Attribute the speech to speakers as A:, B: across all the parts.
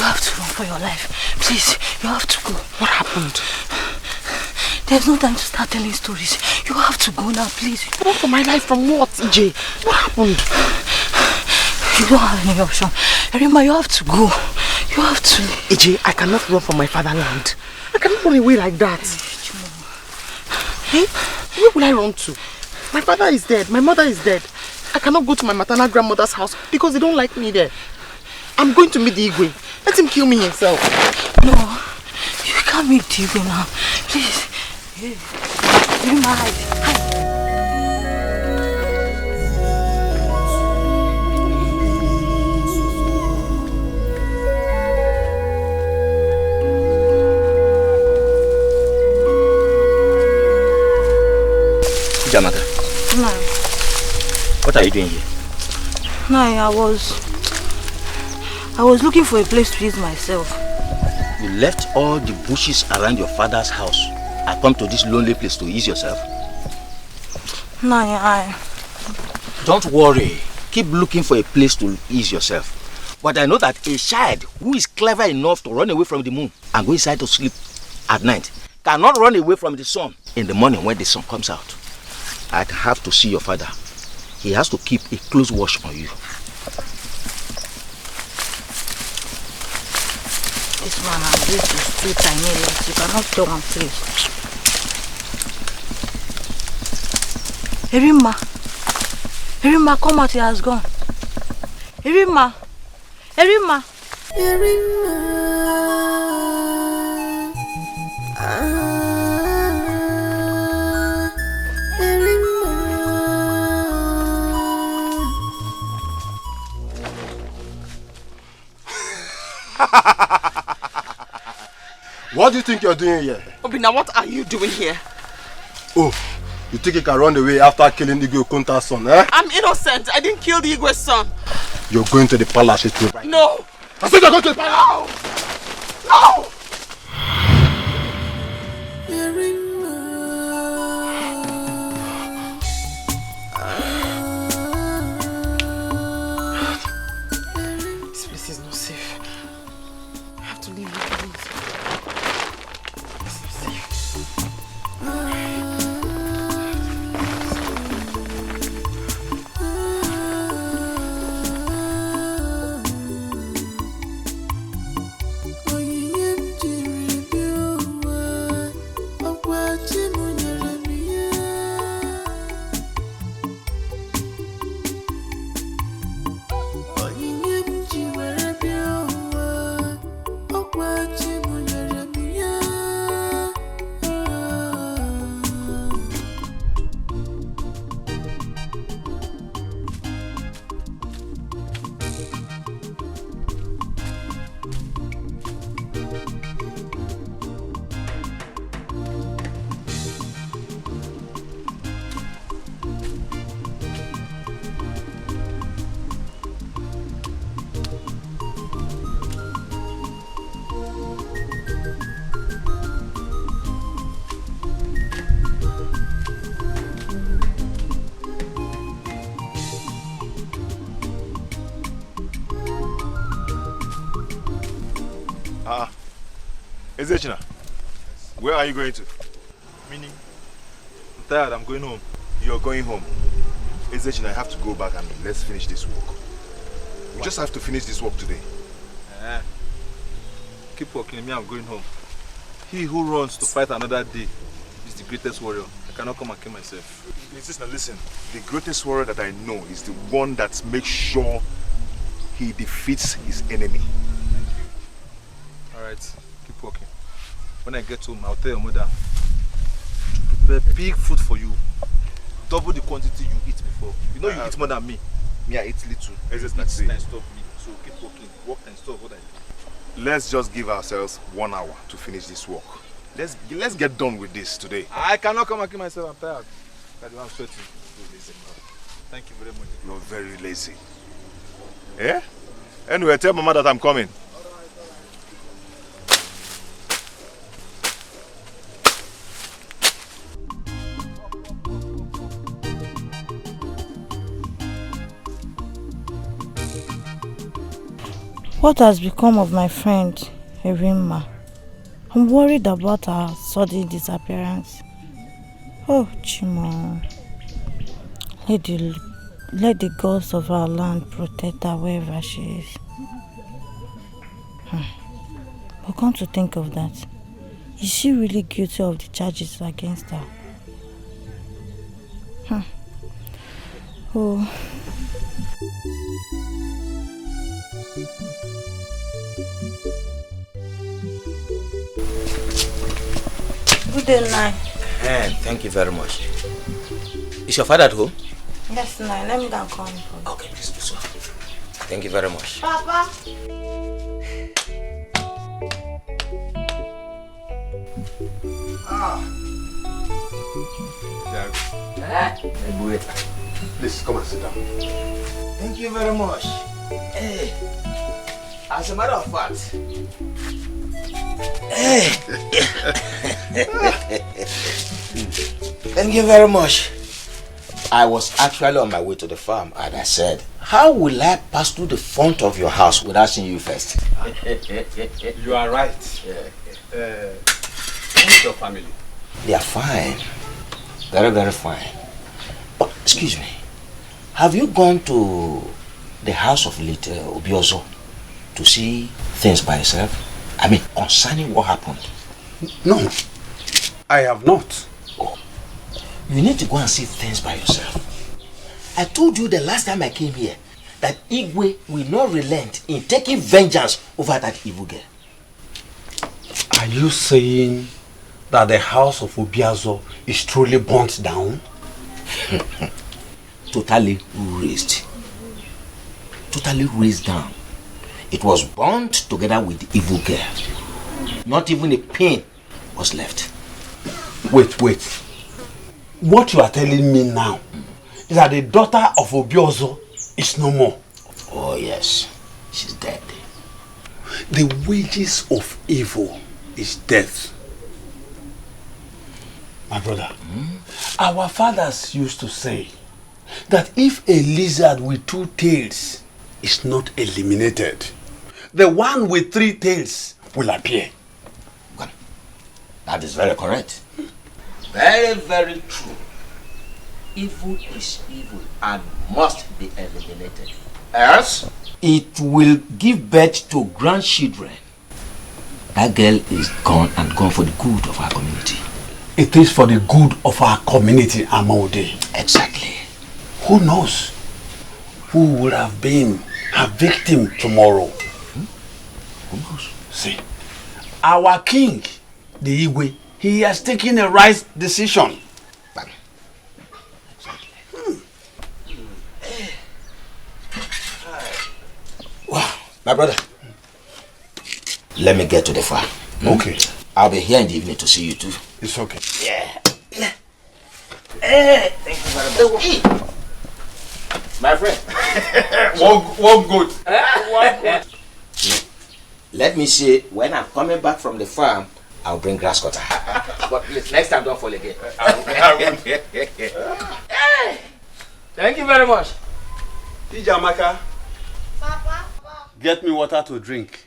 A: You have to run for your life. Please, you have to go.
B: What happened?
A: There's no time to start telling stories. You have to go now, please.
B: Run for my life from what, EJ? What happened?
A: You don't have any option. Erima, you have to go. You have to.
B: EJ, I cannot run from my fatherland. I cannot run away like that. Hey, where will I run to? My father is dead. My mother is dead. I cannot go to my maternal grandmother's house because they don't like me there. I'm going to meet the Igwe. Let him kill me himself.
A: No, you can't meet the Igwe now. Please. Erima, hide.
C: Janata.
A: No.
C: What are you doing here?
A: No, I was looking for a place to ease myself.
C: You left all the bushes around your father's house and come to this lonely place to ease yourself?
A: No,
C: Don't worry. Keep looking for a place to ease yourself. But I know that a child who is clever enough to run away from the moon and go inside to sleep at night cannot run away from the sun in the morning when the sun comes out. I have to see your father. He has to keep a close watch on you.
A: This man and this is too tiny. You cannot tell one place. Erima, come out, he has gone. Erima.
D: What do you think you're doing here?
B: Obina, what are you doing here?
D: Oh, you think you can run away after killing Igwe Okunta's son, eh?
B: I'm innocent. I didn't kill the Igwe's son.
D: You're going to the palace with me right now.
B: No.
D: I said you're going to the palace! No!
B: This place is not safe. I have to leave you, please. This is safe.
E: Ezechina, where are you going to?
F: Meaning? I'm tired, I'm going home.
E: You're going home. Ezechina, I have to go back and let's finish this work. We just have to finish this work today.
F: Keep working, me, I'm going home. He who runs to fight another day is the greatest warrior. I cannot come and kill myself.
E: Ezechina, listen. The greatest warrior that I know is the one that makes sure he defeats his enemy.
F: Thank you. Alright, keep working. When I get home, I'll tell your mother to prepare big food for you. Double the quantity you eat before. You know you eat more than me. Me, I eat little.
E: Eat
F: and stop me. So keep working. Work and stop what I do.
E: Let's just give ourselves 1 hour to finish this work. Let's get done with this today.
F: I cannot come and kill myself. I'm tired. I'm sweating. Thank you very much.
E: You're very lazy. Yeah? Anyway, tell Mama that I'm coming.
A: What has become of my friend, Erima? I'm worried about her sudden disappearance. Oh, Chimo. Let the gods of our land protect her wherever she is. But come to think of that, is she really guilty of the charges against her? Oh. Good night.
C: Thank you very much. Is your father at home?
A: Yes, Nai. Let me go and call him.
C: Okay, please do so. Thank you very much.
A: Papa.
D: Please come and sit down.
C: Thank you very much. Hey, as a matter of fact, thank you very much. I was actually on my way to the farm and I said, how will I pass through the front of your house without seeing you first?
G: You are right. How's your family?
C: They are fine. Very, very fine. But, excuse me, have you gone to the house of little Obiozo to see things by yourself? I mean, concerning what happened.
G: No, I have not.
C: Oh, you need to go and see things by yourself. I told you the last time I came here that Igwe will not relent in taking vengeance over that evil girl.
G: Are you saying that the house of Obiazo is truly burnt down?
C: Totally razed. Totally razed down. It was burnt together with the evil girl. Not even a pin was left.
G: Wait. What you are telling me now is that the daughter of Obiozo is no more.
C: Oh yes, she's dead.
G: The wages of evil is death. My brother, our fathers used to say that if a lizard with 2 tails is not eliminated, the one with 3 tails will appear.
C: That is very correct. Very, very true. Evil is evil and must be eliminated. Else, it will give birth to grandchildren. That girl is gone and gone for the good of our community.
G: It is for the good of our community, Amode.
C: Exactly.
G: Who knows who would have been her victim tomorrow?
C: Who knows?
G: See, our king, the Igwe, he has taken a right decision.
C: Wow, my brother, let me get to the farm.
G: Okay.
C: I'll be here in the evening to see you too.
G: It's okay.
C: Yeah. Hey, thank you very much. Hey. My friend.
G: One good.
C: Let me see, when I'm coming back from the farm, I'll bring grass cutter. But please, next time don't fall again. Hey. Thank you very much.
G: Ijamaka,
H: Papa.
G: get me water to drink.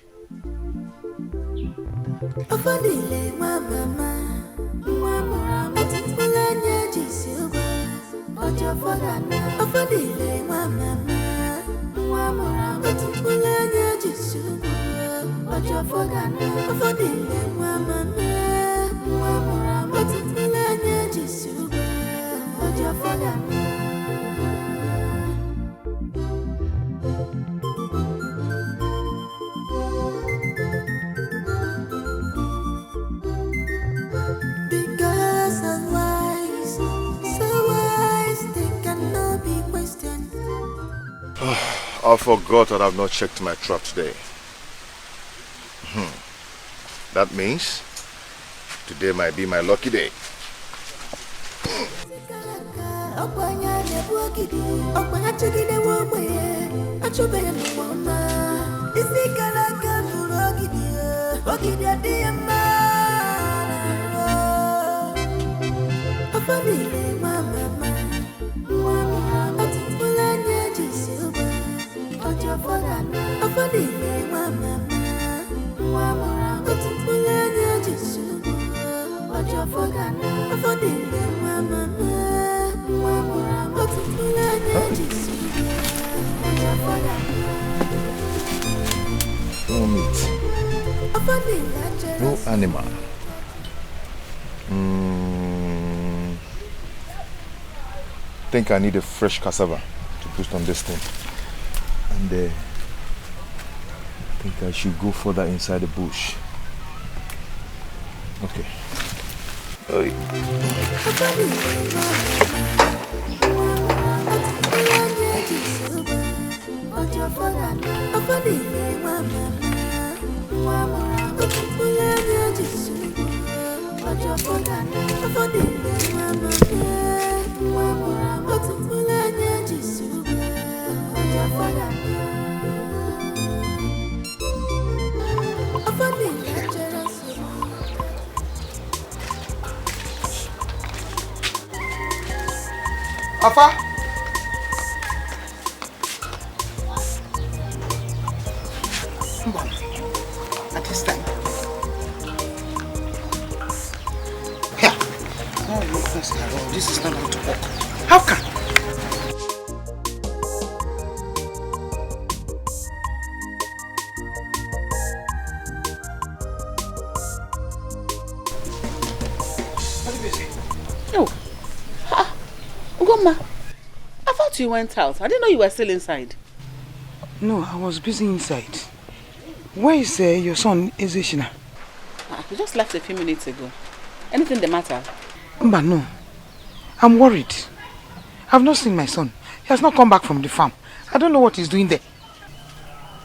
E: I forgot that I've not checked my trap today. That means today might be my lucky day. No animal. Think I need a fresh cassava to put on this thing. And I think I should go further inside the bush. Okay. Oi.
B: Afa? Come on. At this time. Here. No, this is not how to work. How can?
H: Ugoma, I thought you went out. I didn't know you were still inside.
B: No, I was busy inside. Where is your son, Ezeshina?
H: He just left a few minutes ago. Anything the matter?
B: But no. I'm worried. I've not seen my son. He has not come back from the farm. I don't know what he's doing there.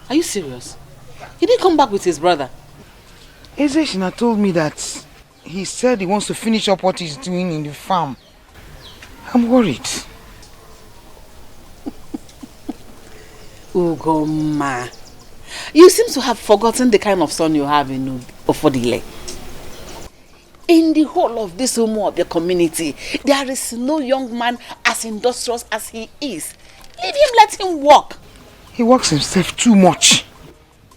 H: Are you serious? He didn't come back with his brother.
B: Ezeshina told me that he said he wants to finish up what he's doing in the farm. I'm worried.
H: Ugoma, you seem to have forgotten the kind of son you have in Ofodile. In the whole of this Umuobia community, there is no young man as industrious as he is. Leave him, let him work.
B: He works himself too much.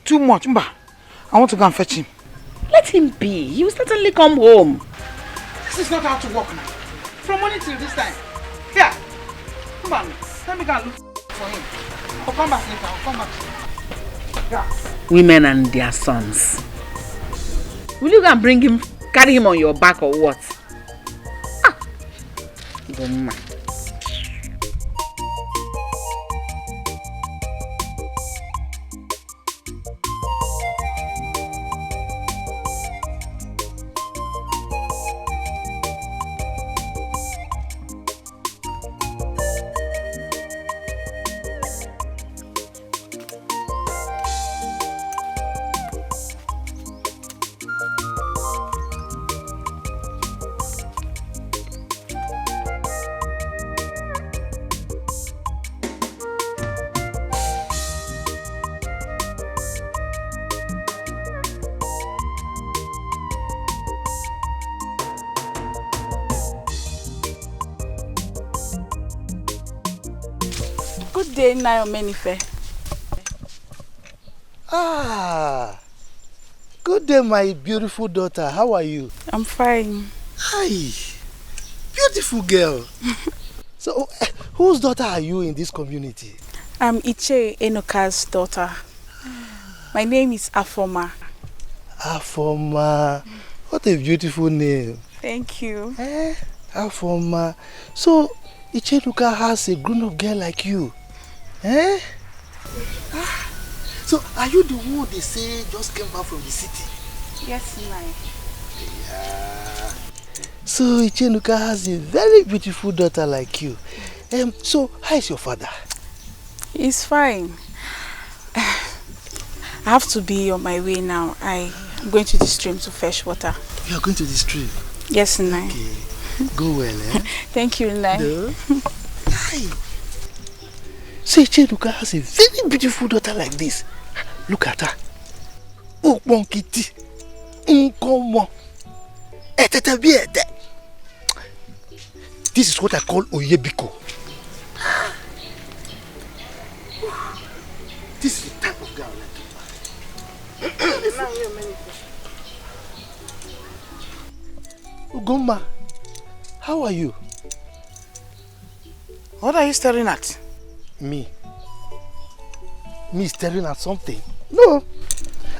B: Too much. Mba, I want to go and fetch him.
H: Let him be. He will certainly come home.
B: This is not how to work now. From morning till this time. Here. Come on. Let me go and look for him. I'll come back later. I'll come back. Yeah.
H: Women and their sons. Will you go and bring him, carry him on your back or what? Ah. Goma.
I: Good day, Naomenife.
J: Ah, good day, my beautiful daughter. How are you?
I: I'm fine.
J: Hi, beautiful girl. So, whose daughter are you in this community?
I: I'm Iche Enoka's daughter. My name is Afoma.
J: Afoma. What a beautiful name.
I: Thank you.
J: Afoma. So, Iche Enoka has a grown-up girl like you. Eh? So, are you the one they say just came back from the city?
I: Yes, my.
J: Yeah. So, Iche Enoka has a very beautiful daughter like you. So, how is your father?
I: He's fine. I have to be on my way now. I'm going to the stream to fetch water.
J: You are going to the stream?
I: Yes, Nai.
J: Okay. Go well, eh?
I: Thank you, Nai.
J: No? Hi. So Iche Enoka has a very beautiful daughter like this. Look at her. Oh, Kitty. This is what I call Oyebiko. This is the type of girl I like to marry. Ugoma, how are you?
B: What are you staring at?
J: Me staring at something? No.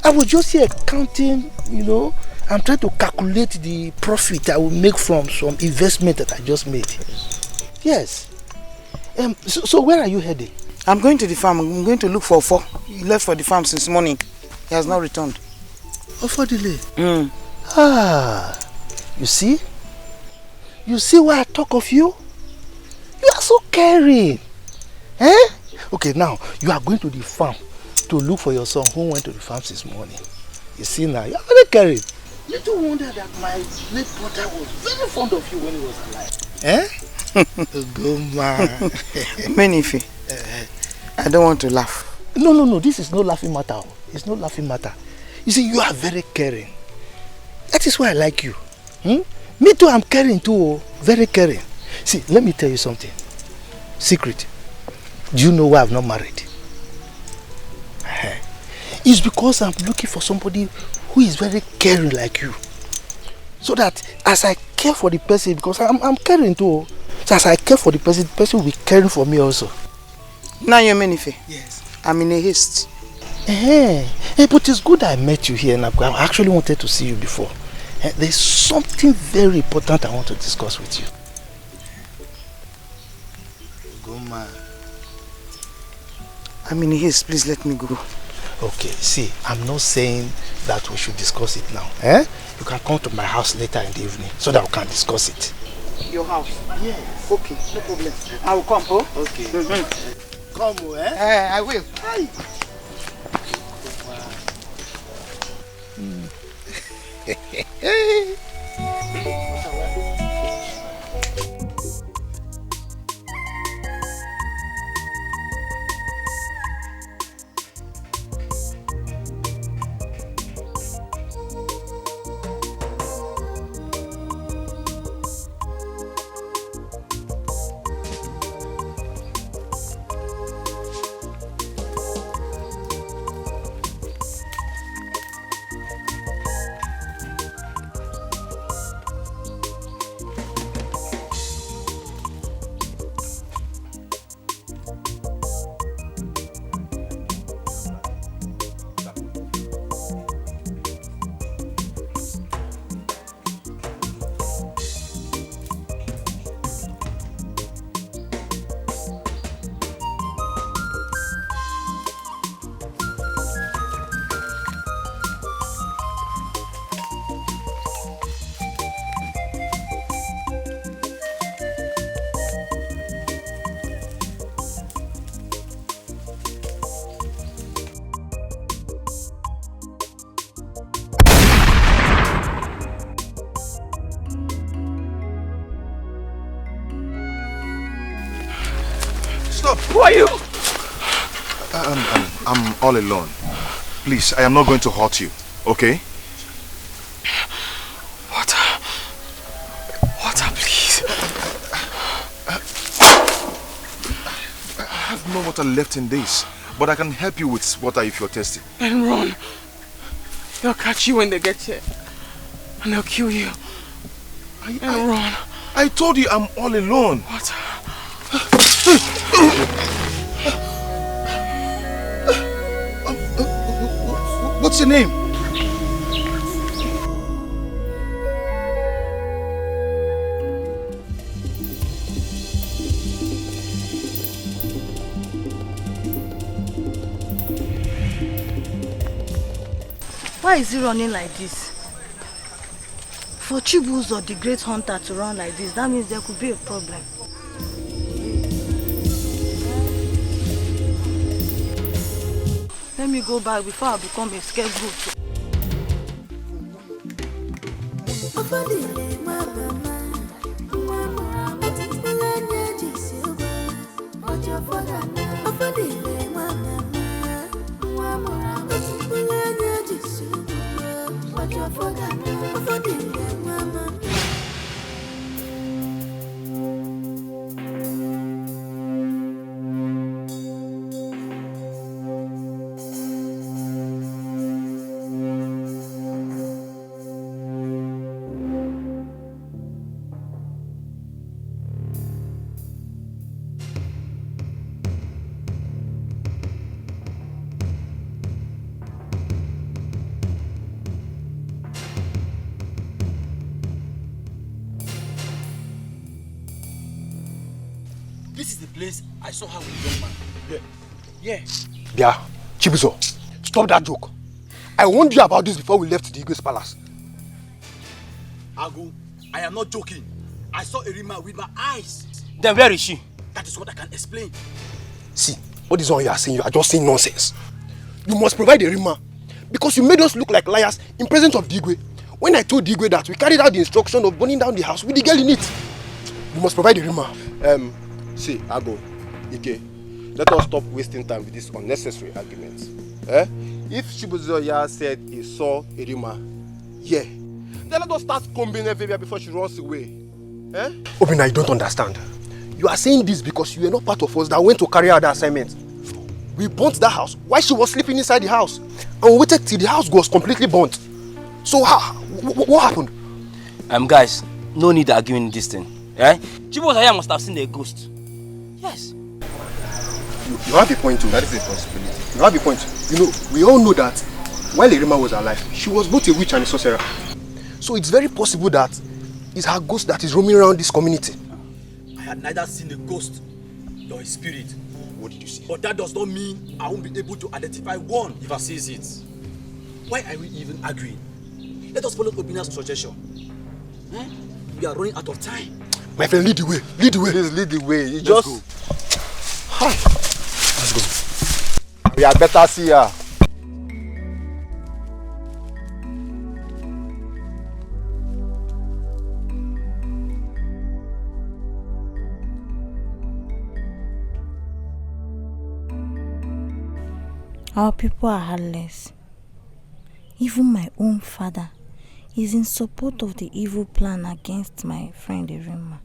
J: I was just here counting, you know. I'm trying to calculate the profit I will make from some investment that I just made. Yes. So where are you heading?
B: I'm going to the farm. I'm going to look for Ofo. He left for the farm since morning. He has not returned.
J: Ofo delay? Ah, you see? You see why I talk of you? You are so caring. Eh? Okay, now you are going to the farm to look for your son who went to the farm since morning. You see now, you are very caring. Little wonder that my late brother was very fond of you when he was alive. Eh? Goma.
B: Menife, I don't want to laugh.
J: No, this is no laughing matter. It's no laughing matter. You see, you are very caring. That is why I like you. Me too, I'm caring too. Very caring. See, let me tell you something. Secret. Do you know why I'm not married? It's because I'm looking for somebody who is very caring like you. So that as I care for the person, because I'm caring too. So as I care for the person will be caring for me also.
B: Now you're Menife.
J: Yes.
B: I'm in a haste.
J: But it's good I met you here. And I actually wanted to see you before. There's something very important I want to discuss with you. Goma.
B: I'm in a haste. Please let me go.
J: Okay, see, I'm not saying that we should discuss it now. You can come to my house later in the evening so that we can discuss it.
B: Your house?
J: Yes.
B: Okay, no problem. I will come, oh?
J: Okay. Come,
B: I will.
J: Hi.
F: Who are you? I'm all alone. Please, I am not going to hurt you, okay?
B: Water, please.
F: I have no water left in this, but I can help you with water if you're thirsty.
B: Then run. They'll catch you when they get here. And they'll kill you. Run.
F: I told you I'm all alone.
B: Water.
F: What's your name?
A: Why is he running like this? For Chibuzo, the great hunter, to run like this, that means there could be a problem. Let me go back before I become a scapegoat.
K: This is the place I saw her with a young man. Yeah.
J: Yeah, Chibuzo, stop that joke. I warned you about this before we left the Igwe's palace.
K: Agu, I am not joking. I saw Erima with my eyes.
L: Then where is she?
K: That is what I can explain.
J: See, what is all you are saying? You are just saying nonsense. You must provide Erima because you made us look like liars in presence of Digwe. When I told Digwe that we carried out the instruction of burning down the house with the girl in it. You must provide Erima.
D: See, Ago, Ike, let us stop wasting time with these unnecessary arguments. If Chibuzoya said he saw Erima, yeah, then let us start combing everywhere before she runs away.
J: Obina, you don't understand. You are saying this because you were not part of us that went to carry out the assignment. We burnt that house while she was sleeping inside the house. And we waited till the house was completely burnt. So what happened?
L: Guys, no need arguing this thing. Chibuzoya must have seen a ghost. Yes.
J: You have a point too.
D: That is a possibility.
J: You have a point. You know, we all know that while Erima was alive, she was both a witch and a sorcerer. So it's very possible that it's her ghost that is roaming around this community.
K: I had neither seen a ghost nor a spirit.
J: What did you see?
K: But that does not mean I won't be able to identify one if I sees it. Why are we even arguing? Let us follow Obina's suggestion. We are running out of time.
J: My friend, lead the way. Lead the way.
D: Please lead the way. You
J: Let's
D: just
J: go.
D: Hi. Let's go. We had better see her.
A: Our people are heartless. Even my own father is in support of the evil plan against my friend Erima.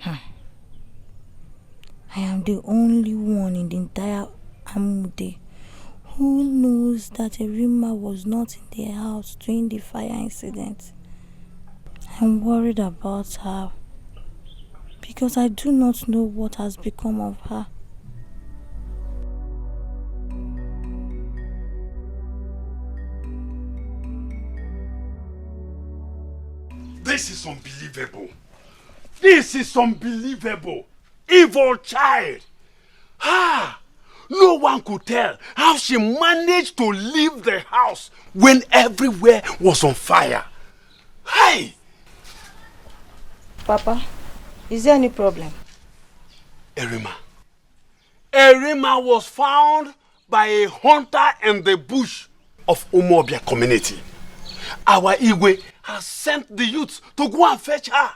A: I am the only one in the entire Amude who knows that Erima was not in the house during the fire incident. I'm worried about her because I do not know what has become of her.
G: This is unbelievable. This is unbelievable. Evil child. No one could tell how she managed to leave the house when everywhere was on fire. Hey!
A: Papa, is there any problem?
G: Erima. Erima was found by a hunter in the bush of Umobia community. Our Igwe has sent the youth to go and fetch her.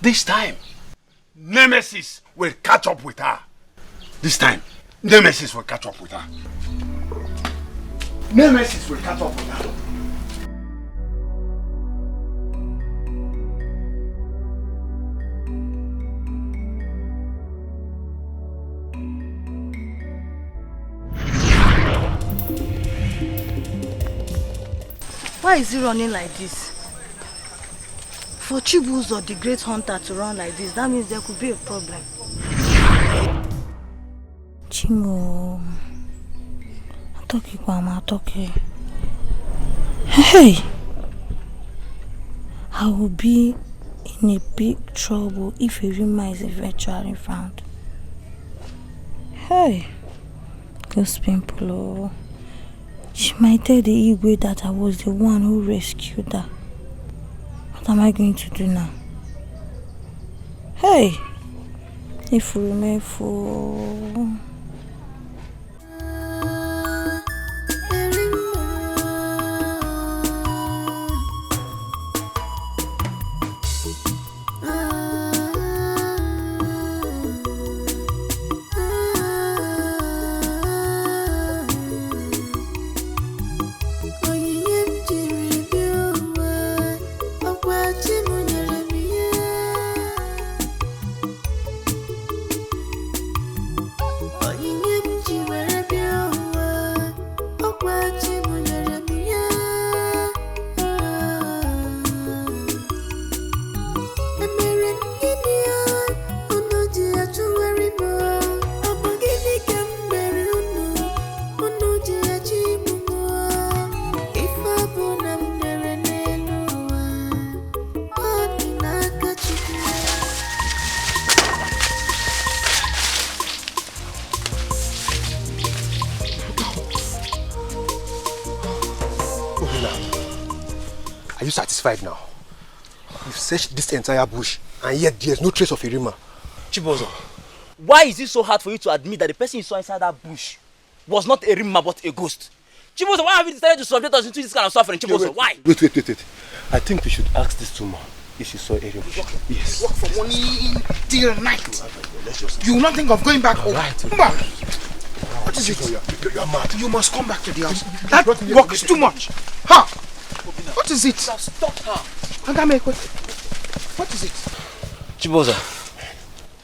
G: This time, Nemesis will catch up with her. This time, Nemesis will catch up with her. Nemesis will catch up with her.
A: Why is he running like this? For Chibuzo, the great hunter, to run like this, that means there could be a problem. Chimo, Atoki. Hey! I will be in a big trouble if Erima is eventually found. Hey! Ghost people. She might tell the Igwe that I was the one who rescued her. What am I going to do now? Hey! If we remain for...
D: Are you satisfied now? You've searched this entire bush, and yet there's no trace of Irima.
L: Chibozo, why is it so hard for you to admit that the person you saw inside that bush was not a Rima but a ghost? Chibozo, why have you decided to subject us into this kind of suffering? Chibozo, why?
D: Wait. I think we should ask this woman if she saw Irima. Yes.
B: Work from morning till night. You will not think of going back home. Come back. What is it?
D: You're mad.
B: You must come back to the house. That work is too much. Ha! What is it?
L: Stop her.
B: What is it?
L: Chibozo,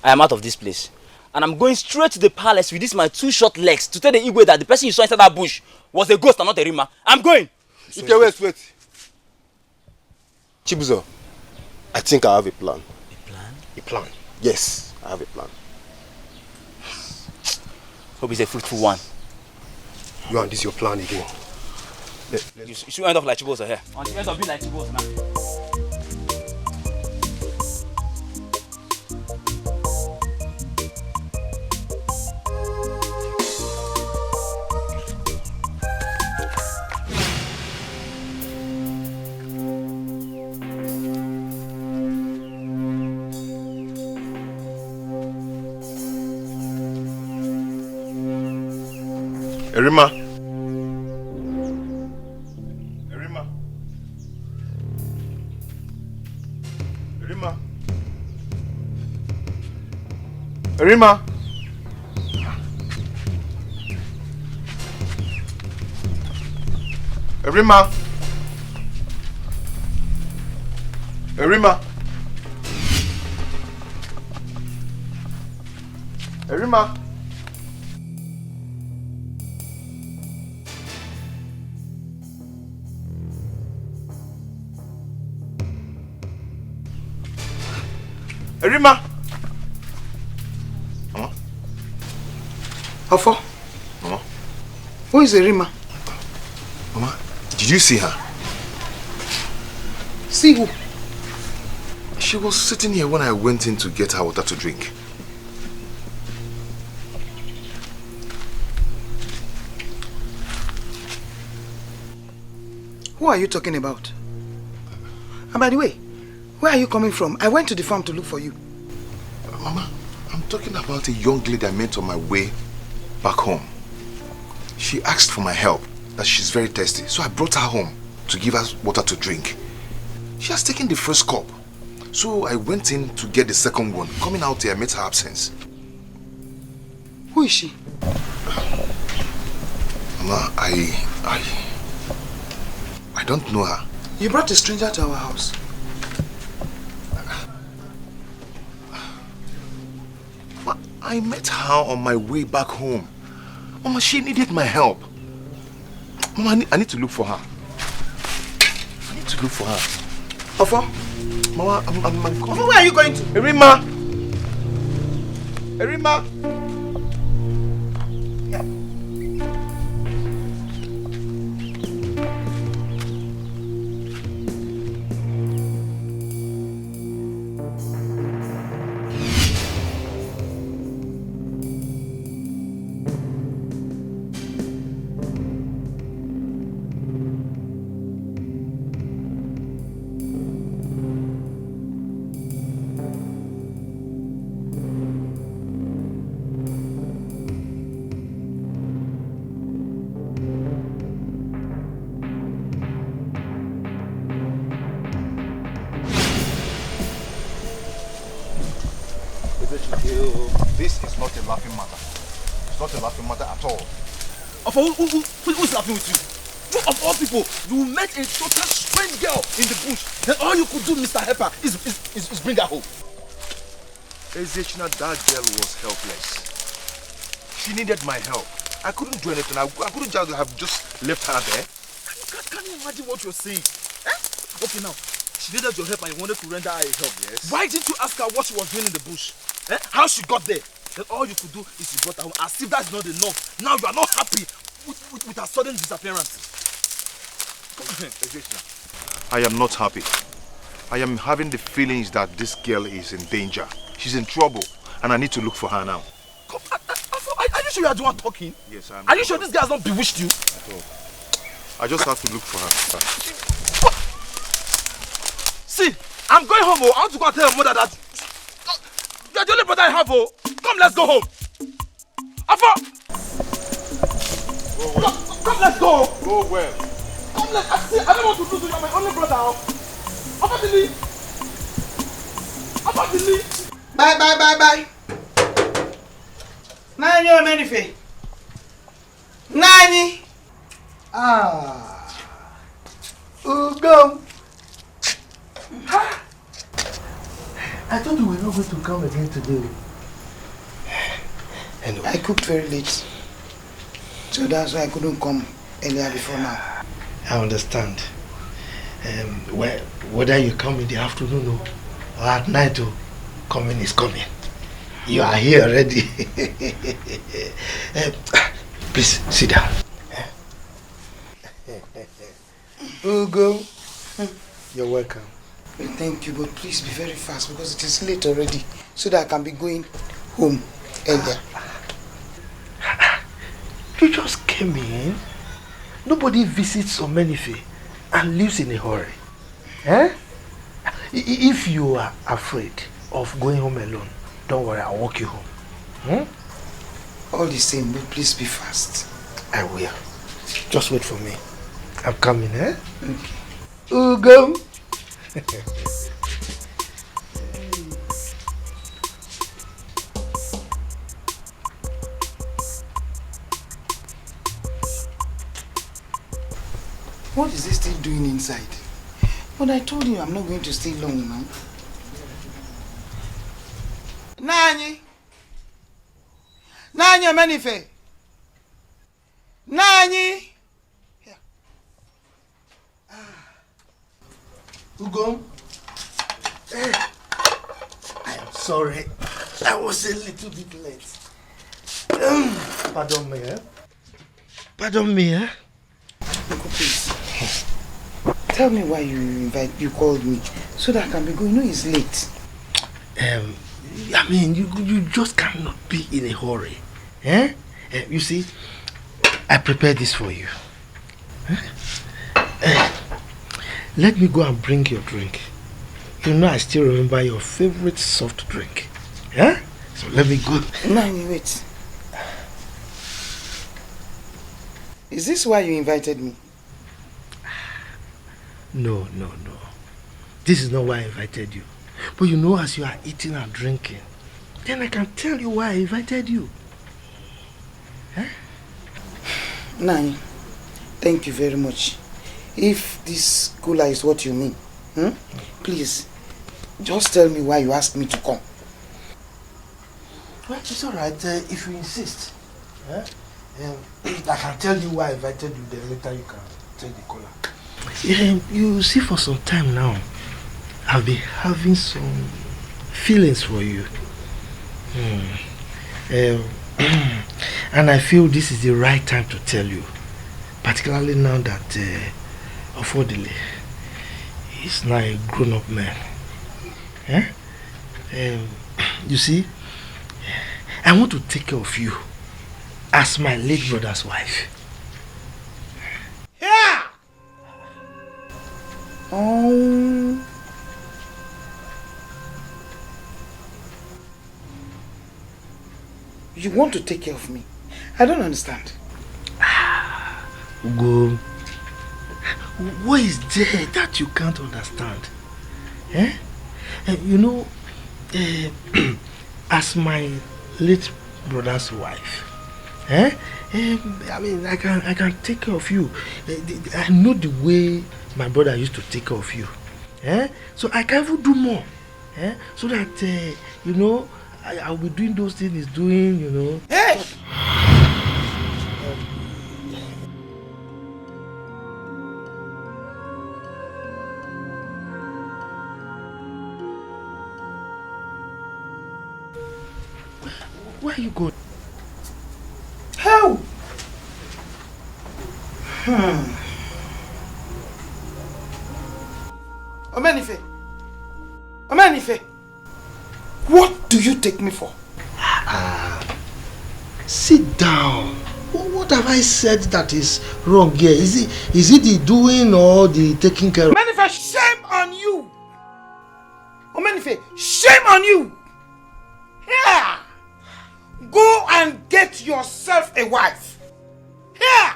L: I am out of this place. And I'm going straight to the palace with my 2 short legs to tell the Igwe that the person you saw inside that bush was a ghost and not a Rima. I'm going.
D: Okay, wait. Chibuzo, I think I have a plan.
L: A plan?
D: A plan. Yes, I have a plan.
L: Hope it's a fruitful one.
D: You and this your plan again.
L: You should end up like Chibozo here. And you end up being like Chibozo now.
E: Irima. Irima.
B: Mama? How far?
E: Mama?
B: Who is Irima?
E: Mama, did you see her?
B: See who?
E: She was sitting here when I went in to get her water to drink.
B: Who are you talking about? And by the way, where are you coming from? I went to the farm to look for you.
E: Mama, I'm talking about a young lady I met on my way back home. She asked for my help, that she's very thirsty, so I brought her home to give her water to drink. She has taken the first cup, so I went in to get the second one. Coming out here, I met her absence.
B: Who is she?
E: Mama, I don't know her.
B: You brought a stranger to our house.
E: I met her on my way back home. Mama, she needed my help. Mama, I need to look for her. I need to look for her.
B: Ofo?
E: Mama, I'm coming.
B: Ofo, where are you going to?
E: Irima! Irima! This is not a laughing matter. It's not a laughing matter at all.
K: Who's laughing with you? You of all people, you met a total strange girl in the bush. Then all you could do, Mr. Hepper, is bring her home.
E: Ezechina, that girl was helpless. She needed my help. I couldn't do anything. I couldn't just have left her there.
K: Can you imagine what you're saying? Eh? Okay, now, she needed your help and you wanted to render her a help.
E: Yes.
K: Why didn't you ask her what she was doing in the bush? Eh? How she got there? Then all you could do is you brought her home. As if that's not enough. Now you are not happy with her sudden disappearance.
E: I am not happy. I am having the feelings that this girl is in danger. She's in trouble and I need to look for her now.
K: Are you sure you are the one talking?
E: Yes, I am.
K: Are you sure this guy has not bewitched you?
E: I just have to look for her.
F: See, I'm going home. Oh. I want to go and tell your mother that you're the only brother I have. Oh. Come, let's go home. Afa! Come, let's go.
E: Go well.
F: Come, let's. I don't want to lose you. You're my only brother. Afa Dili. Afa Dili.
M: Bye. Nani o Menife? Nani? Ugo.
J: I thought you were not going to come again today.
M: Anyway, I cooked very late. So that's why I couldn't come earlier before now.
J: I understand. Whether you come in the afternoon or at night, coming is coming. You are here already. Please sit down. Ugo, you're welcome.
M: Well, thank you, but please be very fast because it is late already, so that I can be going home earlier.
J: You just came in. Nobody visits Omenife and lives in a hurry. If you are afraid of going home alone, don't worry, I'll walk you home.
M: All the same, but please be fast.
J: I will. Just wait for me. I'm coming, Okay.
M: Ugo. What is he still doing inside? But I told you I'm not going to stay long now. Nani Omenife? Nani?
J: Ugo, I am sorry. I was a little bit late. Pardon me, Pardon me,
M: Uncle, please. Tell me why you called me so that I can be going. You know it's late.
J: I mean, you just cannot be in a hurry. You see, I prepared this for you. Let me go and bring your drink. You know I still remember your favorite soft drink. So let me go.
M: Nani, wait. Is this why you invited me?
J: No. This is not why I invited you. But you know, as you are eating and drinking, then I can tell you why I invited you.
M: Nani, thank you very much. If this cooler is what you mean, please, just tell me why you asked me to come.
J: Well, it's alright if you insist. I can tell you why I invited you, then later you can take the cooler. You see, for some time now, I've been having some feelings for you. And I feel this is the right time to tell you, particularly now that Ofodile is now a grown-up man. You see, I want to take care of you as my late brother's wife.
M: Yeah! You want to take care of me? I don't understand.
J: Ugo, what is there that you can't understand? You know, as my late brother's wife, I mean, I can take care of you. I know the way my brother used to take care of you. So I can even do more. So that, you know, I'll be doing those things he's doing, you know.
M: Hey!
J: Where are you going?
M: How? Omenife, what do you take me for?
J: Sit down. What have I said that is wrong here? Is it the doing or the taking care of?
M: Manife, shame on you! Oh, Manife, shame on you! Here! Go and get yourself a wife. Here!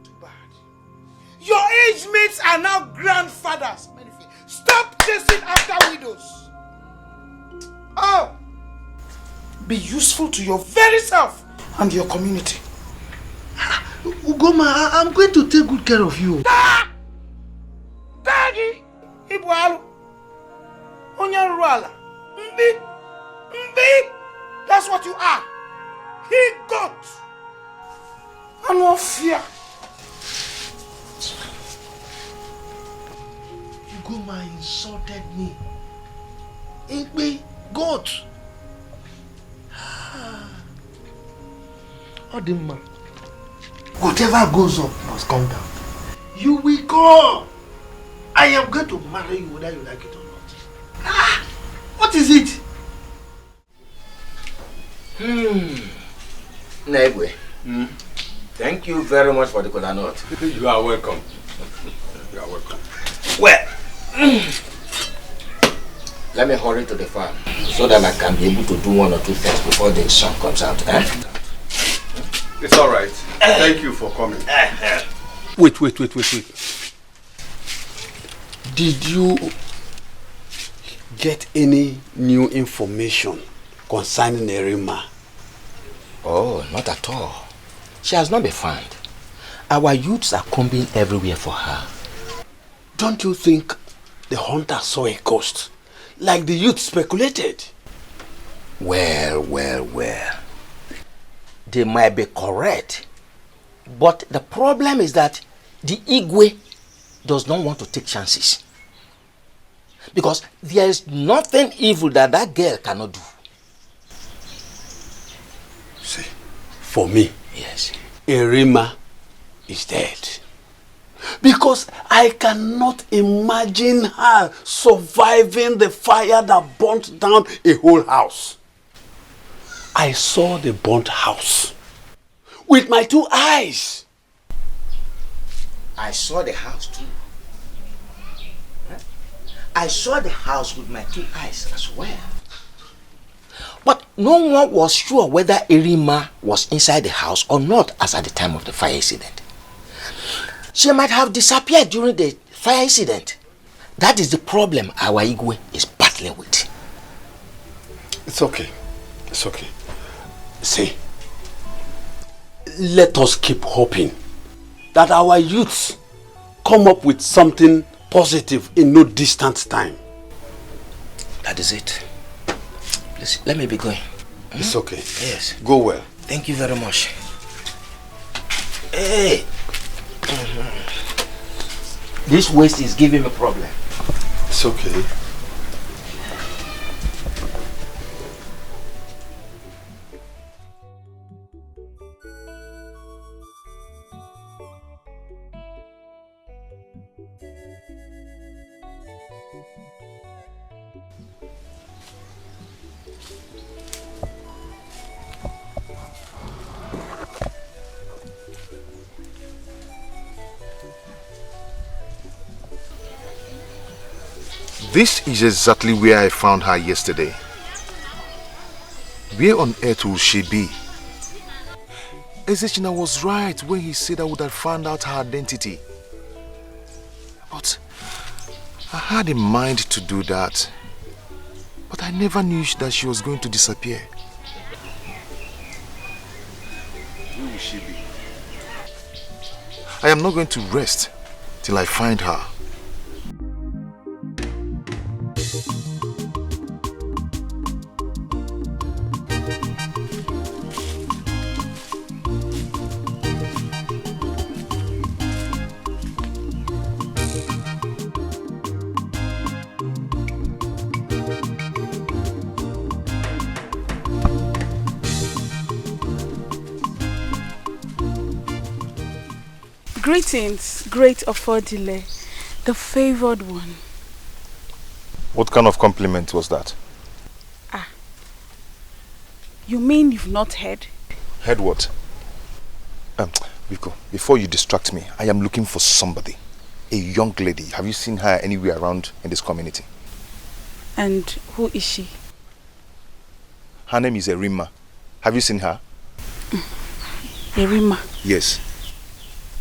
M: Too bad. Your age mates are now grandfathers. Manife, stop chasing after widows. Oh! Be useful to your very self and your community.
J: Ugoma, I'm going to take good care of you.
M: Daddy! Ibualu! Onyaruala! Mbi! That's what you are! He got! And no fear!
J: Ugoma insulted me. Igbe, goat. Odima. Whatever goes up must come down. You will go. I am going to marry you whether you like it or not. What is it?
C: Negwe. Thank you very much for the cola nut.
G: You are welcome. You are welcome.
C: Well, let me hurry to the farm so that I can be able to do one or two things before the sun comes out.
G: It's all right. Thank you for coming. Wait. Did you get any new information concerning Erima?
C: Oh, not at all. She has not been found. Our youths are combing everywhere for her.
G: Don't you think the hunter saw a ghost, like the youth speculated?
C: Well. They might be correct. But the problem is that the Igwe does not want to take chances. Because there is nothing evil that that girl cannot do.
G: See, for me,
C: yes,
G: Erima is dead. Because I cannot imagine her surviving the fire that burnt down a whole house. I saw the burnt house with my 2 eyes.
C: I saw the house too. I saw the house with my 2 eyes as well. But no one was sure whether Erima was inside the house or not as at the time of the fire incident. She might have disappeared during the fire incident. That is the problem our Igwe is battling with.
G: It's okay. It's okay. See, let us keep hoping that our youths come up with something positive in no distant time.
C: That is it. Please, let me be going.
G: It's okay.
C: Yes.
G: Go well.
C: Thank you very much. Hey! This waste is giving me a problem.
G: It's okay.
E: This is exactly where I found her yesterday. Where on earth will she be? Ezechina was right when he said I would have found out her identity. But I had in mind to do that. But I never knew that she was going to disappear. Where will she be? I am not going to rest till I find her.
I: Greetings, great Ofodile, the favored one.
F: What kind of compliment was that?
I: You mean you've not heard?
E: Heard what? Biko, before you distract me, I am looking for somebody. A young lady. Have you seen her anywhere around in this community?
I: And who is she?
E: Her name is Erima. Have you seen her?
I: Erima?
E: Yes.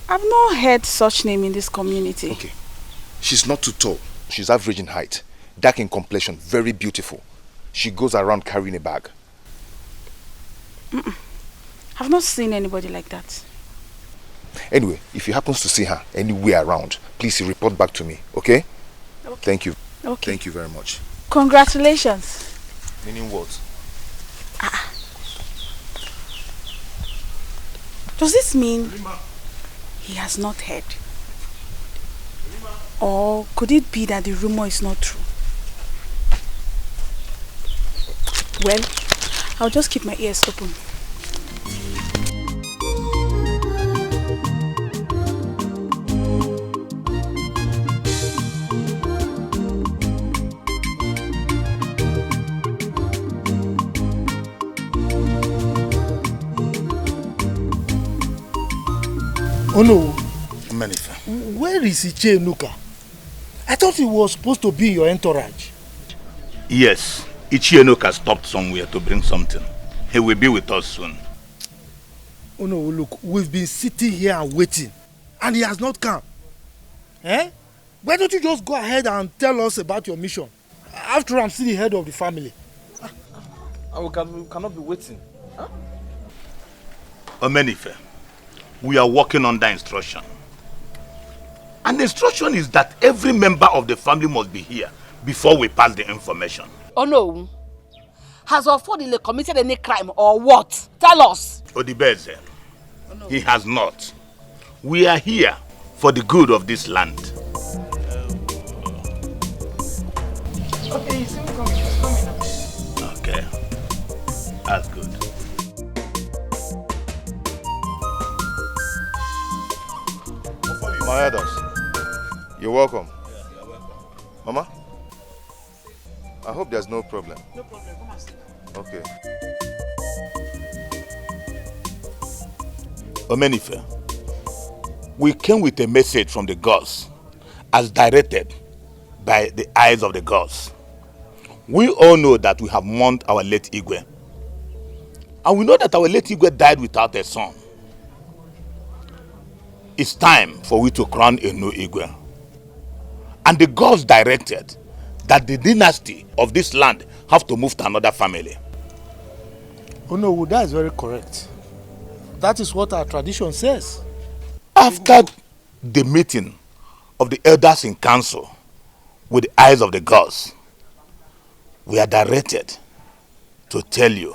I: I've not heard such name in this community.
E: Okay. She's not too tall. She's average in height. Dark in complexion. Very beautiful. She goes around carrying a bag.
I: I've not seen anybody like that.
E: Anyway, if you happen to see her anywhere around, please report back to me, okay?
I: Okay.
E: Thank you.
I: Okay.
E: Thank you very much.
I: Congratulations.
E: Meaning what?
I: Does this mean he has not heard? Or could it be that the rumor is not true? Well, I'll just keep my ears open.
J: Oh no.
E: Manifa.
J: Where is Iche Nuka? I thought he was supposed to be your entourage.
G: Yes, Ichienuka stopped somewhere to bring something. He will be with us soon.
J: Oh no, look, we've been sitting here and waiting, and he has not come. Eh? Why don't you just go ahead and tell us about your mission? After all, I'm still the head of the family.
F: We cannot be waiting. Huh?
G: Omenife, we are working under instruction. And the instruction is that every member of the family must be here before we pass the information.
H: Oh no. Has Ofodile committed any crime or what? Tell us.
G: Odibeze, he has not. We are here for the good of this land.
M: Okay, he's coming. He's coming.
G: Okay, that's good.
E: My elders, you're welcome.
G: You're welcome.
E: Mama, I hope there's no problem.
M: No problem. Come and sit.
E: Okay.
G: Omenife, we came with a message from the gods as directed by the eyes of the gods. We all know that we have mourned our late Igwe. And we know that our late Igwe died without a son. It's time for we to crown a new Igwe. And the gods directed that the dynasty of this land have to move to another family.
J: Oh no, that is very correct. That is what our tradition says.
G: After the meeting of the elders in council with the eyes of the gods, we are directed to tell you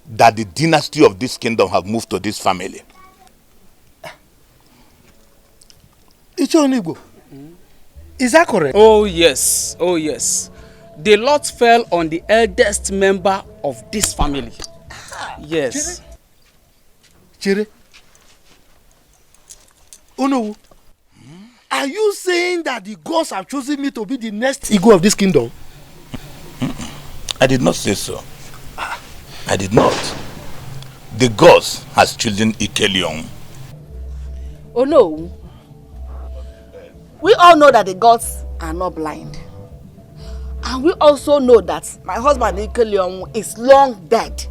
G: that the dynasty of this kingdom have moved to this family.
J: Ichonigbo, is that correct?
K: Oh yes, oh yes. The lot fell on the eldest member of this family. Yes.
J: Chere. Oh no. Are you saying that the gods have chosen me to be the next Igwe of this kingdom?
G: I did not say so. I did not. The gods has chosen Ikelion.
H: Oh no. We all know that the gods are not blind. And we also know that my husband Ikelion is long dead.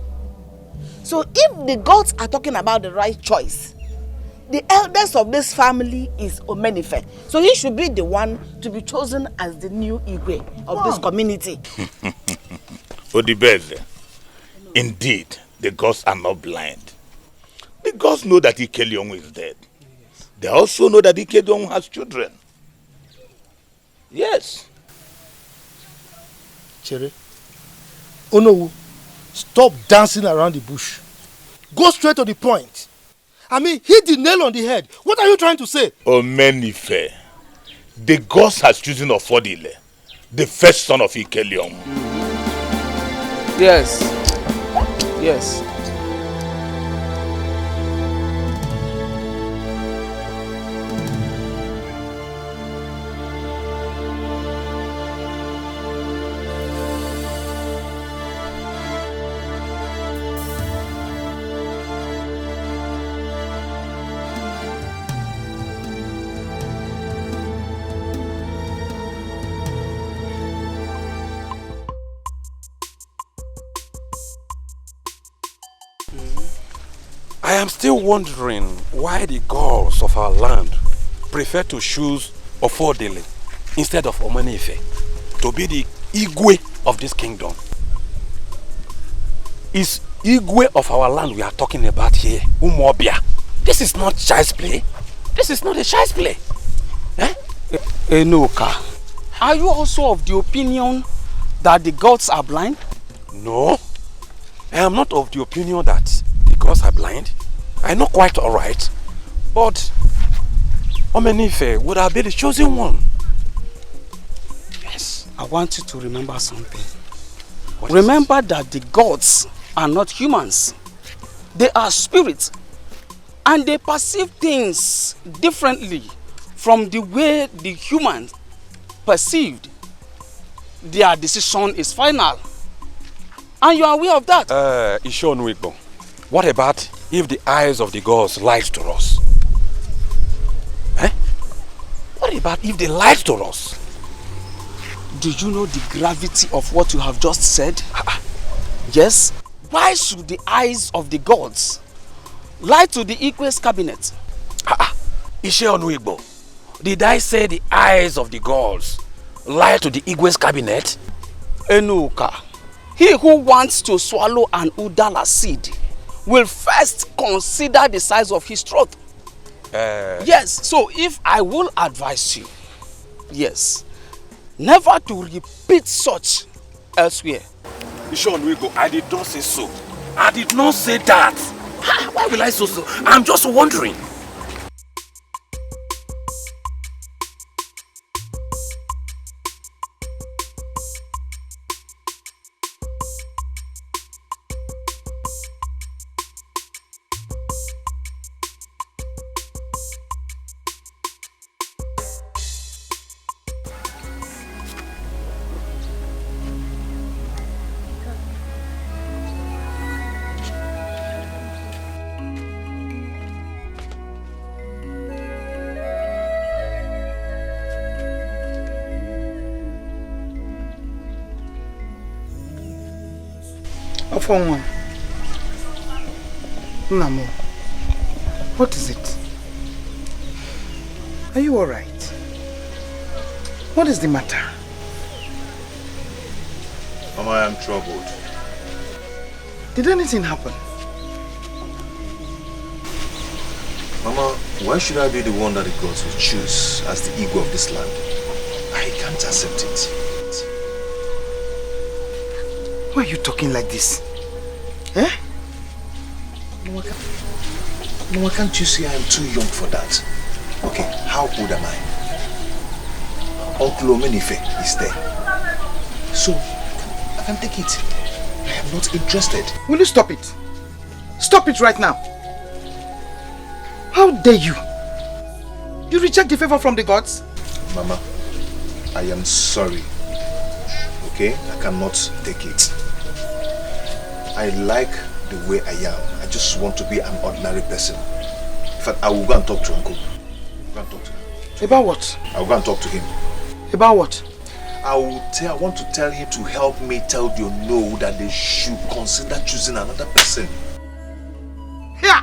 H: So if the gods are talking about the right choice, the eldest of this family is Omenife. So he should be the one to be chosen as the new Igwe of this community.
G: Odibeze, indeed, the gods are not blind. The gods know that Ikelion is dead. They also know that Ikelion has children. Yes.
J: Chere. Oh no. Stop dancing around the bush. Go straight to the point. I mean, hit the nail on the head. What are you trying to say?
G: Omenife, the gods has chosen Ofodile, the first son of Ikelion.
K: Yes. Yes.
G: I am still wondering why the gods of our land prefer to choose Ofodele instead of Omanife to be the Igwe of this kingdom. It's Igwe of our land we are talking about here, Umobia. This is not child's play. This is not a child's play. Eh?
K: Enoka, are you also of the opinion that the gods are blind?
G: No, I am not of the opinion that the gods are blind. I know quite alright, but Omenife would have been the chosen one.
K: Yes. I want you to remember something. Remember that the gods are not humans. They are spirits. And they perceive things differently from the way the humans perceived. Their decision is final. And you are aware of that.
G: Ishonwigbo, what about if the eyes of the gods lied to us? Eh? What about if they lied to us?
K: Do you know the gravity of what you have just said? Yes. Why should the eyes of the gods lie to the Igwe's cabinet?
G: Ishonwigbo, did I say the eyes of the gods lie to the Igwe's cabinet?
K: Enoka, he who wants to swallow an Udala seed will first consider the size of his throat. Yes, so if I will advise you, yes, never to repeat such elsewhere.
G: Ishonwigbo, I did not say so. I did not say that. Why will I say so? I'm just wondering.
M: Philmond. Namo, what is it? Are you alright? What is the matter?
E: Mama, I am troubled.
M: Did anything happen?
E: Mama, why should I be the one that the gods will choose as the ego of this land? I can't accept it.
M: Why are you talking like this? Eh?
E: Mama, can't you see I am too young for that? Okay, how old am I? Uncle Omenife is there. So, I can take it. I am not interested.
M: Will you stop it? Stop it right now. How dare you? You reject the favor from the gods?
E: Mama, I am sorry. Okay? I cannot take it. I like the way I am. I just want to be an ordinary person. In fact, I will go and talk to Uncle. Go and talk to him.
M: About what?
E: I will go and talk to him.
M: About what?
E: I want to tell him to help me tell the no that they should consider choosing another person.
M: Here!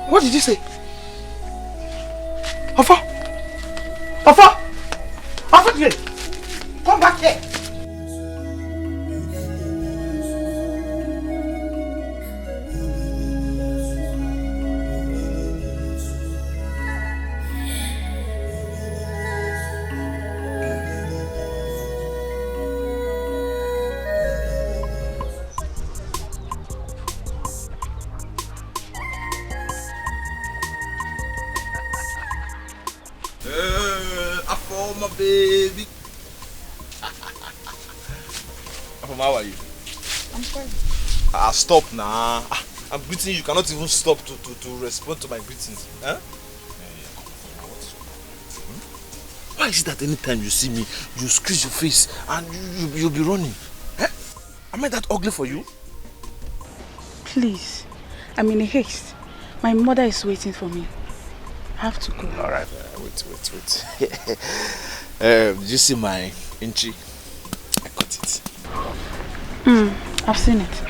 M: What did you say? Afa! Afa! Afa, here! Come back here!
F: My baby. How are you?
I: I'm fine.
F: Stop now. I'm greeting you. You cannot even stop to respond to my greetings. Huh? Why is it that anytime you see me, you squeeze your face and you'll be running? Eh? Am I that ugly for you?
I: Please, I'm in a haste. My mother is waiting for me. I have to go.
F: Alright, wait. Did you see my entry? I cut it.
I: I've seen it.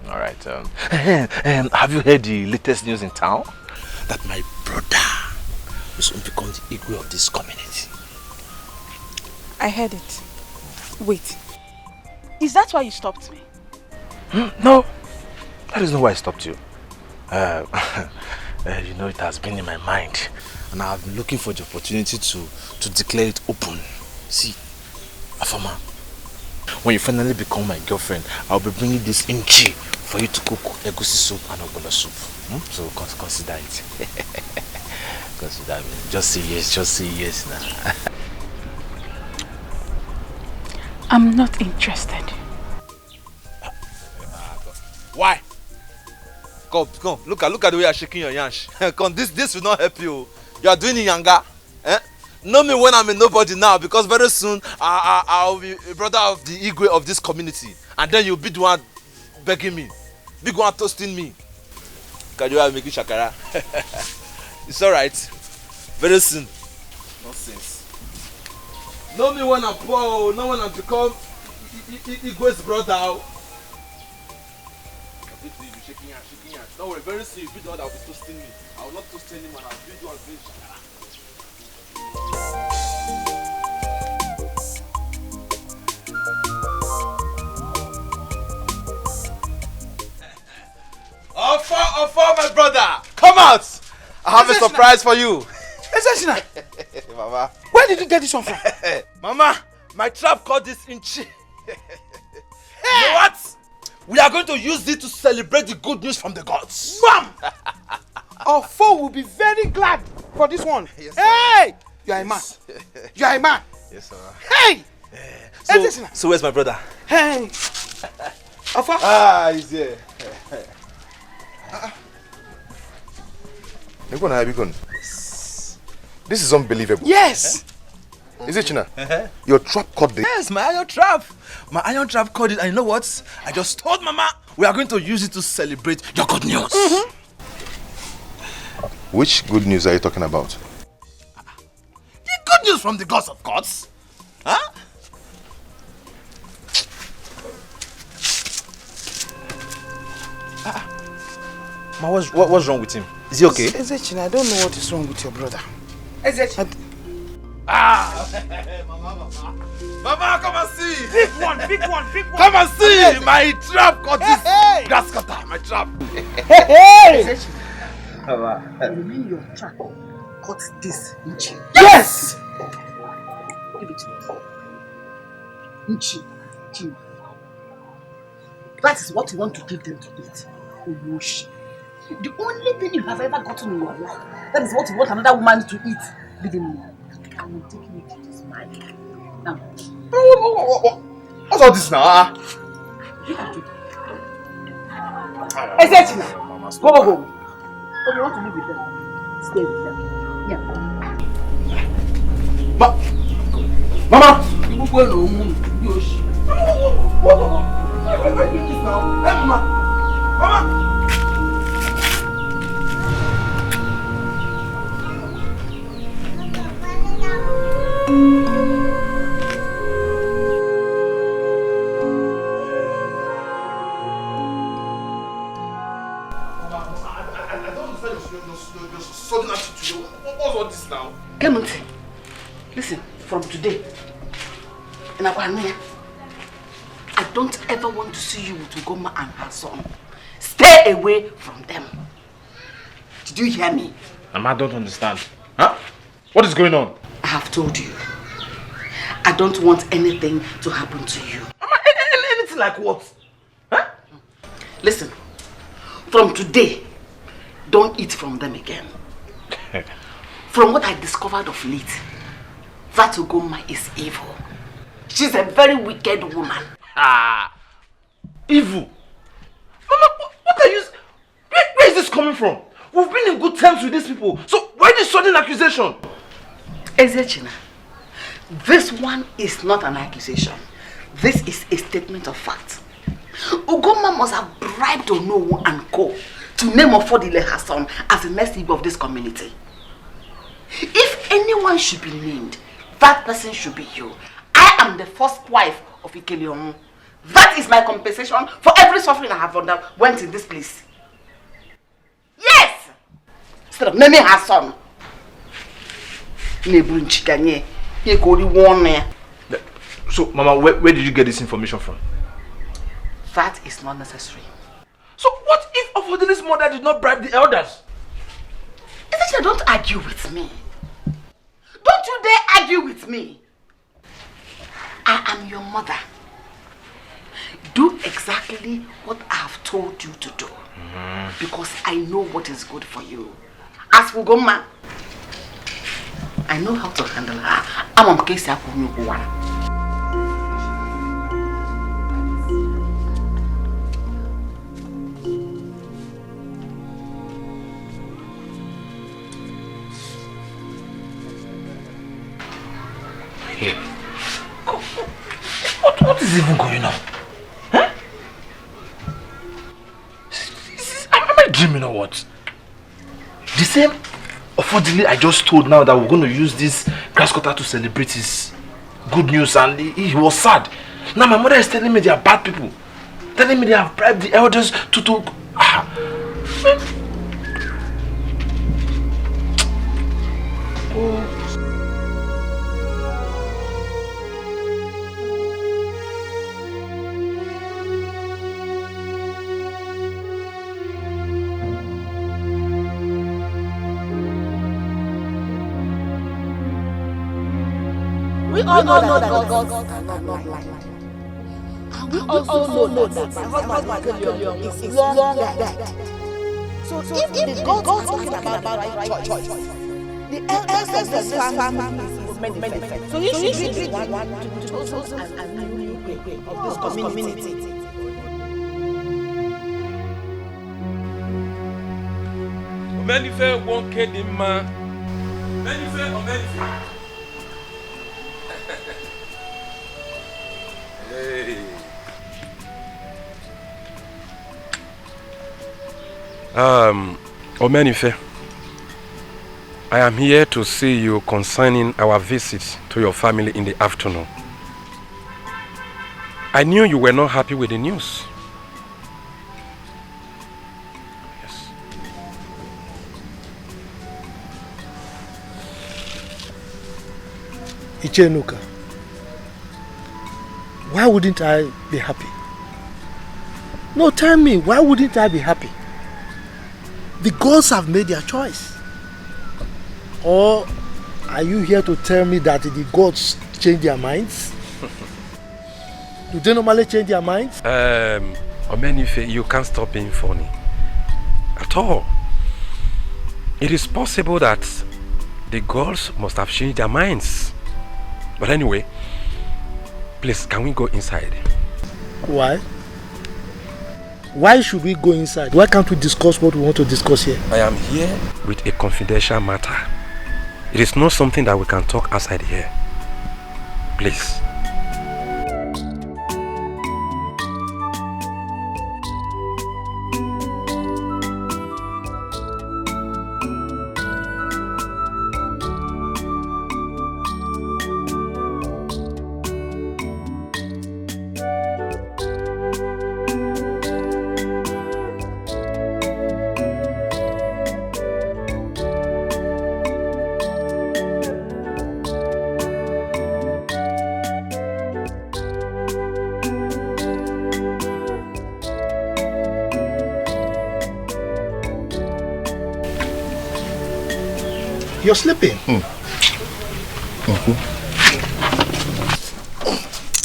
F: All right. Have you heard the latest news in town? That my brother will soon become the Igwe of this community.
I: I heard it. Wait. Is that why you stopped me?
F: No, that is not why I stopped you. You know, it has been in my mind, and I have been looking for the opportunity to declare it open. See, Afama, when you finally become my girlfriend, I'll be bringing this inchi for you to cook egusi soup and ogbono soup. So consider it. Consider me. Just say yes now.
I: I'm not interested.
F: Why? Come, look at the way you're shaking your yansh. Come, this will not help you. You are doing it younger. Know me when I'm a nobody now, because very soon I'll be a brother of the Igwe of this community, and then you'll be the one begging me, be the one toasting me. Can you make it shakara? It's alright. Very soon. Nonsense. Know me when I'm poor, know when I become Igwe's brother. You'll be shaking hands. Don't worry, very soon you'll be the one that will be toasting me. I will not toast anyone, I'll be the one doing shakara. Offer, my brother! Come out! I have a surprise for you.
M: Mama. Where did you get this one from?
F: Mama, my trap caught this inchi. You know what? We are going to use it to celebrate the good news from the gods.
M: Bam! Our foe will be very glad for this one.
F: Yes,
M: hey! You are a man. You are a man.
F: Yes, sir.
M: Hey!
F: So where's my brother?
M: Hey! Alpha?
F: He's here.
E: This is unbelievable.
M: Yes!
E: Is it, China? Your trap caught this?
F: Yes, my iron trap. My iron trap caught it, and you know what? I just told Mama we are going to use it to celebrate your good news.
E: Which good news are you talking about?
F: The good news from the gods of gods. Huh? Ma, what's wrong with him? Is he okay?
M: Ezechin, I don't know what is wrong with your brother.
F: Ezechin. Mama, come and see.
M: Big one.
F: Come and see. My trap caught this grass cutter. My trap.
M: Hey!
H: Mama. You mean your trap caught this inchi?
M: Yes!
H: Give it to me. Inchi. That is what you want to give them to eat. Oyoshi. The only thing you have ever gotten in your life, that is what you want another woman to eat. Give me. I'm taking it to this man. Now.
F: What's all this now?
H: You can do it. Ezechina. Go. If you want to live with them, stay with them. Yeah.
F: Mama!
H: You will go no moon. Yoshi.
F: What? Mama! What's all this now?
H: Clement, listen, from today, I don't ever want to see you with Ugoma and her son. Stay away from them. Did you hear me?
F: Mama, I don't understand. Huh? What is going on?
H: I have told you. I don't want anything to happen to you.
F: Mama, anything like what? Huh?
H: Listen, from today, don't eat from them again. From what I discovered of late, that Ugoma is evil. She's a very wicked woman.
F: Evil? Mama, what are you... Where is this coming from? We've been in good terms with these people. So why this sudden accusation?
H: Ezechina, this one is not an accusation. This is a statement of fact. Ugoma must have bribed Onowu and Co. to name Ofodile her son as the next Igbo of this community. If anyone should be named, that person should be you. I am the first wife of Ikeleonu. That is my compensation for every suffering I have underwent in this place. Yes! Instead of naming her son.
F: So, Mama, where did you get this information from?
H: That is not necessary.
F: So, what if Ofodile's mother did not bribe the elders?
H: Isn't don't argue with me. Don't you dare argue with me. I am your mother. Do exactly what I have told you to do. Because I know what is good for you. As for Goma, I know how to handle her. I'm on case I will go on.
F: What is even going on? Huh? Am I dreaming or what? The same Ofodile I just told now that we're going to use this grass cutter to celebrate his good news, and he was sad. Now my mother is telling me they are bad people. Telling me they have bribed the elders to man. Oh.
H: We all know that God cannot lie. And we also know that my husband is long dead. So if the gods are talking about the right choice, the elders of this family is many. So you should be the one to be chosen as a new queen of this community.
N: Omenife won't kill him, man. Omenife. Hey. Omenife, I am here to see you concerning our visit to your family in the afternoon. I knew you were not happy with the news. Yes.
J: Ichenuka, why wouldn't I be happy? No, tell me, why wouldn't I be happy? The gods have made their choice. Or are you here to tell me that the gods change their minds? Do they normally change their minds?
N: Omenife, you can't stop being funny. At all. It is possible that the gods must have changed their minds. But anyway, please, can we go inside?
J: Why? Why should we go inside? Why can't we discuss what we want to discuss here?
N: I am here with a confidential matter. It is not something that we can talk outside here. Please.
J: You're sleeping.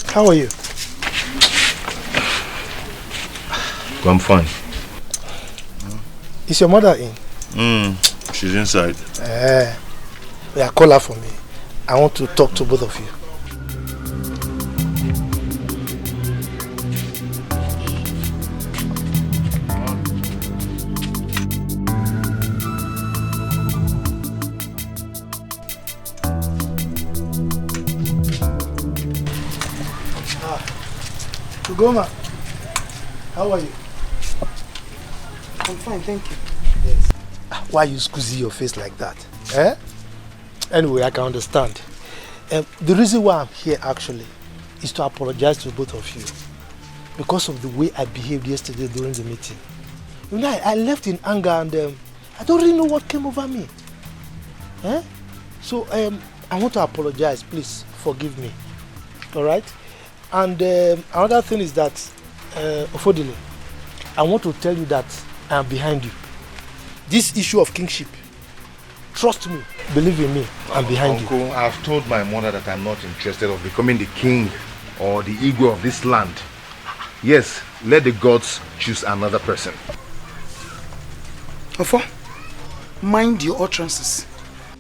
J: How are you?
E: I'm fine.
J: Is your mother in?
E: She's inside.
J: Yeah, call her for me. I want to talk to both of you. Goma, how are you?
B: I'm fine, thank you.
J: Yes. Why you squeezing your face like that? Anyway, I can understand. The reason why I'm here actually is to apologize to both of you because of the way I behaved yesterday during the meeting. You know, I left in anger and I don't really know what came over me. So I want to apologize. Please forgive me. All right? And another thing is that, Ofodile, I want to tell you that I am behind you. This issue of kingship, trust me, believe in me, I'm behind
E: Uncle,
J: you.
E: I've told my mother that I'm not interested of becoming the king or the Igwe of this land. Yes, let the gods choose another person.
M: Ofo, mind your utterances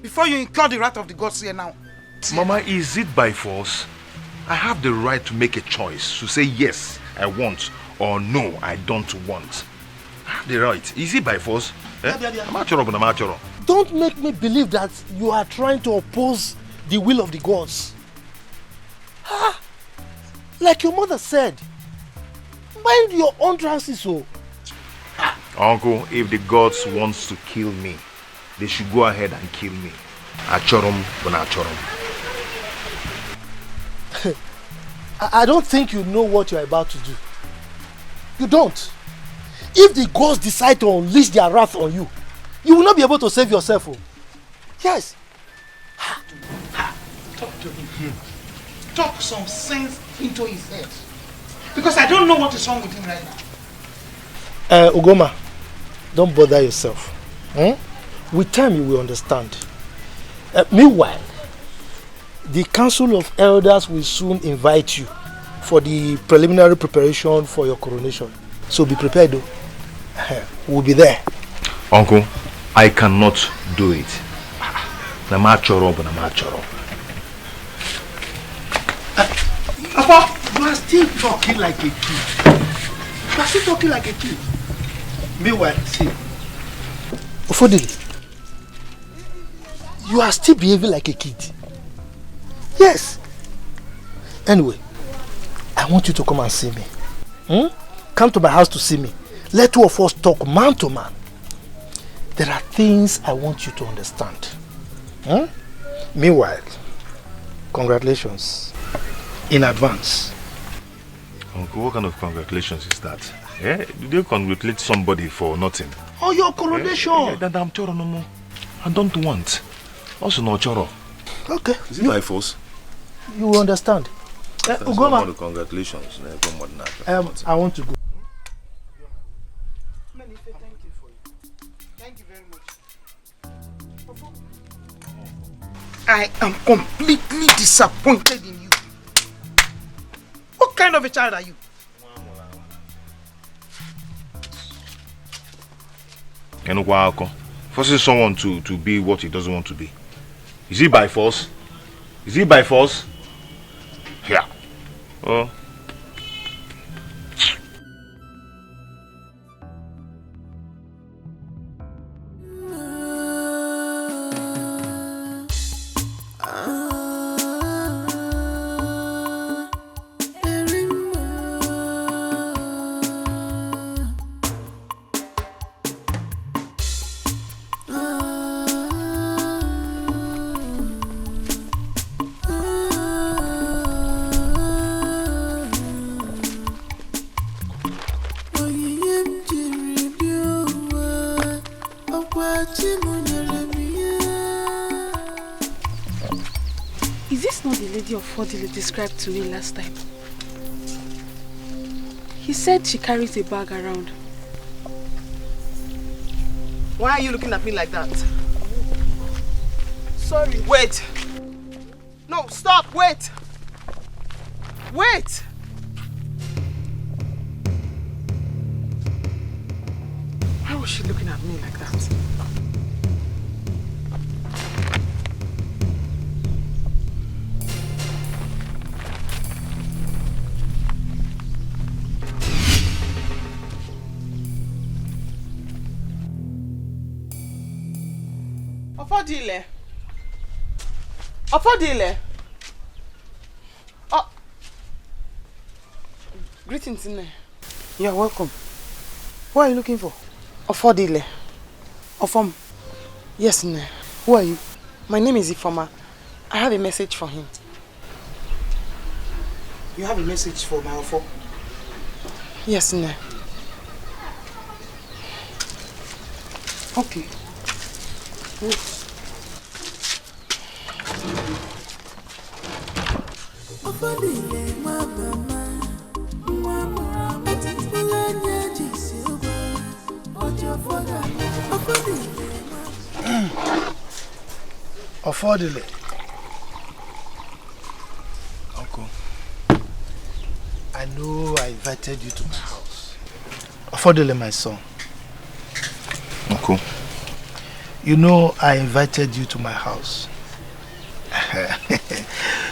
M: before you incur the wrath of the gods here now.
E: Mama, is it by force? I have the right to make a choice, to say yes, I want, or no, I don't want. I have the right. Is it by force?
J: Don't make me believe that you are trying to oppose the will of the gods. Like your mother said, mind your own utterances.
E: Uncle, if the gods wants to kill me, they should go ahead and kill me. Achorum, bonachorum.
J: I don't think you know what you're about to do. You don't. If the gods decide to unleash their wrath on you, you will not be able to save yourself. Yes.
M: Talk to him. Talk some sense into his head. Because I don't know what is wrong with him right now.
J: Ugoma, don't bother yourself. With time you will understand. Meanwhile, the Council of Elders will soon invite you for the preliminary preparation for your coronation. So be prepared though. We'll be there.
E: Uncle, I cannot do it. Namachoro, namachoro.
J: Papa, you are still talking like a kid. You are still talking like a kid. Meanwhile, see. Ofodile, you are still behaving like a kid. Yes. Anyway, I want you to come and see me. Come to my house to see me. Let two of us talk man to man. There are things I want you to understand. Meanwhile, congratulations in advance.
E: Uncle, what kind of congratulations is that? Did you congratulate somebody for nothing?
J: Oh, your coronation!
E: I'm choro no more. I don't want. Also no choro.
J: Okay.
E: Is it by force?
J: You will understand. Ugoma,
E: congratulations.
J: I want to go.
M: I am completely disappointed in you. What kind of a child are you?
E: Forcing someone to be what he doesn't want to be. Is it by force? Is it by force? Yeah. Oh.
I: Is this not the lady of Fodile described to me last time? He said she carries a bag around.
B: Why are you looking at me like that?
I: Sorry.
B: Wait! No, stop! Wait! Wait! Why was she looking at me like that? Ofodile. Ofodile. Oh. Greetings, Nne.
M: You're welcome. Who are you looking for? Ofodile. Ofom. Yes, Nne. Who are you? My name is Ifoma. I have a message for him. You have a message for my offer?
B: Yes, Nne. Okay.
J: Affordably.
E: Uncle.
J: I know I invited you to my house. Affordably, my son.
E: Uncle.
J: You know I invited you to my house.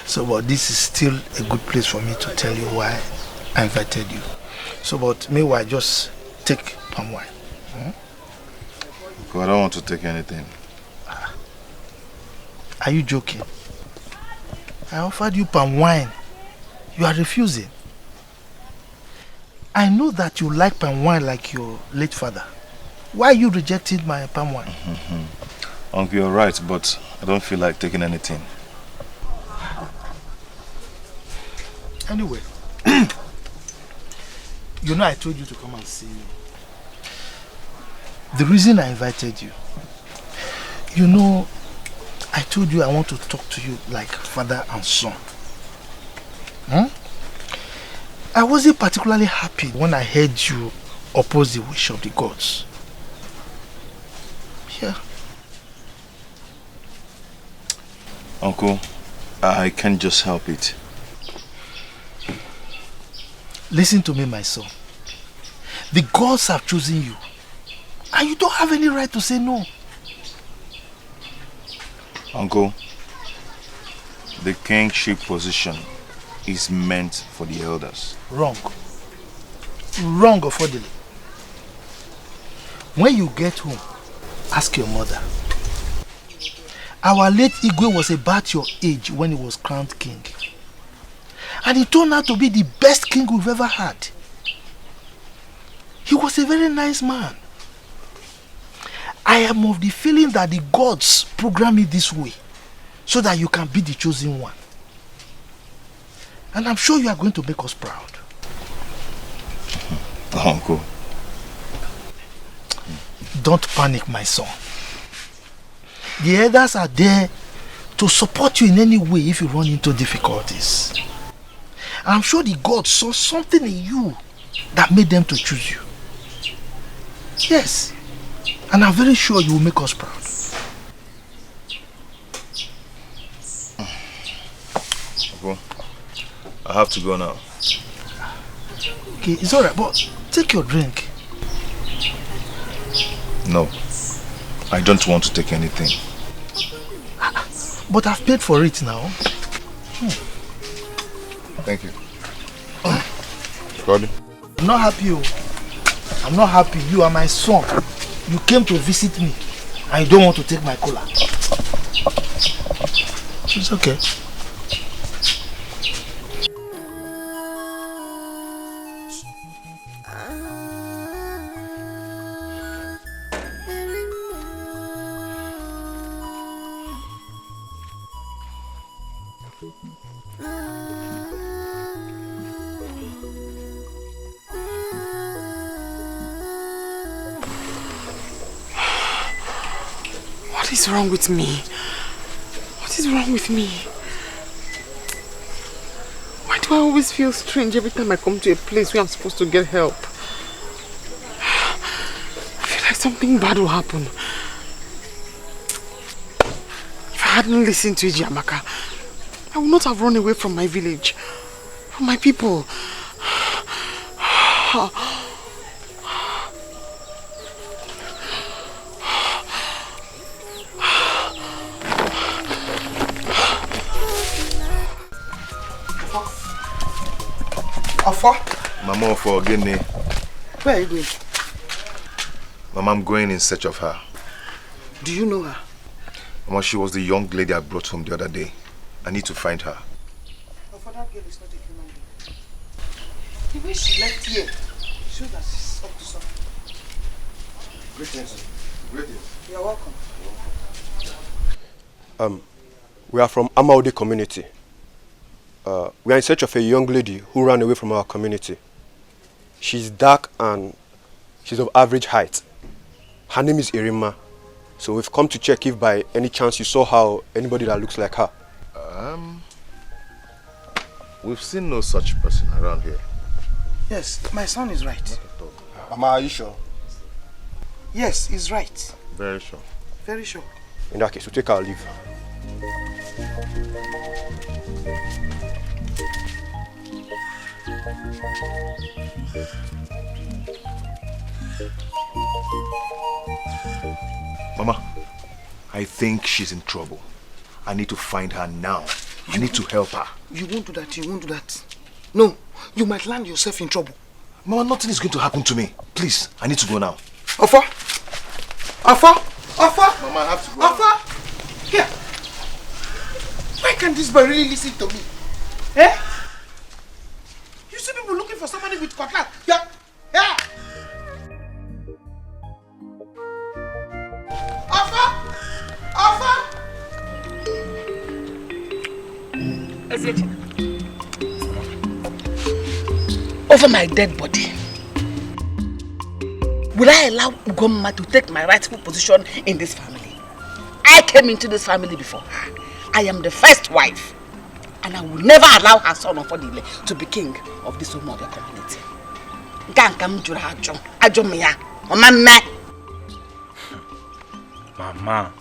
J: So, but this is still a good place for me to tell you why I invited you. So, but meanwhile, just take palm wine.
E: Uncle, I don't want to take anything.
J: Are you joking? I offered you palm wine. You are refusing. I know that you like palm wine like your late father. Why you rejected my palm wine?
E: Uncle, you're right, but I don't feel like taking anything.
J: Anyway, you know I told you to come and see me. The reason I invited you, you know, I told you I want to talk to you like father and son. I wasn't particularly happy when I heard you oppose the wish of the gods. Yeah.
E: Uncle, I can't just help it.
J: Listen to me, my son. The gods have chosen you. And you don't have any right to say no.
E: Uncle, the kingship position is meant for the elders.
J: Wrong. Wrong, affordably. When you get home, ask your mother. Our late Igwe was about your age when he was crowned king. And he turned out to be the best king we've ever had. He was a very nice man. I am of the feeling that the gods program it this way so that you can be the chosen one. And I'm sure you are going to make us proud.
E: Uncle.
J: Don't panic, my son. The elders are there to support you in any way if you run into difficulties. I'm sure the gods saw something in you that made them to choose you. Yes. And I'm very sure you will make us proud.
E: Uncle, I have to go now.
J: Okay, it's alright, but take your drink.
E: No, I don't want to take anything.
J: But I've paid for it now.
E: Thank you. God.
J: I'm not happy. I'm not happy. You are my son. You came to visit me and you don't want to take my cola. It's okay.
B: What is wrong with me? What is wrong with me? Why do I always feel strange every time I come to a place where I'm supposed to get help? I feel like something bad will happen. If I hadn't listened to Ijiamaka, I would not have run away from my village, from my people.
E: Mama, for Guinea.
B: Where are you going?
E: Mama, I'm going in search of her.
B: Do you know her?
E: Mama, she was the young lady I brought home the other day. I need to find her.
B: For that girl is not a human being. The way she left here shows that she's up to something.
E: Greetings. Greetings.
B: You're welcome.
D: We are from Amaude community. We are in search of a young lady who ran away from our community. She's dark and she's of average height. Her name is Irima. So we've come to check if by any chance you saw her or anybody that looks like her.
E: We've seen no such person around here.
M: Yes, my son is right.
J: Mama, are you sure?
M: Yes, he's right.
E: Very sure.
M: Very sure.
D: In that case, we'll take our leave.
E: Mama, I think she's in trouble. I need to find her now. I need to help her.
M: You won't do that, you won't do that. No, you might land yourself in trouble.
E: Mama, nothing is going to happen to me. Please, I need to go now.
M: Afa! Afa! Afa!
E: Mama, I have to go.
M: Afa! Here! Why can't this boy really listen to me? Eh? You see people looking for somebody with cutlass. Yeah! Yeah! Afa! Afa!
H: Over my dead body, will I allow Ugomma to take my rightful position in this family? I came into this family before her. I am the first wife, and I will never allow her son Ofodile to be king of this home of your community.
F: Mama.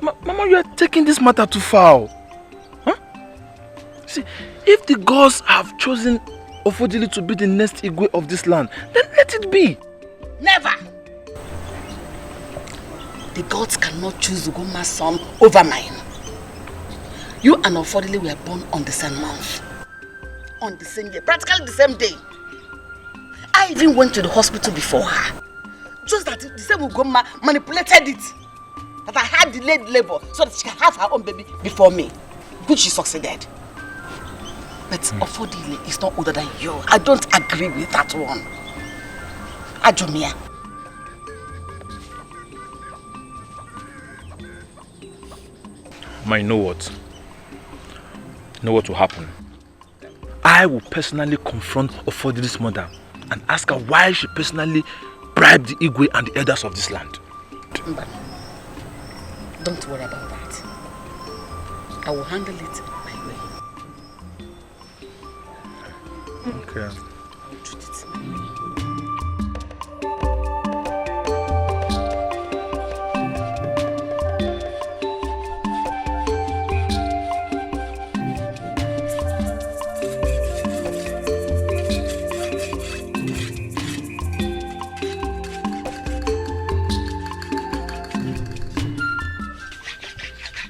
F: Mama, you are taking this matter too far. Huh? See, if the gods have chosen Ofodile to be the next Igwe of this land, then let it be.
H: Never! The gods cannot choose Ugomma's son over mine. You and Ofodile were born on the same month. On the same year, practically the same day. I even went to the hospital before her. Just that the same Ugomma manipulated it. That I had delayed labor so that she can have her own baby before me. Which she succeeded. But Ofodile is not older than you. I don't agree with that one. Ajumia.
F: Ma, you know what? You know what will happen? I will personally confront Ofodile's mother and ask her why she personally bribed the Igwe and the elders of this land.
H: Mbano, don't worry about that. I will handle it my way.
F: Okay.
H: I will treat it my way.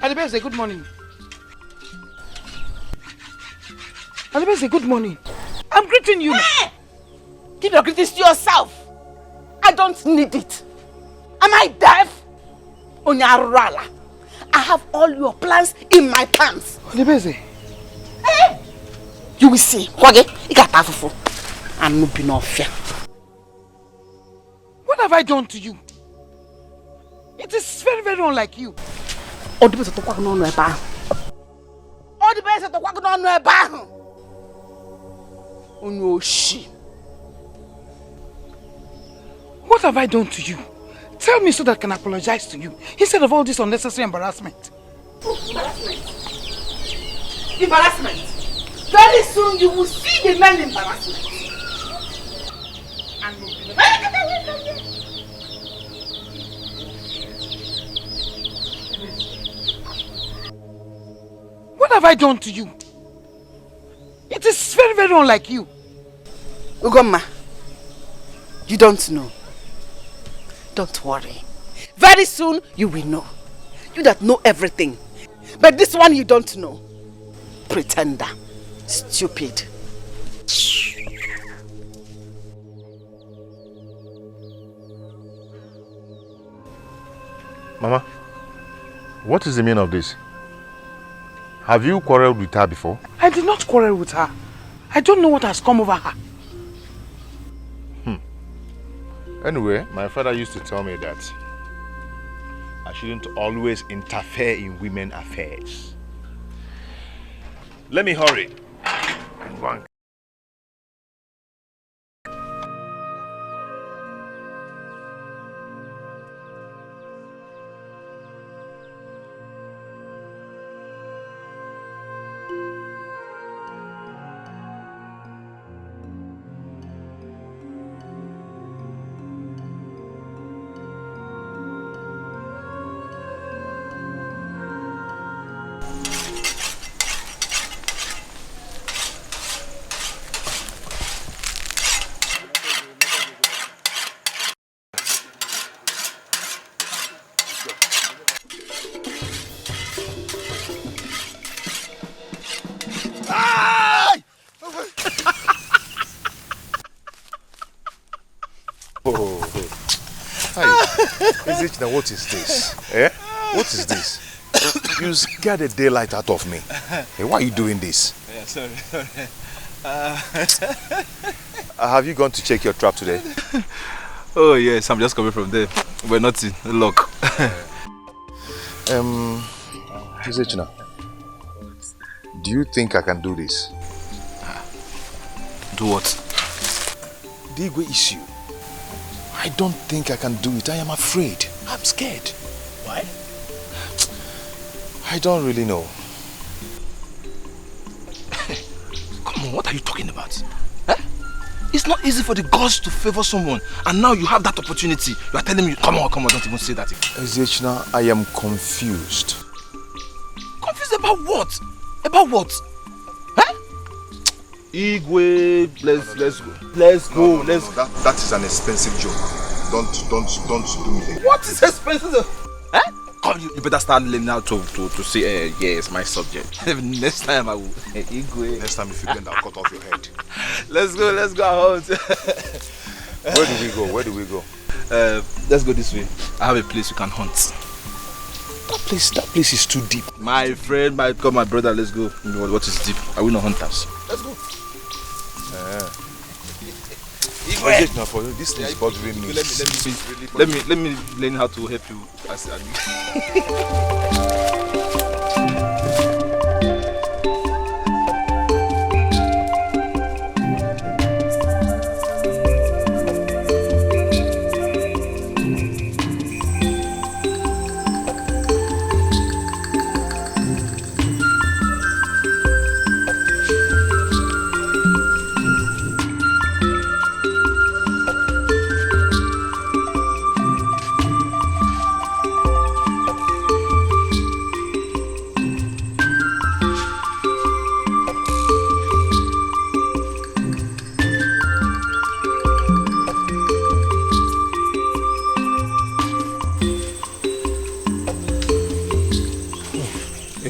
M: Alibese, good morning. Alibese, good morning. I'm greeting you.
H: Hey! Give your greetings to yourself. I don't need it. Am I deaf? Onyarala. I have all your plans in my pants.
M: Alibese.
H: Hey! You will see. Kwage, ikatafufu. I'm not being off here.
M: What have I done to you? It is very, very unlike you.
H: What have
M: I done to you? Tell me so that I can apologize to you instead of all this unnecessary embarrassment.
H: Embarrassment? Very soon you will see the man embarrassment.
M: What have I done to you? It is very, very unlike you.
H: Ugomma, you don't know. Don't worry. Very soon you will know. You that know everything. But this one you don't know. Pretender. Stupid.
E: Mama, what is the meaning of this? Have you quarreled with her before?
M: I did not quarrel with her. I don't know what has come over her.
E: Anyway, my father used to tell me that I shouldn't always interfere in women's affairs. Let me hurry.
N: One.
E: Oh, hi. Is it now? What is this? Eh? What is this? You scared the daylight out of me. Hey, why are you doing this?
F: Yeah, sorry.
E: Have you gone to check your trap today?
F: Oh yes, I'm just coming from there. We're not in luck.
E: Izechina, do you think I can do this?
F: Do what?
E: The Igwe issue. I don't think I can do it. I am afraid. I'm scared.
F: Why?
E: I don't really know.
C: Come on, what are you talking about? Eh? It's not easy for the gods to favor someone, and now you have that opportunity. You are telling me, come on, don't even say that.
E: Izechina, I am confused.
C: Confused about what? About what? Huh? Igwe, let's go. Let's go.
E: That is an expensive joke. Don't do me again.
C: What is expensive? Huh? Come, you better start learning how to say, yes, my subject. Next time I will. Igwe.
E: Next time if you get I'll cut off your head.
C: Let's go out.
E: Where do we go?
C: Let's go this way. I have a place we can hunt.
E: That place is too deep.
C: My friend, my brother, let's go. What is deep? Are we not hunters? Let's go.
E: Now for you, this is bothering me.
C: Let me learn how to help you.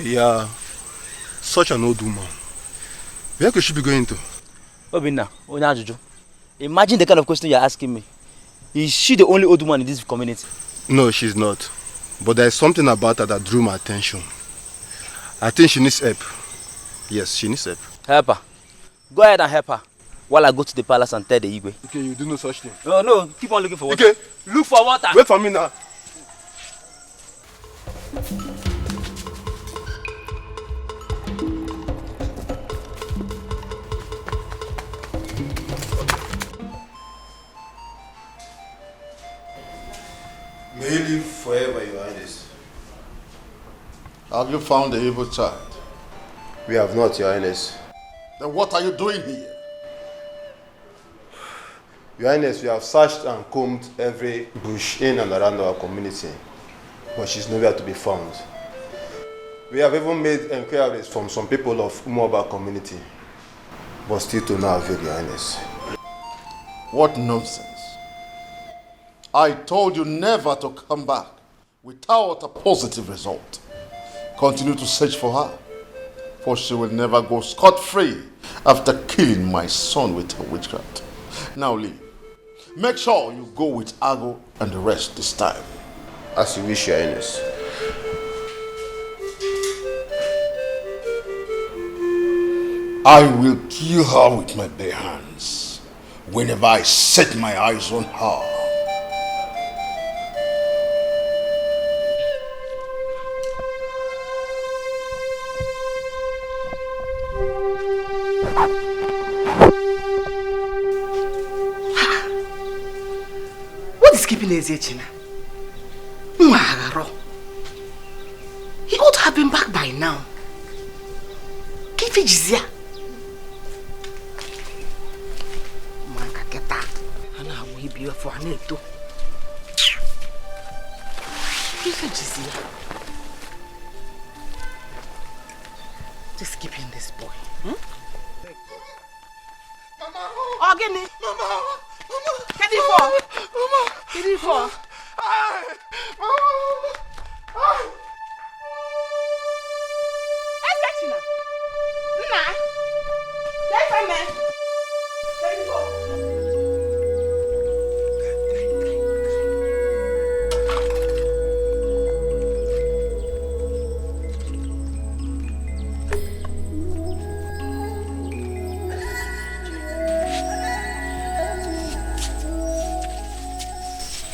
D: Yeah, such an old woman. Where could she be going to?
L: Obinna, imagine the kind of question you're asking me. Is she the only old woman in this community?
D: No, she's not. But there's something about her that drew my attention. I think she needs help. Yes, she needs help.
L: Help her. Go ahead and help her while I go to the palace and tell the Igwe.
D: Okay, you do no such thing.
L: No, keep on looking for water.
D: Okay,
L: look for water.
D: Wait for me now.
O: May you live forever, Your Highness. Have you found the evil child?
D: We have not, Your Highness.
O: Then what are you doing here?
D: Your Highness, we have searched and combed every bush in and around our community, but she's nowhere to be found. We have even made inquiries from some people of Umoba community, but still to no avail, Your Highness.
O: What nonsense. I told you never to come back without a positive result. Continue to search for her, for she will never go scot-free after killing my son with her witchcraft. Now leave. Make sure you go with Ago and the rest this time.
D: As you wish, Your Highness.
O: I will kill her with my bare hands whenever I set my eyes on her.
M: What is keeping Ezechina? He ought to have been back by now. Kifijizia. Mankaketa. Ana we be for aneto. Kifijizia. Just keeping this boy.
B: Mama.
M: Ogini.
B: Mama. Mama.
M: Get it for.
B: Mama.
M: Get it for.
B: Mama.
M: Ezechina. Nna. Defeme. Get it for.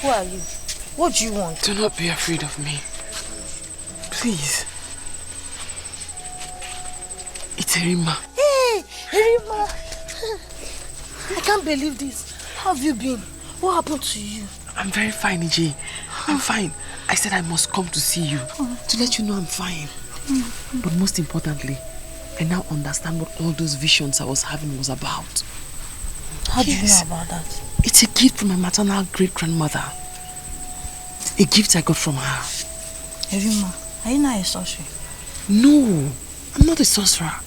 A: Who are you? What do you want?
P: Do not be afraid of me. Please. It's Erima.
A: Hey, Erima. I can't believe this. How have you been? What happened to you?
P: I'm very fine, EJ. I'm fine. I said I must come to see you to let you know I'm fine. But most importantly, I now understand what all those visions I was having was about.
A: How do you know about that?
P: It's a gift from my maternal great-grandmother. A gift I got from her.
A: Erima, are you not a sorcerer?
P: No, I'm not a sorcerer.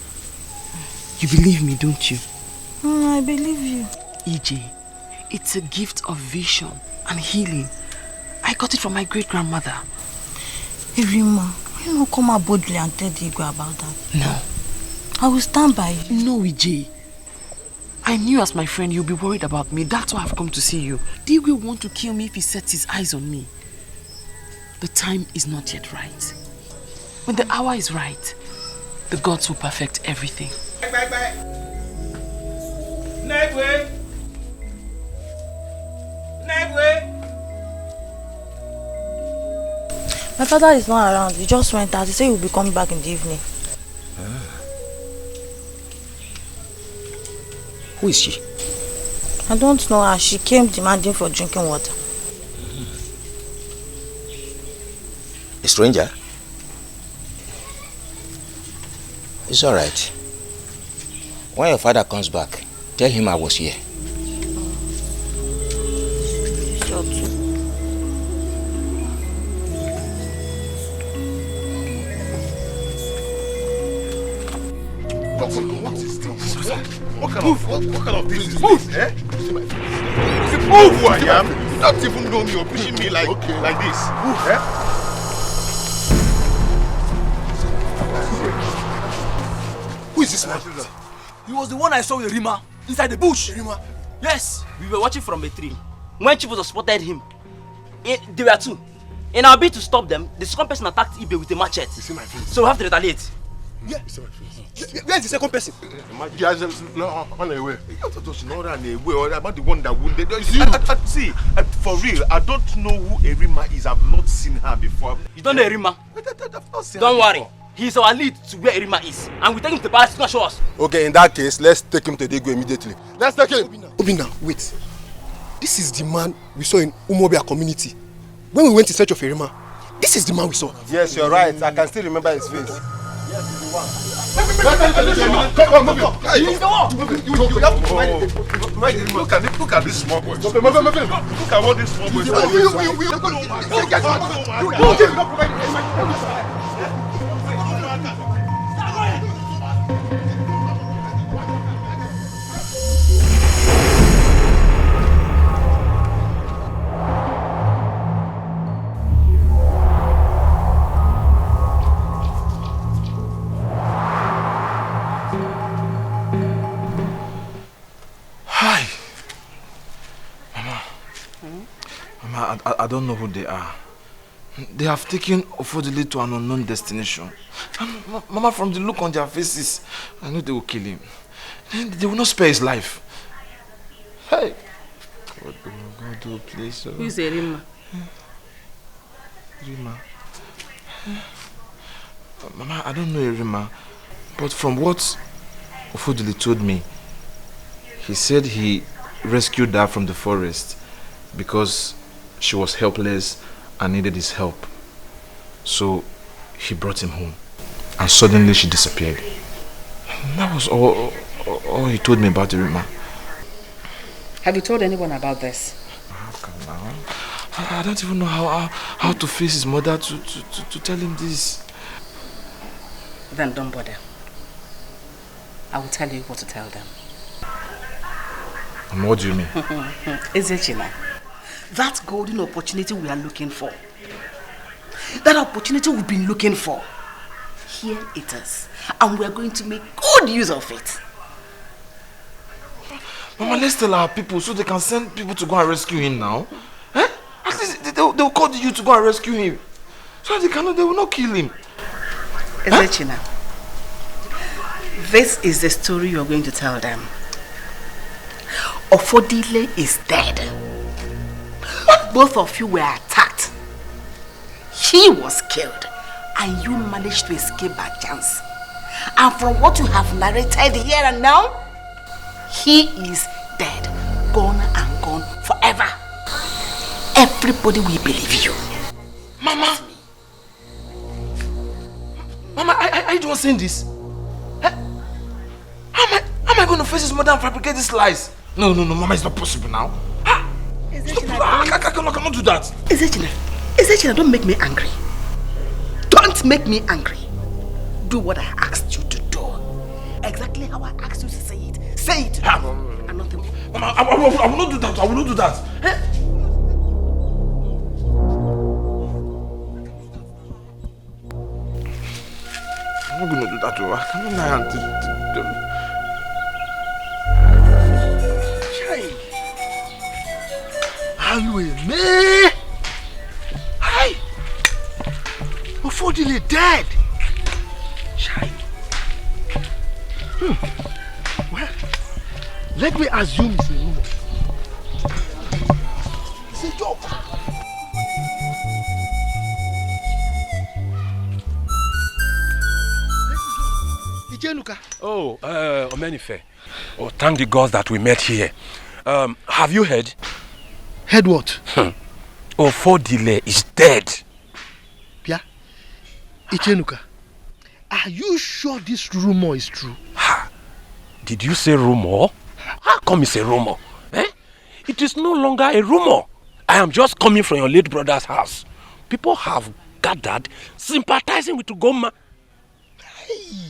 P: You believe me, don't you?
A: I believe you.
P: EJ, it's a gift of vision and healing. I got it from my great-grandmother.
A: Erima, you not come out boldly and tell the Igwe about that?
P: No.
A: I will stand by you.
P: No, EJ. I knew as my friend you'll be worried about me. That's why I've come to see you. The Igwe want to kill me if he sets his eyes on me. The time is not yet right. When the hour is right, the gods will perfect everything.
M: Negwe.
A: My father is not around. He just went out. He said he will be coming back in the evening.
C: Who is she?
A: I don't know her. She came demanding for drinking water.
C: A stranger? It's alright. When your father comes back, tell him I was here.
A: Sure too.
O: What is this?
F: What kind of thing is this? Eh? Move who I am. You don't even know me. You're pushing me like this. Eh?
L: Who is this man? He was the one I saw with Rima inside the bush. Rima? Yes, we were watching from a tree. When Chief spotted him, there were two. In our bid to stop them, the second person attacked Ibe with a machete.
O: You see my face?
L: So we have to retaliate.
O: Yeah. You see my face?
F: Where's the second person? Run away. About the one that wounded. See, for real, I don't know who Erima is. I've not seen her before.
L: You don't know Erima? Don't worry. He's our lead to where Erima is. And we take him to the palace to show us.
D: Okay, in that case, let's take him to the Igwe immediately. Let's take him. Obina, wait. This is the man we saw in Umobia community. When we went in search of Erima, this is the man we saw.
J: Yes, you're right. I can still remember his face.
O: Yes, he's the one. Look at this small boy. Look at what this small boy is.
F: Mama, I don't know who they are. They have taken Ofodile to an unknown destination. And Mama, from the look on their faces, I know they will kill him. They will not spare his life. Hey! God, oh, please.
H: Who is Erima?
F: Erima. Mama, I don't know Erima. But from what Ofodile told me, he said he rescued her from the forest because she was helpless and needed his help. So he brought him home. And suddenly she disappeared. That was all he told me about Irima.
P: Have you told anyone about this?
F: I don't even know how to face his mother to tell him this.
P: Then don't bother. I will tell you what to tell them.
F: And what do you mean?
P: Ezechina, that golden opportunity we are looking for, that opportunity we've been looking for, here it is. And we're going to make good use of it.
F: Mama, let's tell our people so they can send people to go and rescue him now. Eh? At least they'll call you to go and rescue him. So they will not kill him.
P: Ezechina, this is the story you're going to tell them. Ofodile is dead. Both of you were attacked. He was killed. And you managed to escape by chance. And from what you have narrated here and now, he is dead. Gone and gone forever. Everybody will believe you.
F: Mama! Mama, are you the one saying this? How am I going to face his mother and fabricate these lies? No, Mama, it's not possible now. I cannot do that.
P: Ezechina, don't make me angry. Don't make me angry. Do what I asked you to do. Exactly how I asked you to say it. Say it. And nothing.
F: Mama, I will not do that. I will not do that. I'm not going to do that. I cannot lie until...
J: Alueme! Hi! Ofodile dead! Shine. Well, let me assume it's a rumor. It's a joke.
N: Oh, Omenife. Oh, thank the gods that we met here. Have you heard?
J: Heard what?
N: Ofodile is dead.
J: Pia, Ichenuka, are you sure this rumor is true?
N: Did you say rumor? How come it's a rumor? It is no longer a rumor. I am just coming from your late brother's house. People have gathered sympathizing with Ugoma.
J: Hey.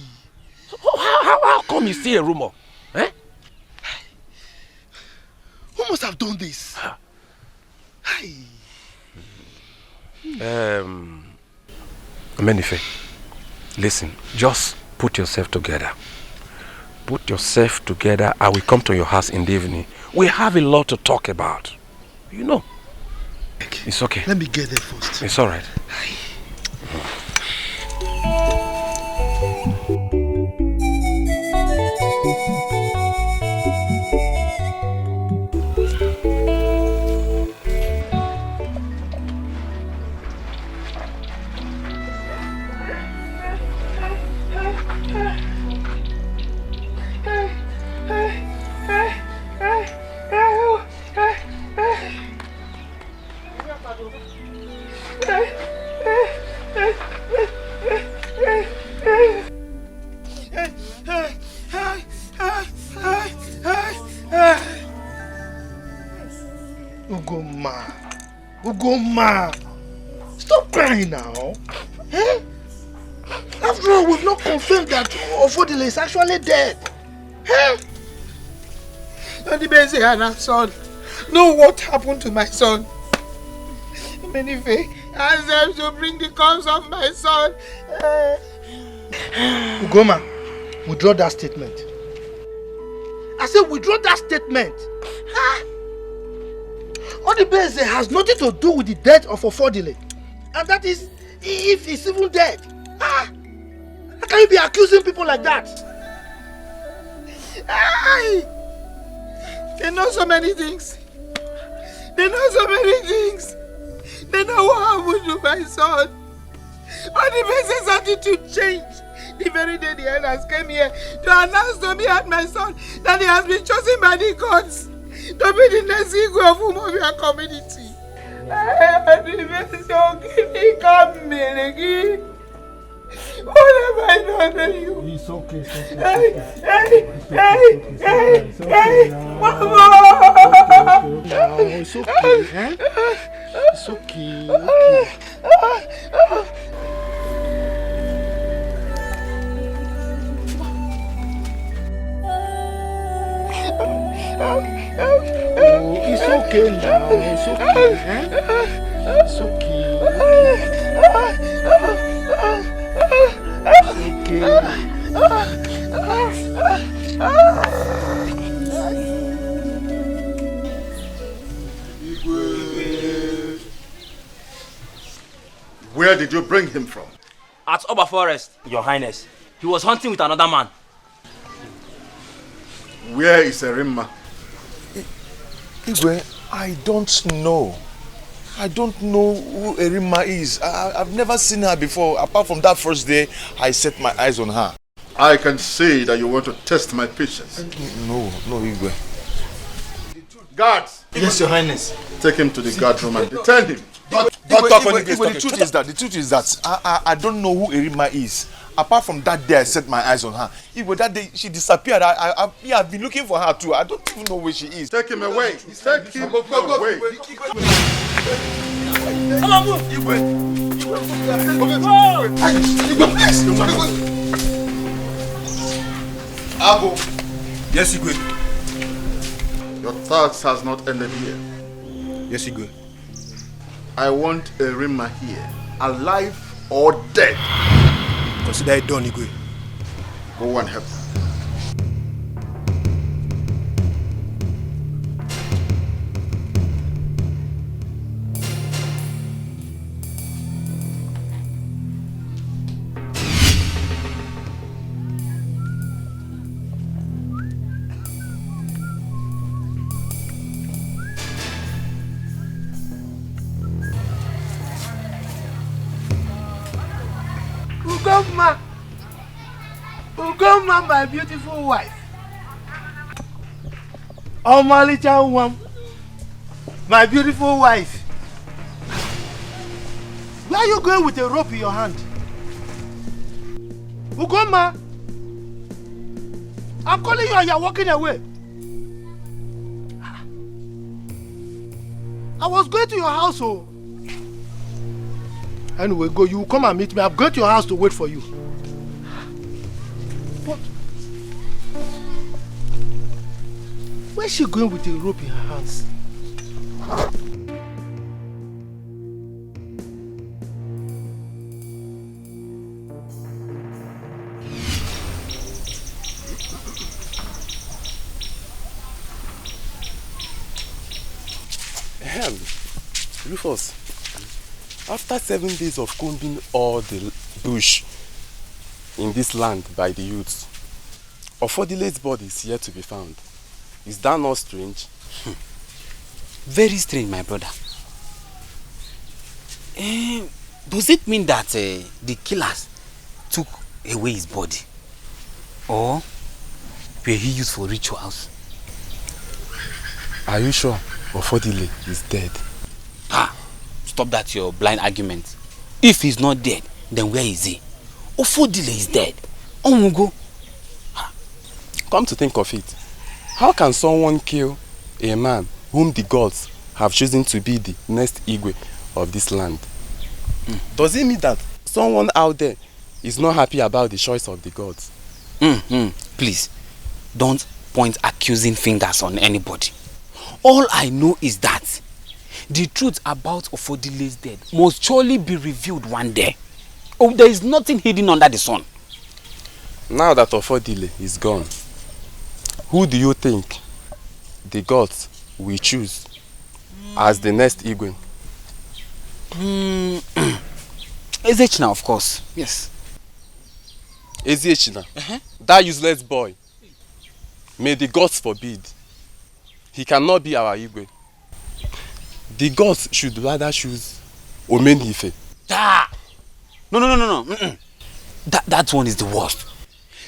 N: So how come you say a rumor?
J: Who must have done this? Hey.
N: Omenife, listen, just put yourself together. Put yourself together. I will come to your house in the evening. We have a lot to talk about. You know. It's okay.
J: Let me get there first.
N: It's alright.
J: Ugoma, stop crying now. After all, we've not confirmed that Ofodile is actually dead.
M: Odibese and her son. Know what happened to my son. Menife, ask them to bring the corpse of my son.
J: Ugoma, withdraw that statement. I said withdraw that statement. Odibese has nothing to do with the death of Ofodile. And that is, if he's even dead. How can you be accusing people like that?
M: They know so many things. They know so many things. They know what happened to my son. Odibese's attitude changed the very day the elders came here to announce to me and my son that he has been chosen by the gods to be the next Igwe of Umobia community. What have I done to you?
J: It's okay.
M: Mama!
J: It's okay, eh? It's okay. It's okay now. It's okay, eh? It's okay.
O: Where did you bring him from?
L: At Oba Forest, Your Highness. He was hunting with another man.
O: Where is Erimma?
E: Igwe, I don't know. I don't know who Erimma is. I've never seen her before. Apart from that first day, I set my eyes on her.
O: I can see that you want to test my patience.
E: No, Igwe.
O: Guards!
E: Yes, Your Highness.
O: Take him to the guard room and detain him.
E: The truth is that I don't know who Erimma is. Apart from that day I set my eyes on her. Igwe, that day she disappeared. I've been looking for her too. I don't even know where she is.
O: Take him away. Take him away.
L: Come on, move.
O: Igwe, Ago.
F: Yes, Igwe.
O: Your task has not ended here.
F: Yes, Igwe.
O: I want Erimma here, alive or dead.
F: Consider it done, Igwe.
O: Go and help her.
M: Ugoma, my beautiful wife. Omalicha Nwam, my beautiful wife. Where are you going with a rope in your hand? Ugoma, I'm calling you and you're walking away. I was going to your house, oh. Anyway, go. You will come and meet me. I'm going to your house to wait for you. But where's she going with a rope in her hands?
Q: Rufus, after 7 days of combing all the bush in this land by the youths, Ofodile's body is yet to be found. Is that not strange?
K: Very strange, my brother. Does it mean that the killers took away his body? Or were he used for rituals?
Q: Are you sure Ofodile is dead?
K: Stop that your blind argument. If he's not dead, then where is he? Ofodile is dead. Omugo.
Q: Come to think of it, how can someone kill a man whom the gods have chosen to be the next Igwe of this land? Does it mean that someone out there is not happy about the choice of the gods?
K: Please, don't point accusing fingers on anybody. All I know is that the truth about Ofodile's death must surely be revealed one day. Oh, there is nothing hidden under the sun.
Q: Now that Ofodile is gone, who do you think the gods will choose as the next Igwe?
K: Ezechina, of course. Yes.
Q: Ezechina? That useless boy. May the gods forbid. He cannot be our Igwe. The gods should rather choose Omenife.
K: No. That one is the worst.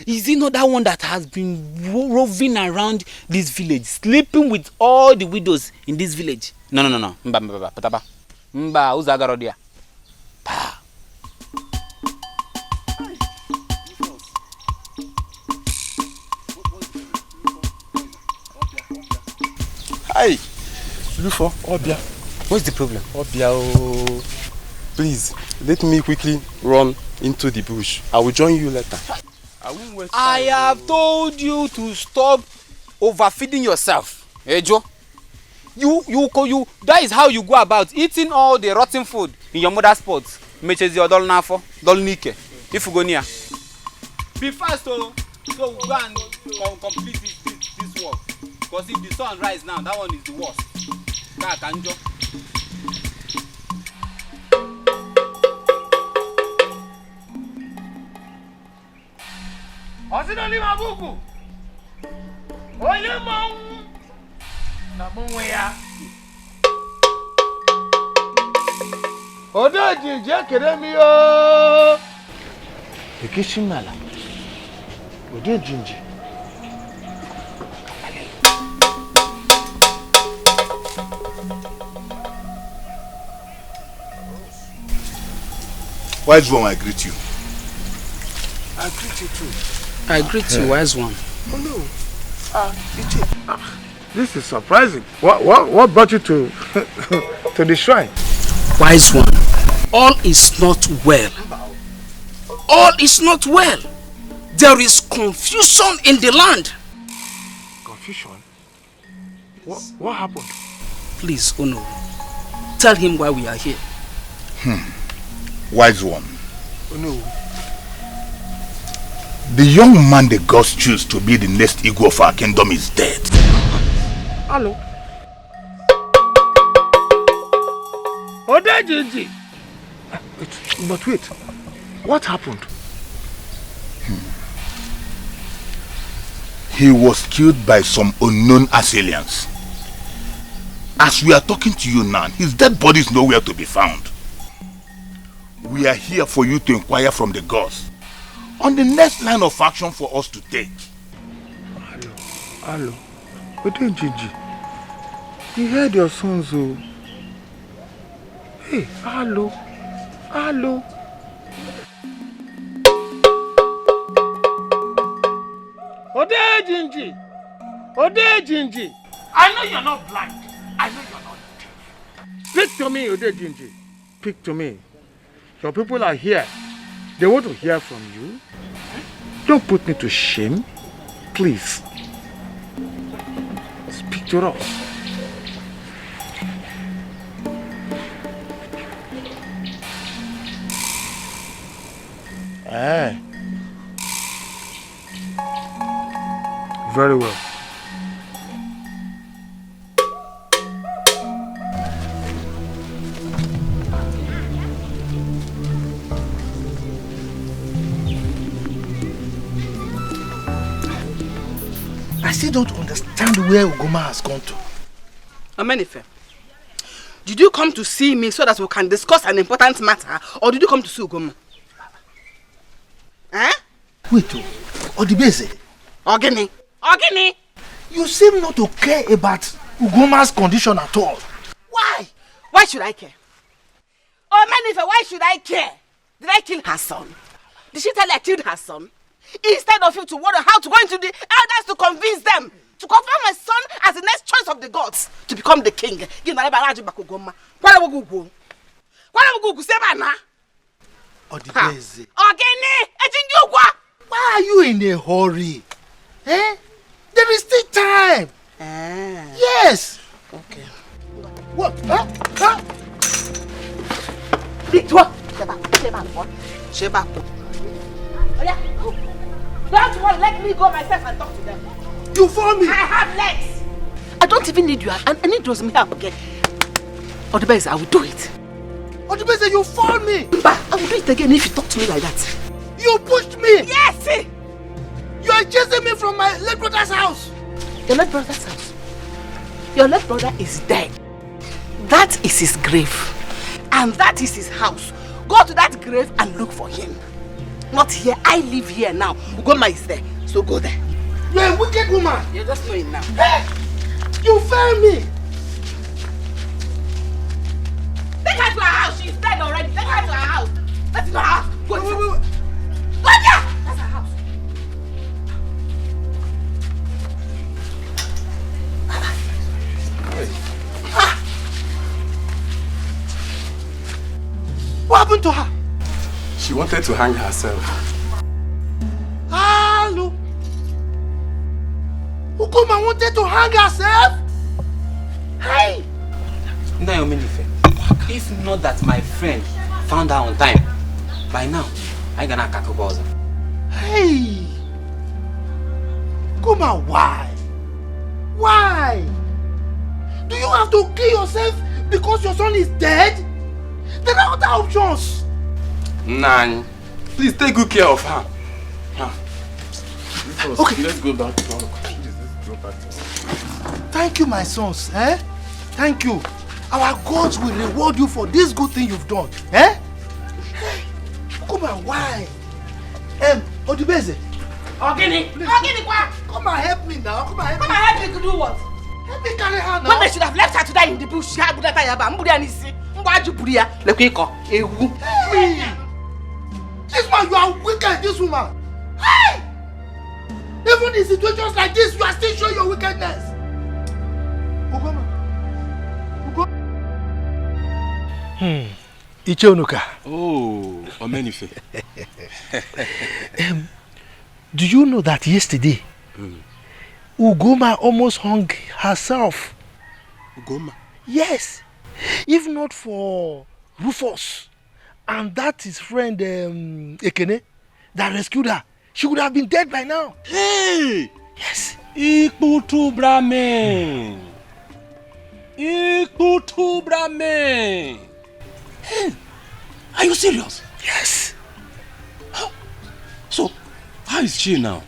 K: Is it not that one that has been roving around this village, sleeping with all the widows in this village? No. Mba, Uzagarodia.
Q: Hey, Lufo, Obia.
K: What's the problem?
Q: Obia, oh. Please, let me quickly run into the bush. I will join you later.
K: I have told you to stop overfeeding yourself. Hey, Joe. That is how you go about eating all the rotten food in your mother's pot. Meches your dol nafo, dol nike. If you go near. Be fast, so go and complete this work. Because if the sun rises now, that one is the worst. Kanjo.
M: Osinoli mabuku. Onye mong na mwe ya. Odo jinje kere mi o. Ekishimala. Odo jinje.
E: Wise one, I greet you.
M: I greet you too.
K: I greet you, wise one.
M: Oh no. Ichi. This is surprising. What brought you to to the shrine?
K: Wise one, all is not well. All is not well. There is confusion in the land.
M: Confusion? What happened?
K: Please, Ono, tell him why we are here.
E: Wise one.
M: Oh no.
E: The young man the gods choose to be the next eagle of our kingdom is dead.
M: Hello. Odejiji. But wait, what happened?
E: He was killed by some unknown assailants. As we are talking to you now, his dead body is nowhere to be found. We are here for you to inquire from the gods on the next line of action for us to take.
M: Hello. Odejiji. You heard your sons, oh. Hey, hello. Odejiji. I know you're not blind. I know you're not deaf. Speak to me, Odejiji. Speak to me. Your people are here. They want to hear from you. Don't put me to shame. Please. Speak to us. Very well. I still don't understand where Ugoma has gone to.
H: Amenife, did you come to see me so that we can discuss an important matter, or did you come to see Ugoma? Eh?
J: Wait, Odibese.
H: Ogini.
J: You seem not to care about Ugoma's condition at all.
H: Why? Why should I care? Amenife, why should I care? Did I kill her son? Did she tell you I killed her son? Instead of you to worry how to go into the elders to convince them to confirm my son as the next choice of the gods to become the king.
J: Odibese.
H: Why
J: are you in a hurry? Eh? There is still time. Yes.
H: Okay.
J: What? Huh?
H: Sheba. Don't worry, let me go myself and talk to them.
J: You follow me?
H: I have legs. I don't even need you. I need those me help again. Odibese, I will do it.
J: Odibese, you follow me.
H: I will do it again if you talk to me like that.
J: You pushed me.
H: Yes.
J: You are chasing me from my late brother's house.
H: Your late brother's house? Your late brother is dead. That is his grave. And that is his house. Go to that grave and look for him. Not here. I live here now. Ugoma is there. So go there.
J: You're a wicked woman.
H: You just know it now.
J: Hey! You failed me.
H: Take her to her house. She's dead already. Take her to her house. That's not her house. Go there. Go there. That's her house.
J: What happened to her?
Q: She wanted to hang herself.
J: Hello. Ukoma wanted to hang herself? Hey!
L: If not that my friend found her on time, by now, I gonna kakaboza.
J: Hey! Ukoma, why? Why? Do you have to kill yourself because your son is dead? There are other options.
Q: Nan, please take good care of her.
J: Okay.
Q: Let's go back to work. Please, let's go back to work.
J: Thank you, my sons. Thank you. Our gods will reward you for this good thing you've done. Hey, come on, why? Odubeze.
H: Ogini,
J: Come and help me now. Come and
H: help me to do what?
J: Help me carry her now.
H: When they should have left her to die in the bush, she had to die.
J: Hey! This man, you are wicked, this woman. Hey! Even in situations like this, you are still showing your wickedness. Icheonuka.
Q: Oh, Omenife.
J: Do you know that yesterday, Ugoma almost hung herself?
Q: Ugoma?
J: Yes. If not for Rufus and that his friend Ekene that rescued her, she would have been dead by now.
Q: Hey!
J: Yes.
Q: Ikutu Brahman. Ikutu Brahman. Hey, are you serious?
J: Yes.
Q: So, how is she now?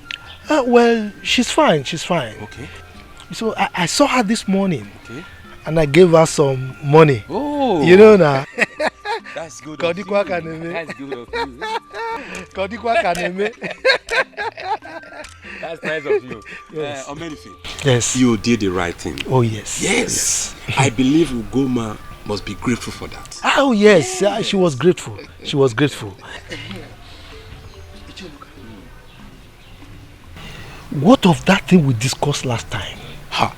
J: Well, she's fine. She's fine.
Q: Okay.
J: So I saw her this morning.
Q: Okay.
J: And I gave her some money.
Q: Oh.
J: You know now.
Q: That's good.
J: Kodikwa kaneme.
Q: That's good of you.
J: Kodikwa kaneme.
Q: That's nice of you.
J: Yes.
Q: Omenife.
J: Yes.
Q: You did the right thing.
J: Oh yes.
Q: Yes. I believe Ugoma must be grateful for that.
J: Oh yes. She was grateful. She was grateful. What of that thing we discussed last time?
Q: Ha.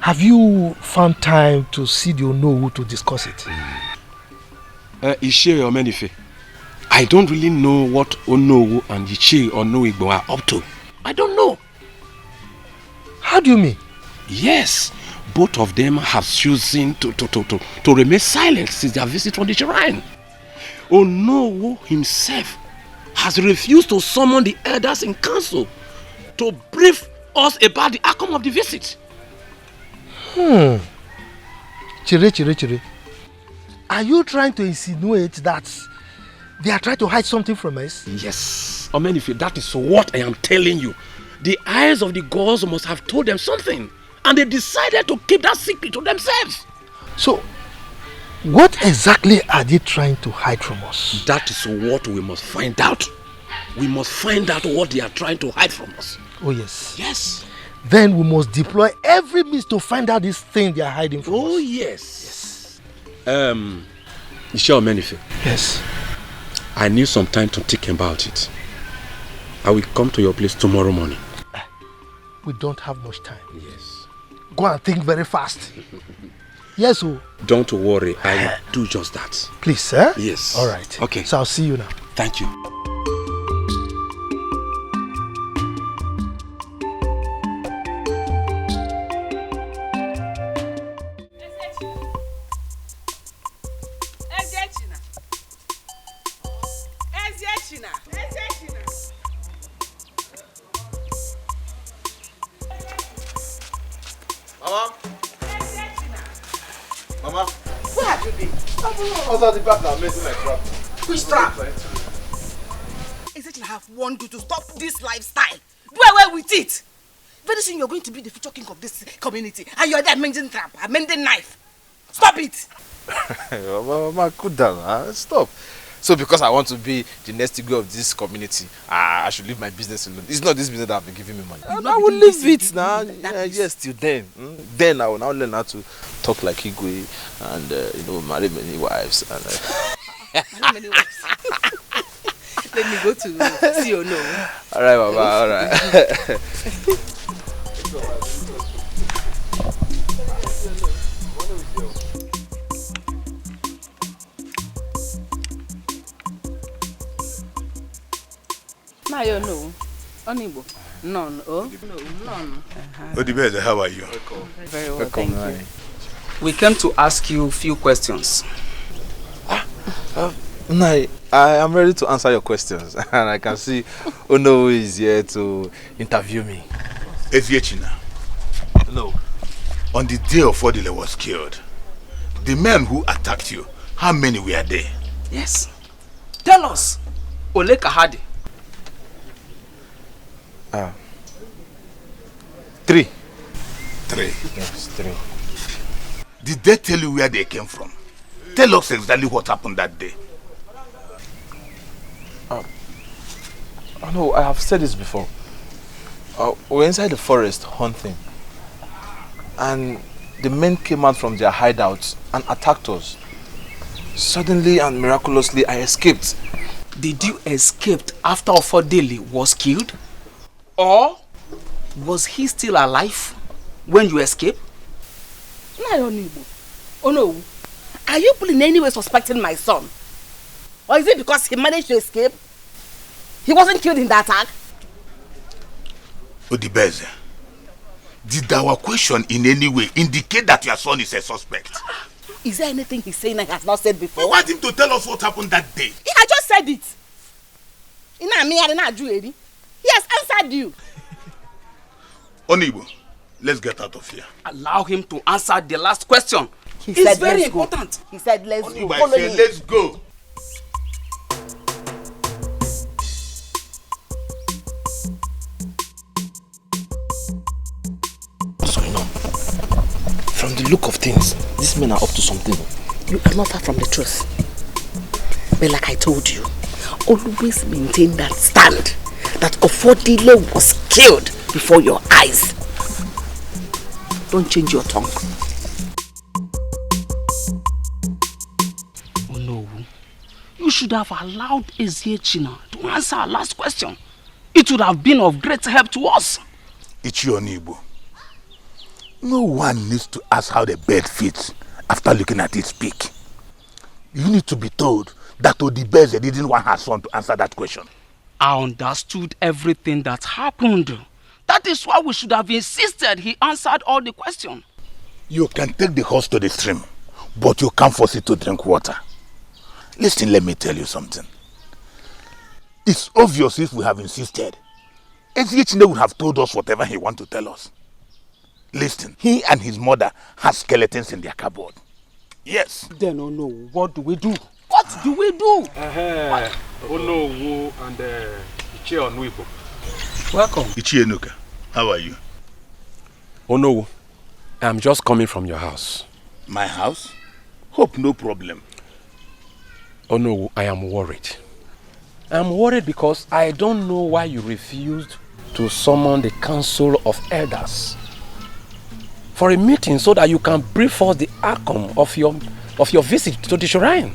J: Have you found time to see the Onowu to discuss it?
Q: Ishe Omenife, I don't really know what Onowu and Ishe Onoigbo are up to. I don't know.
J: How do you mean?
Q: Yes, both of them have chosen to remain silent since their visit from the shrine. Onowu himself has refused to summon the elders in council to brief us about the outcome of the visit.
J: Chire. Are you trying to insinuate that they are trying to hide something from us?
Q: Yes. Omenife, that is what I am telling you. The eyes of the gods must have told them something, and they decided to keep that secret to themselves.
J: So, what exactly are they trying to hide from us?
Q: That is what we must find out. We must find out what they are trying to hide from us.
J: Oh yes.
Q: Yes.
J: Then we must deploy every means to find out this thing they are hiding from us.
Q: Oh yes. Ishe Omenife.
J: Yes.
Q: I need some time to think about it. I will come to your place tomorrow morning.
J: We don't have much time.
Q: Yes.
J: Go and think very fast. Yes, oh.
Q: Don't worry, I will do just that.
J: Please, sir?
Q: Yes.
J: All right.
Q: Okay.
J: So I'll see you now.
Q: Thank you.
F: Mama,
H: where have you been?
F: I was at the back now making my trap.
H: Which trap? Exactly, I have warned you to stop this lifestyle. Do away with it. Very soon you're going to be the future king of this community, and you're there mending trap, mending knife. Stop it.
F: Mama, cool down. Stop. So because I want to be the next ego of this community, I should leave my business alone. It's not this business that have been giving me money. I will leave it now. Yes, till then. Then I will now learn how to talk like Igwe and marry many wives. And
H: many wives. Let me go to see or no.
F: All right, Baba. All right.
H: No, you know. Onibo. None. Oh, no, none.
E: Odibeze, how are you?
H: Very well, thank you.
K: We came to ask you a few questions.
F: I am ready to answer your questions, and I can see Ono is here to interview me.
E: Eziechina.
F: No.
E: On the day of Odile was killed, the men who attacked you, how many were there?
K: Yes. Tell us. Ole Kahadi.
F: 3.
E: 3.
F: Yes, 3.
E: Did they tell you where they came from? Tell us exactly what happened that day.
F: Oh no, I have said this before. We were inside the forest hunting, and the men came out from their hideouts and attacked us. Suddenly and miraculously, I escaped.
K: Did you escape after Ofodele was killed? Or was he still alive when you escaped?
H: Oh no. Are you in any way suspecting my son? Or is it because he managed to escape? He wasn't killed in the attack?
E: Odibeze, did our question in any way indicate that your son is a suspect?
H: Is there anything he's saying I have not said before?
E: We want him to tell us what happened that day.
H: He had just said it. He has answered you.
E: Onibo, let's get out of here.
K: Allow him to answer the last question.
H: It's
K: It's very important.
H: He said, let's
E: Onibo,
H: go.
E: I
H: Follow
E: say,
H: him.
E: let's go.
C: What's going on? From the look of things, these men are up to something.
H: You are not far from the truth. But like I told you, always maintain that stand that Ofodile was killed before your eyes. Don't change your tongue.
K: Oh no. You should have allowed Eziechina to answer our last question. It would have been of great help to us.
E: Ichi Onibo, no one needs to ask how the bird fits after looking at its beak. You need to be told that Odibeze didn't want her son to answer that question.
K: I understood everything that happened. That is why we should have insisted he answered all the questions.
E: You can take the horse to the stream, but you can't force it to drink water. Listen, let me tell you something. It's obvious if we have insisted. Eziechine would have told us whatever he wants to tell us. Listen, he and his mother have skeletons in their cupboard. Yes.
K: Then, oh no, what do we do? What do we do?
N: Oh no, and Ichie Onuibo.
K: Welcome.
E: Ichie Enuka, how are you?
N: Oh no, I'm just coming from your house.
E: My house? Hope no problem.
N: Oh no, I am worried. I'm worried because I don't know why you refused to summon the council of elders for a meeting so that you can brief us the outcome of your visit to the shrine.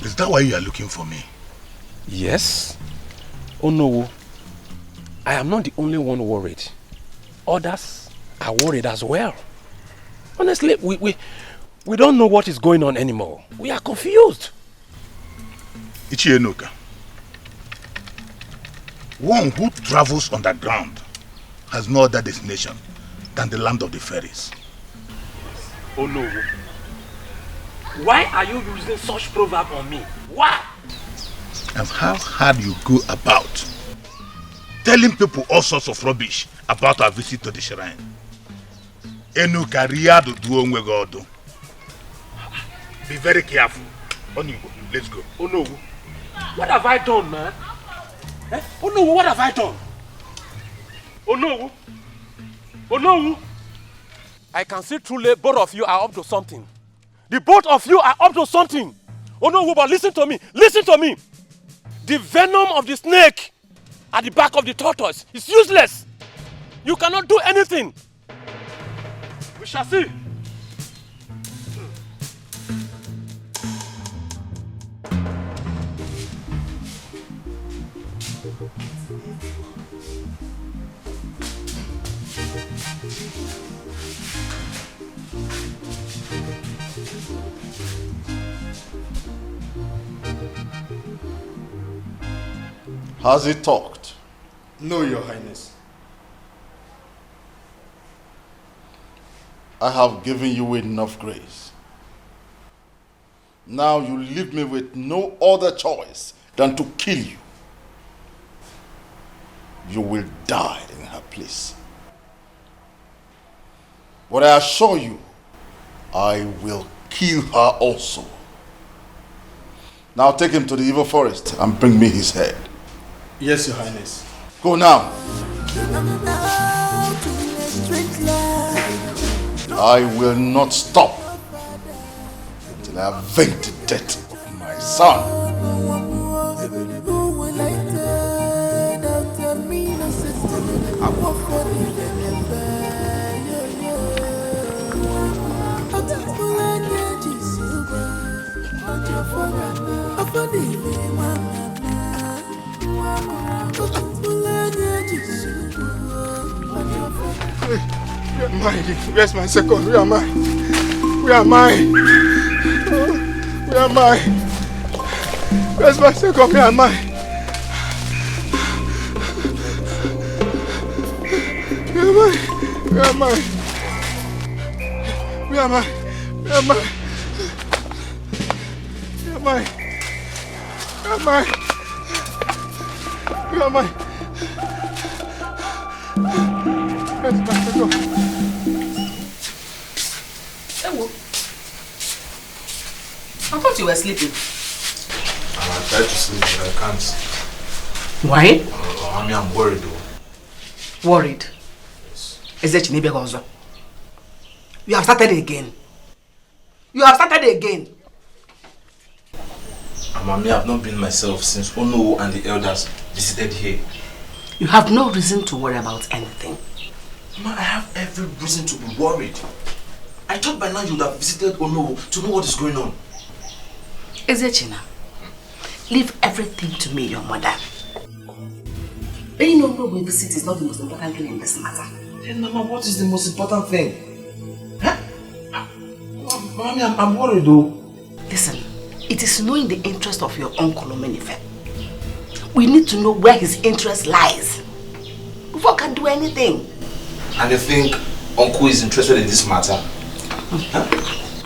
E: Is that why you are looking for me?
N: Yes. Oh no, I am not the only one worried. Others are worried as well. Honestly, we don't know what is going on anymore. We are confused.
E: Ichie Enuka, one who travels underground has no other destination than the land of the fairies.
N: Oh no. Why are you using such proverb on me? Why?
E: And how hard you go about telling people all sorts of rubbish about our visit to the shrine. Enuka riado duo godo. Be very careful. Onigo, let's go.
N: Oh no. What have I done, man? Eh? Oh no, what have I done? Oh no. Oh no. I can see truly both of you are up to something. The both of you are up to something. Oh no, but listen to me. Listen to me. The venom of the snake at the back of the tortoise is useless. You cannot do anything. We shall see.
O: Has he talked?
D: No, Your Highness.
O: I have given you enough grace. Now you leave me with no other choice than to kill you. You will die in her place. But I assure you, I will kill her also. Now take him to the evil forest and bring me his head.
D: Yes, Your Highness.
O: Go now. I will not stop until I avenge the death of my son.
D: Where's my second? Where am I? Where am I? Where am I? Where's my second? Where am I? Where am I? Where am I? Where am I? Where am I? Where am I? Where am I? Where's my second?
P: I thought you were sleeping.
F: I tried to sleep, but I can't.
P: Why?
F: Mommy, I'm worried though.
P: Worried? Is that Chinebe? You have started again. You have started again.
F: Mommy, I've not been myself since Ono and the elders visited here.
P: You have no reason to worry about anything.
F: Mama, I have every reason to be worried. I thought by now you would have visited Ono to know what is going on.
P: Ezechina, leave everything to me, your mother. Being Ono we visit is not the most important thing in this matter.
F: Then, Mama, what is the most important thing? Huh? Mommy, I'm worried though.
P: Listen, it is knowing the interest of your uncle Omenife. We need to know where his interest lies before we can do anything.
F: And you think Uncle is interested in this matter? Huh?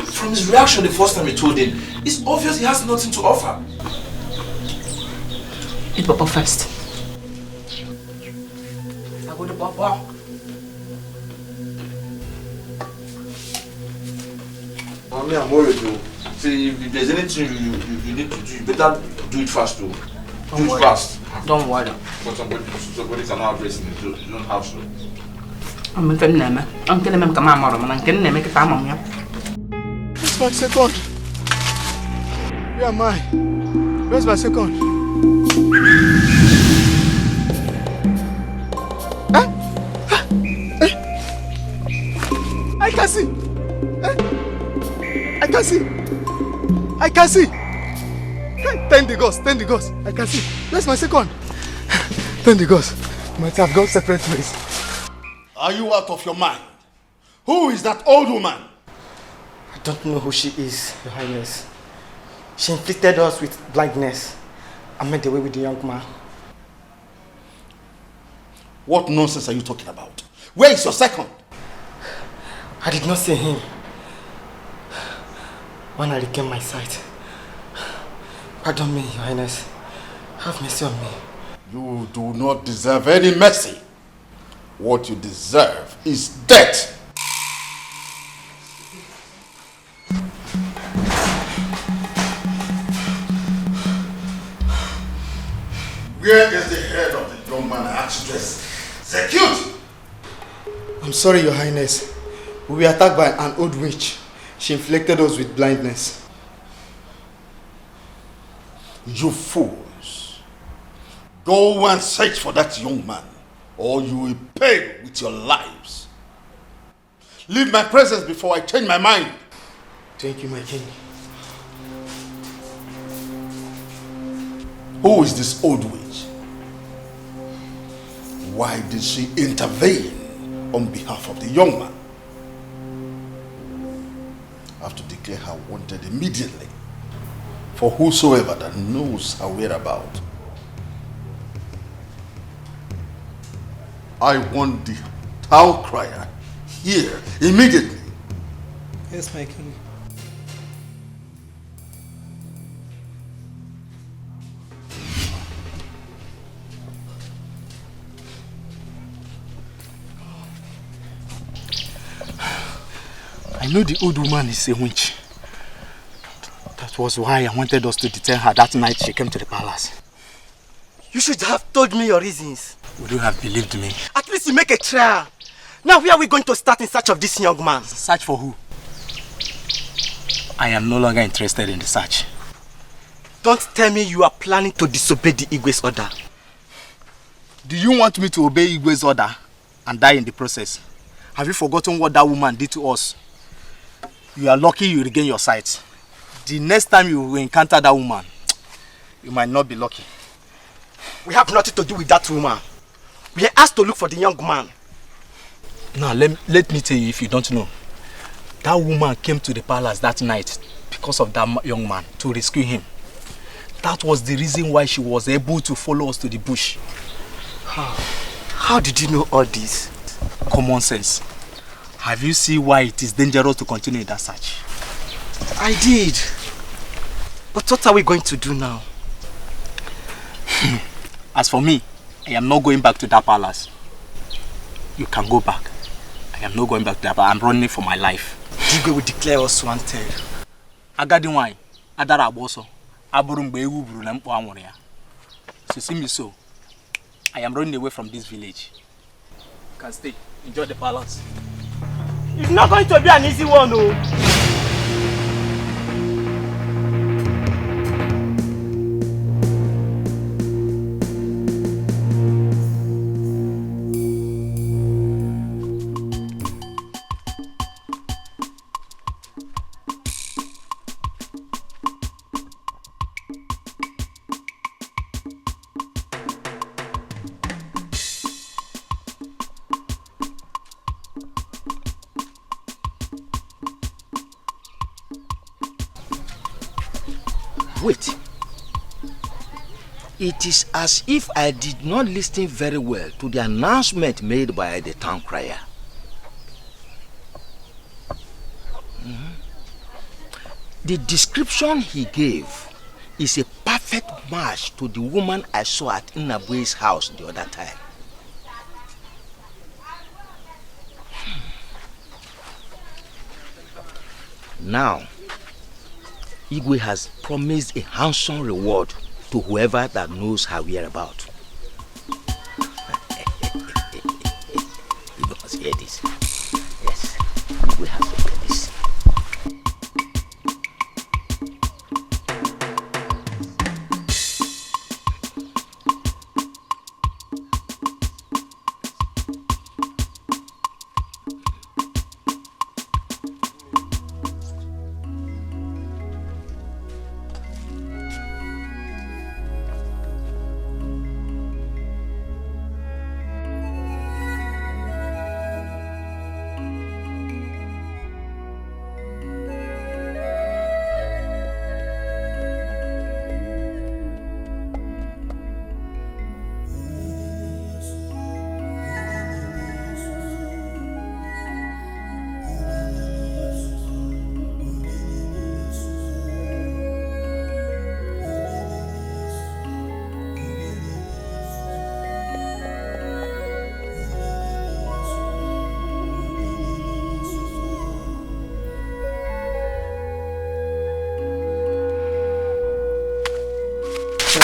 F: From his reaction the first time he told him, it's obvious he has nothing to offer.
P: Eat Papa first. I go to Papa.
F: Mommy, I'm worried though. See, if there's anything you need to do, you better do it fast too. Do it fast.
P: Don't worry.
F: But somebody cannot have racing, you don't have to.
P: I'm telling them, come on, Mama, and can make a family.
D: Where's my second? Where am I? Where's my second? Huh? I can see. I can see. I can see. Thank the gods. Thank the gods. I can see. Where's my second? Thank the gods. Might have gone separate ways.
O: Are you out of your mind? Who is that old woman?
L: I don't know who she is, Your Highness. She inflicted us with blindness and made away with the young man.
O: What nonsense are you talking about? Where is your second?
L: I did not see him when I regained my sight. Pardon me, Your Highness. Have mercy on me.
O: You do not deserve any mercy. What you deserve is death. Where is the head of the young man I asked you to execute?
L: I'm sorry, Your Highness. We were attacked by an old witch. She inflicted us with blindness.
O: You fools. Go and search for that young man, or you will pay with your lives. Leave my presence before I change my mind.
L: Thank you, my king.
O: Who is this old witch? Why did she intervene on behalf of the young man? I have to declare her wanted immediately for whosoever that knows her whereabouts. I want the town crier here immediately.
R: Yes, my king.
J: I know the old woman is a witch. That was why I wanted us to detain her that night she came to the palace.
L: You should have told me your reasons.
J: Would you have believed me?
L: At least you make a trial. Now where are we going to start in search of this young man?
J: Search for who? I am no longer interested in the search.
L: Don't tell me you are planning to disobey the Igwe's order.
J: Do you want me to obey Igwe's order and die in the process? Have you forgotten what that woman did to us? You are lucky you regain your sight. The next time you encounter that woman, you might not be lucky.
L: We have nothing to do with that woman. We are asked to look for the young man.
J: Now, let me tell you if you don't know. That woman came to the palace that night because of that young man, to rescue him. That was the reason why she was able to follow us to the bush.
L: How did you know all this?
J: Common sense. Have you seen why it is dangerous to continue that search?
L: I did. But what are we going to do now?
J: As for me, I am not going back to that palace. You can go back. I am not going back to that palace. I'm running for my life.
L: Igwe will declare us wanted.
J: Agadi wine, Adara Aboso, Aburumbe Ubru na mpo anwụrụ ya. So see me so. I am running away from this village. You can stay. Enjoy the palace.
L: It's not going to be an easy one, no.
C: Wait. It is as if I did not listen very well to the announcement made by the town crier. The description he gave is a perfect match to the woman I saw at Inabue's house the other time. Now, Igwe has promised a handsome reward to whoever that knows her whereabouts. You must hear this. Yes, Igwe has to hear this.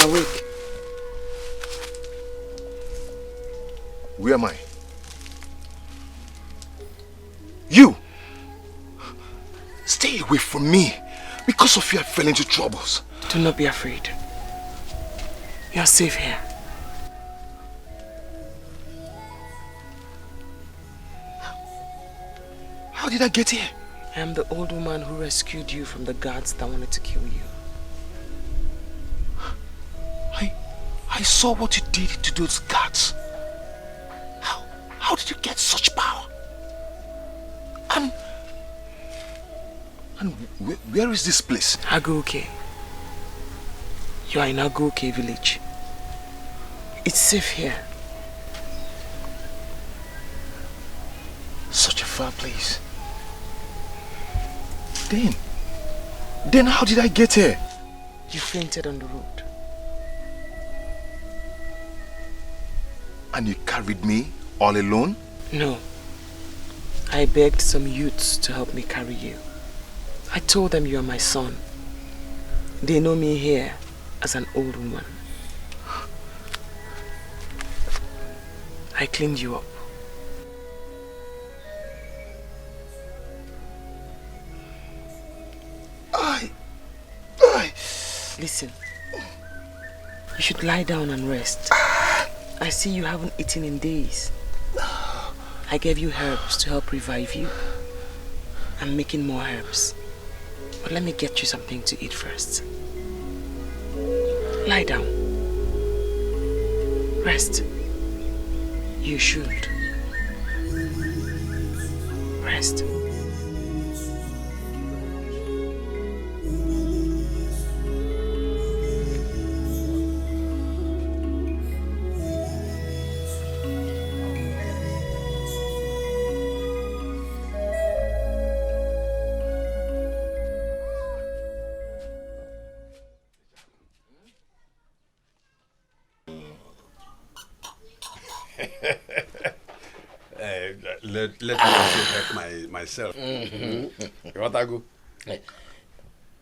E: Awake. Where am I? You! Stay away from me. Because of you I fell into troubles.
P: Do not be afraid. You are safe here.
E: How did I get here?
P: I am the old woman who rescued you from the guards that wanted to kill you.
E: I saw what you did to those guards. How did you get such power? And where is this place?
P: Aguke. You are in Aguke village. It's safe here.
E: Such a far place. Then how did I get here?
P: You fainted on the road.
E: And you carried me all alone?
P: No. I begged some youths to help me carry you. I told them you are my son. They know me here as an old woman. I cleaned you up. Listen, you should lie down and rest. I see you haven't eaten in days. I gave you herbs to help revive you. I'm making more herbs. But let me get you something to eat first. Lie down. Rest. You should. Rest.
G: Let me help myself. You want to go?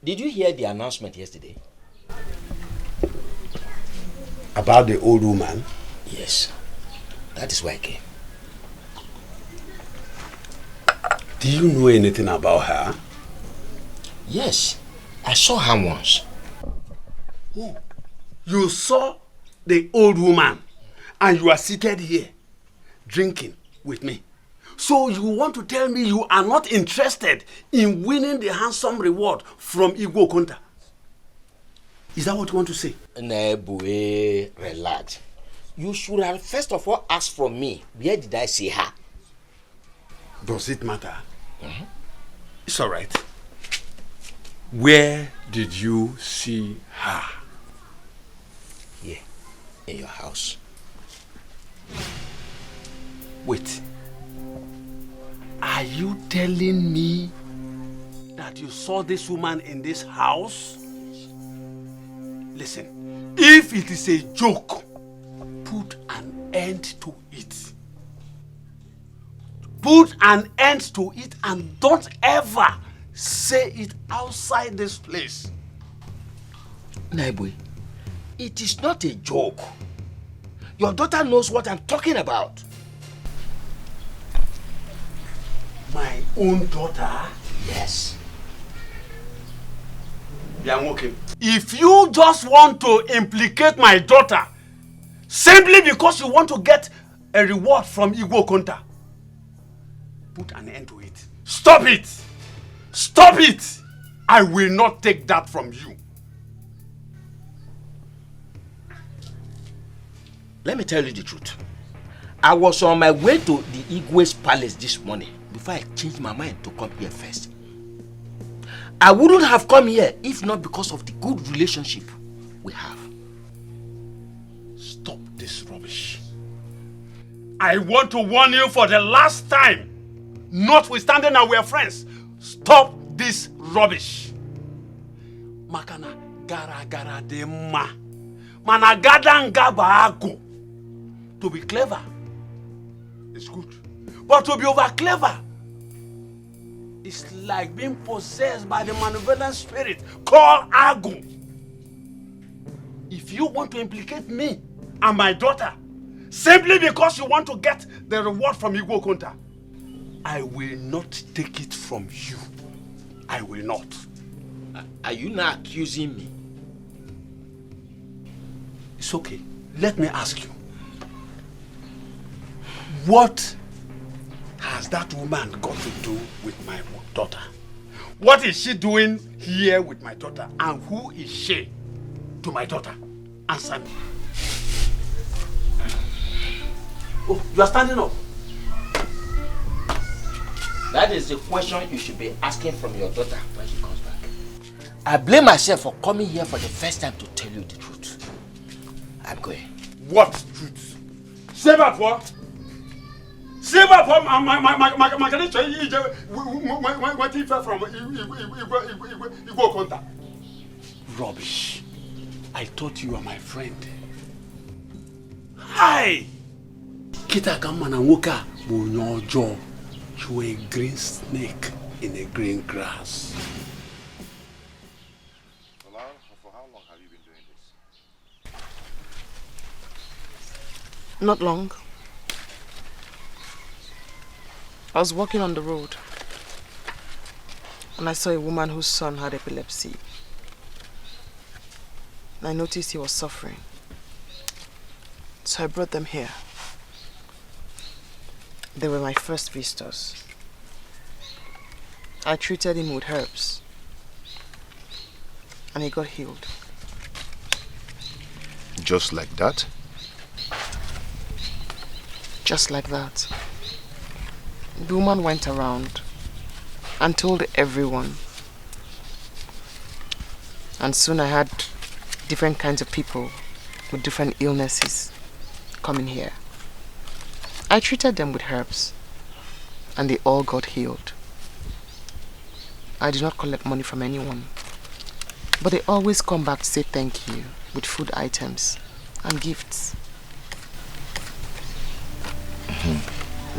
C: Did you hear the announcement yesterday?
G: About the old woman?
C: Yes. That is why I came.
G: Do you know anything about her?
C: Yes. I saw her once.
G: Oh, you saw the old woman and you are seated here drinking with me. So you want to tell me you are not interested in winning the handsome reward from Igbo Konta? Is that what you want to say?
C: Nebue, relax. You should have first of all asked from me, where did I see her?
G: Does it matter? It's all right. Where did you see her?
C: Here, in your house.
G: Wait. Are you telling me that you saw this woman in this house? Listen, if it is a joke, put an end to it. Put an end to it and don't ever say it outside this place.
C: Naibwe, it is not a joke. Your daughter knows what I'm talking about.
G: My own daughter?
C: Yes.
G: If you just want to implicate my daughter simply because you want to get a reward from Igbo Konta, put an end to it. Stop it! Stop it! I will not take that from you.
C: Let me tell you the truth. I was on my way to the Igwe's palace this morning before I changed my mind to come here first. I wouldn't have come here if not because of the good relationship we have.
G: Stop this rubbish. I want to warn you for the last time. Notwithstanding that we are friends, stop this rubbish. Makana gara gara de ma. Mana gadanga baago. To be clever is good, but to be over clever is like being possessed by the malevolent spirit called Agu. If you want to implicate me and my daughter simply because you want to get the reward from Igbo Konta, I will not take it from you. I will not.
C: Are you not accusing me?
G: It's okay. Let me ask you. What has that woman got to do with my daughter? What is she doing here with my daughter? And who is she to my daughter? Answer me. Oh, you are standing up.
C: That is the question you should be asking from your daughter when she comes back. I blame myself for coming here for the first time to tell you the truth. I'm going.
G: What truth? Say that what? Say silver from my connection what he fell from Igbo contact. Rubbish. I thought you were my friend. Hi! Kita Kamana Woka Bunyojo. You were a green snake in a green grass.
E: For how long have you been doing this?
B: Not long. I was walking on the road and I saw a woman whose son had epilepsy. And I noticed he was suffering. So I brought them here. They were my first visitors. I treated him with herbs and he got healed.
E: Just like that?
B: Just like that. The woman went around and told everyone. And soon I had different kinds of people with different illnesses coming here. I treated them with herbs and they all got healed. I did not collect money from anyone, but they always come back to say thank you with food items and gifts.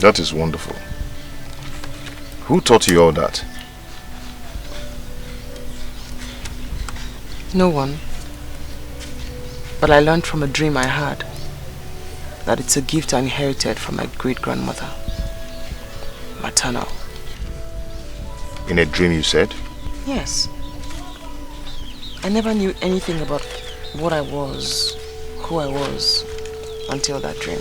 E: That is wonderful. Who taught you all that?
B: No one. But I learned from a dream I had that it's a gift I inherited from my great-grandmother. Maternal.
E: In a dream you said?
B: Yes. I never knew anything about what I was, who I was, until that dream.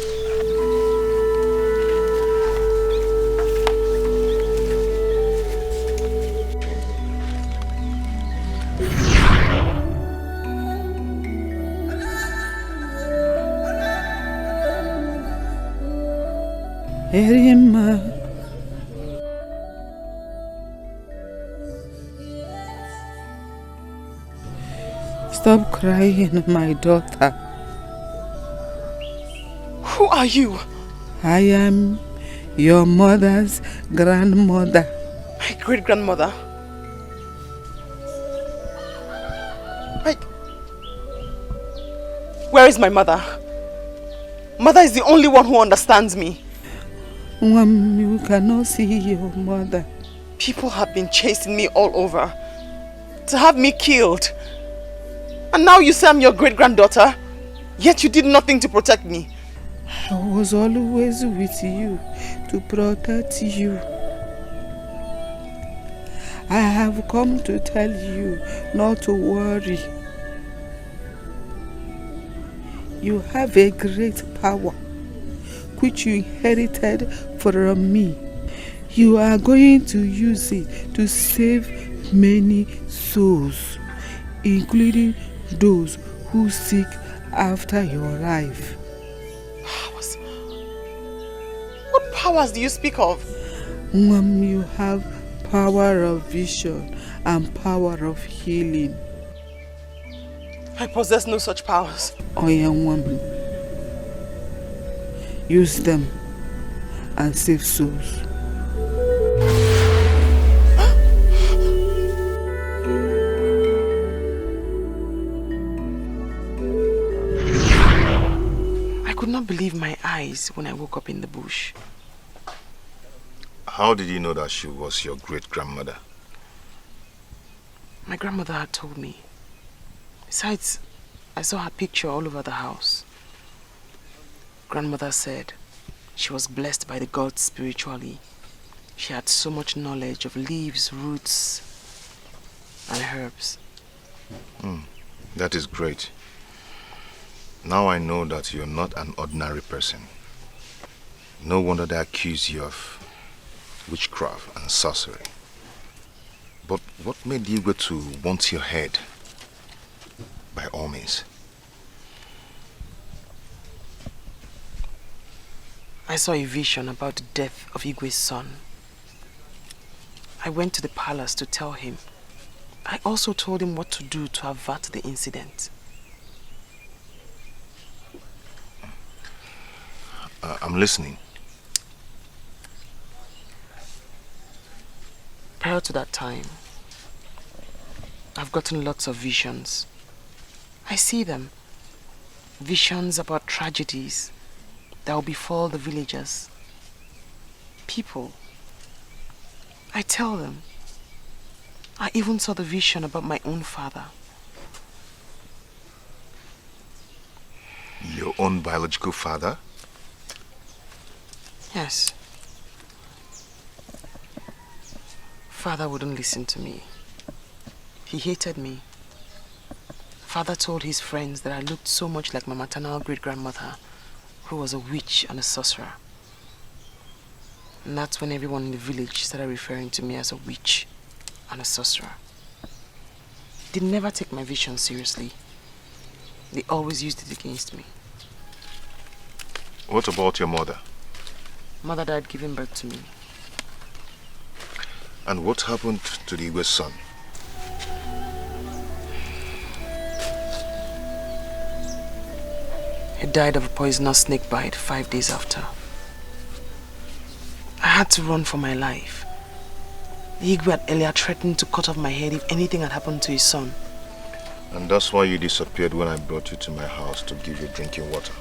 M: Erima, stop crying, my daughter.
B: Who are you?
M: I am your mother's grandmother.
B: My great-grandmother? Where is my mother? Mother is the only one who understands me.
M: You cannot see your mother.
B: People have been chasing me all over to have me killed. And now you say I'm your great-granddaughter, yet you did nothing to protect me.
M: I was always with you to protect you. I have come to tell you not to worry. You have a great power which you inherited from me. You are going to use it to save many souls, including those who seek after your life.
B: Powers? What powers do you speak of?
M: You have power of vision and power of healing.
B: I possess no such powers.
M: Oh, young woman, use them and save souls.
B: I could not believe my eyes when I woke up in the bush.
E: How did you know that she was your great-grandmother?
B: My grandmother had told me. Besides, I saw her picture all over the house. Grandmother said she was blessed by the gods spiritually. She had so much knowledge of leaves, roots, and herbs.
E: That is great. Now I know that you're not an ordinary person. No wonder they accuse you of witchcraft and sorcery. But what made you go to want your head? By all means.
B: I saw a vision about the death of Igwe's son. I went to the palace to tell him. I also told him what to do to avert the incident.
E: I'm listening.
P: to that time. I've gotten lots of visions. I see them. Visions about tragedies that will befall the villagers. People. I tell them. I even saw the vision about my own father.
E: Your own biological father?
P: Yes. Father wouldn't listen to me. He hated me. Father told his friends that I looked so much like my maternal great-grandmother, who was a witch and a sorcerer. And that's when everyone in the village started referring to me as a witch and a sorcerer. They never take my vision seriously. They always used it against me.
E: What about your mother?
P: Mother died giving birth to me.
E: And what happened to the Igwe's son?
P: He died of a poisonous snake bite 5 days after. I had to run for my life. The Igwe had earlier threatened to cut off my head if anything had happened to his son.
E: And that's why you disappeared when I brought you to my house to give you drinking water.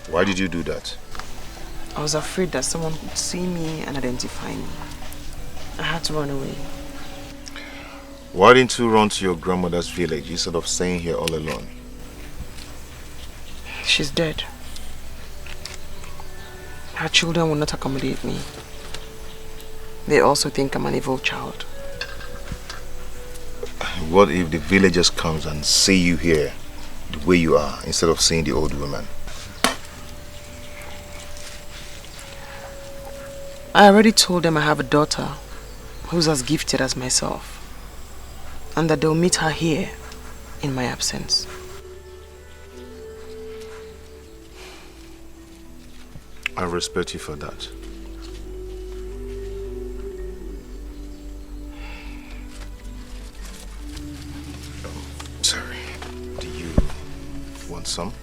E: Why did you do that?
P: I was afraid that someone would see me and identify me. I had to run away.
E: Why didn't you run to your grandmother's village instead of staying here all alone?
P: She's dead. Her children will not accommodate me. They also think I'm an evil child.
E: What if the villagers comes and see you here the way you are instead of seeing the old woman?
P: I already told them I have a daughter who's as gifted as myself, and that they'll meet her here in my absence.
E: I respect you for that. Sorry. Do you want some?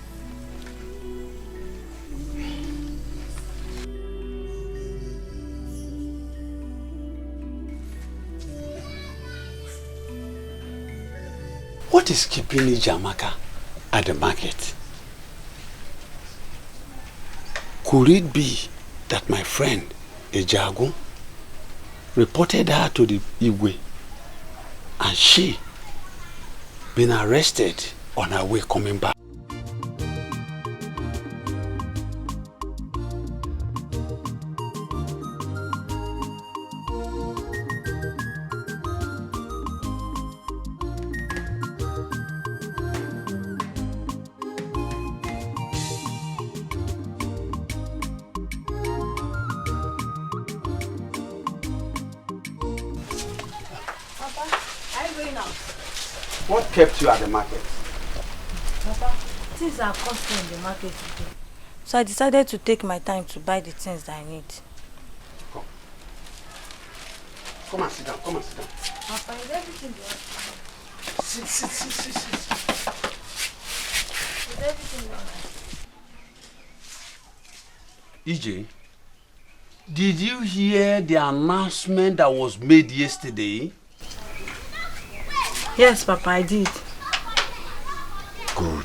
G: What is keeping Ijamaka at the market? Could it be that my friend, Ejagu, reported her to the Igwe and she been arrested on her way coming back? What kept you at the market?
A: Papa, things are costing in the market today. So I decided to take my time to buy the things that I need.
G: Come. Come and sit down. Come and sit down.
A: Papa, is everything there?
G: Sit.
A: Is everything there?
G: EJ, did you hear the announcement that was made yesterday?
A: Yes, Papa, I did.
G: Good.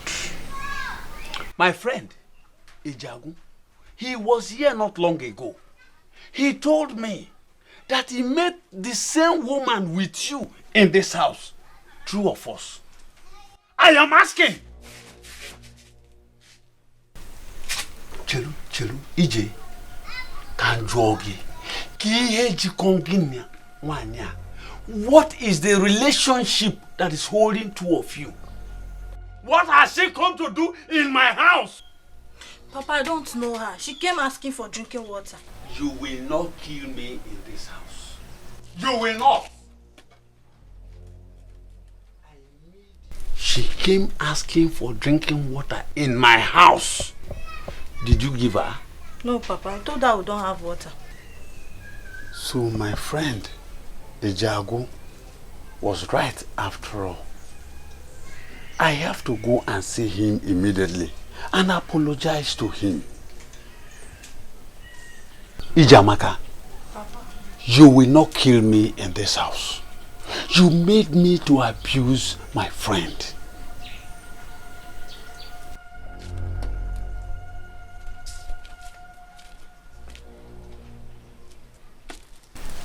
G: My friend, Ejagu, he was here not long ago. He told me that he met the same woman with you in this house. True or false? I am asking. Chelu, EJ, Kanjogi, Kiheji Konginya, Wanya. What is the relationship that is holding two of you? What has she come to do in my house?
A: Papa, I don't know her. She came asking for drinking water.
G: You will not kill me in this house. You will not. She came asking for drinking water in my house. Did you give her?
A: No, Papa. I told her we don't have water.
G: So my friend, Ejagu, was right after all. I have to go and see him immediately and apologize to him. Ijamaka,
A: Papa,
G: You will not kill me in this house. You made me to abuse my friend.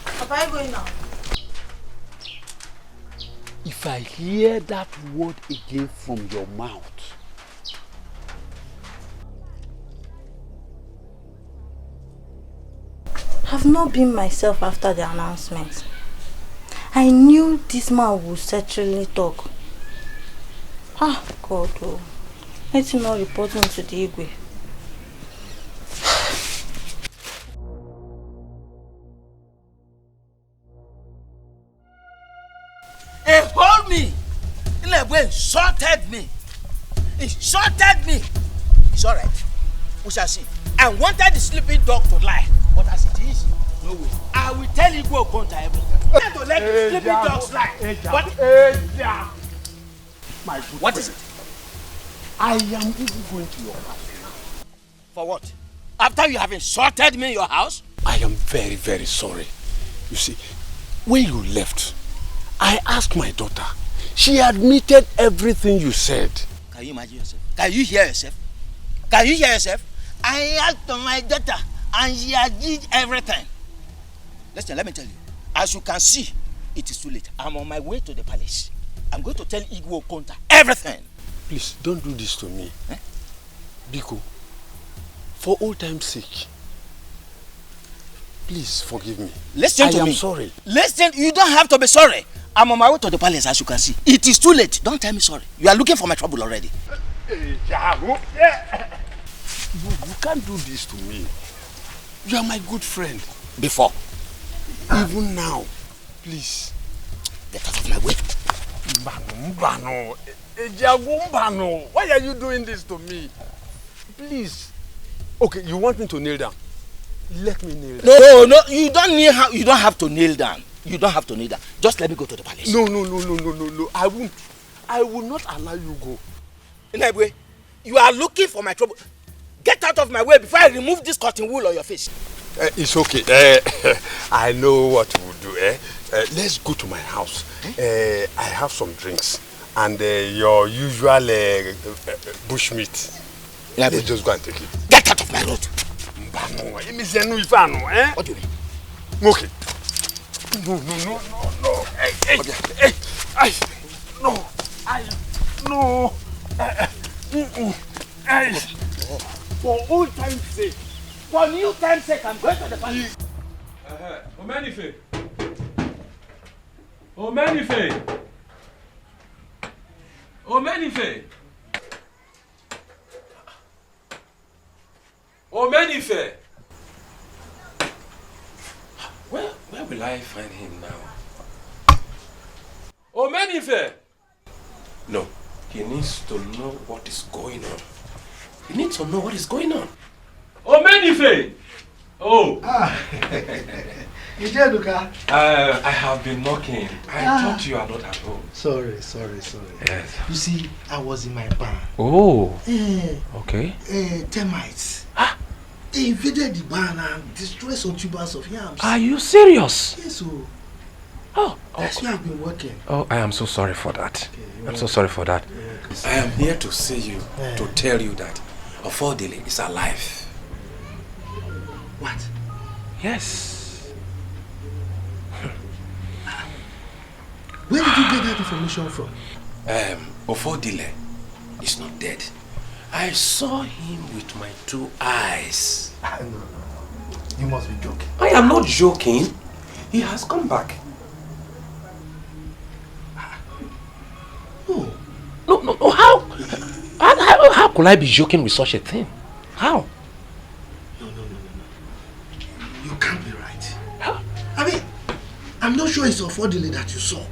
A: Papa, are you going now?
G: If I hear that word again from your mouth,
A: I've not been myself after the announcement. I knew this man would certainly talk. Ah, God, oh. Let him not report me to the Igwe.
C: He hold me. He insulted me. Insulted me. It's alright. We shall see. I wanted the sleeping dog to lie. But as it is, no way. I will tell you go to everything. I don't let the sleeping dogs lie. But
G: my good
C: what
G: friend,
C: is it?
G: I am even going to your house now.
C: For what? After you have insulted me in your house?
G: I am very, very sorry. You see, when you left, I asked my daughter. She admitted everything you said.
C: Can you imagine yourself? Can you hear yourself? Can you hear yourself? I asked my daughter and she did everything. Listen, let me tell you. As you can see, it is too late. I'm on my way to the palace. I'm going to tell Igwe Okonta everything.
G: Please, don't do this to me. Biko, for old time's sake, please forgive me.
C: Listen to me.
G: I am sorry.
C: Listen, you don't have to be sorry. I'm on my way to the palace, as you can see. It is too late. Don't tell me sorry. You are looking for my trouble already.
G: You can't do this to me. You are my good friend.
C: Before.
G: Even now. Please.
C: Get out of my way.
G: Mbano. Why are you doing this to me? Please. Okay, you want me to kneel down? Let me kneel down.
C: No, you don't have to kneel down. You don't have to kneel down. Just let me go to the palace.
G: No. I won't. I will not allow you go.
C: Inabwe, you are looking for my trouble. Get out of my way before I remove this cotton wool on your face.
G: It's okay. I know what you will do. Let's go to my house. I have some drinks and your usual bushmeat. Let's just go and take it.
C: Get out of my road.
G: What do you mean? Okay. No. For old time's sake.
C: For new time's sake, I'm going to the palace.
N: Omenife. Where will I find him now? Omenife! No, he needs to know what is going on. He needs to know what is going on. Omenife! Oh! I have been knocking. I thought you are not at home.
J: Sorry.
N: Yes.
J: You see, I was in my barn.
N: Oh. Okay.
J: Termites. They invaded the barn and destroyed some tubers of yams.
N: Are you serious?
J: Yes, so.
N: Oh.
J: That's where I've been working.
N: Oh, I am so sorry for that. I'm so sorry for that. I am here to see you, to tell you that Ofodile is alive.
J: What?
N: Yes.
J: Where did you get that information from?
N: Ofodile is not dead. I saw him with my 2 eyes.
J: No. You must be joking.
N: I am not joking. He has come back. No. How could I be joking with such a thing? How?
J: No. You can't be right. Huh? I mean, I'm not sure it's Ofodile that you saw.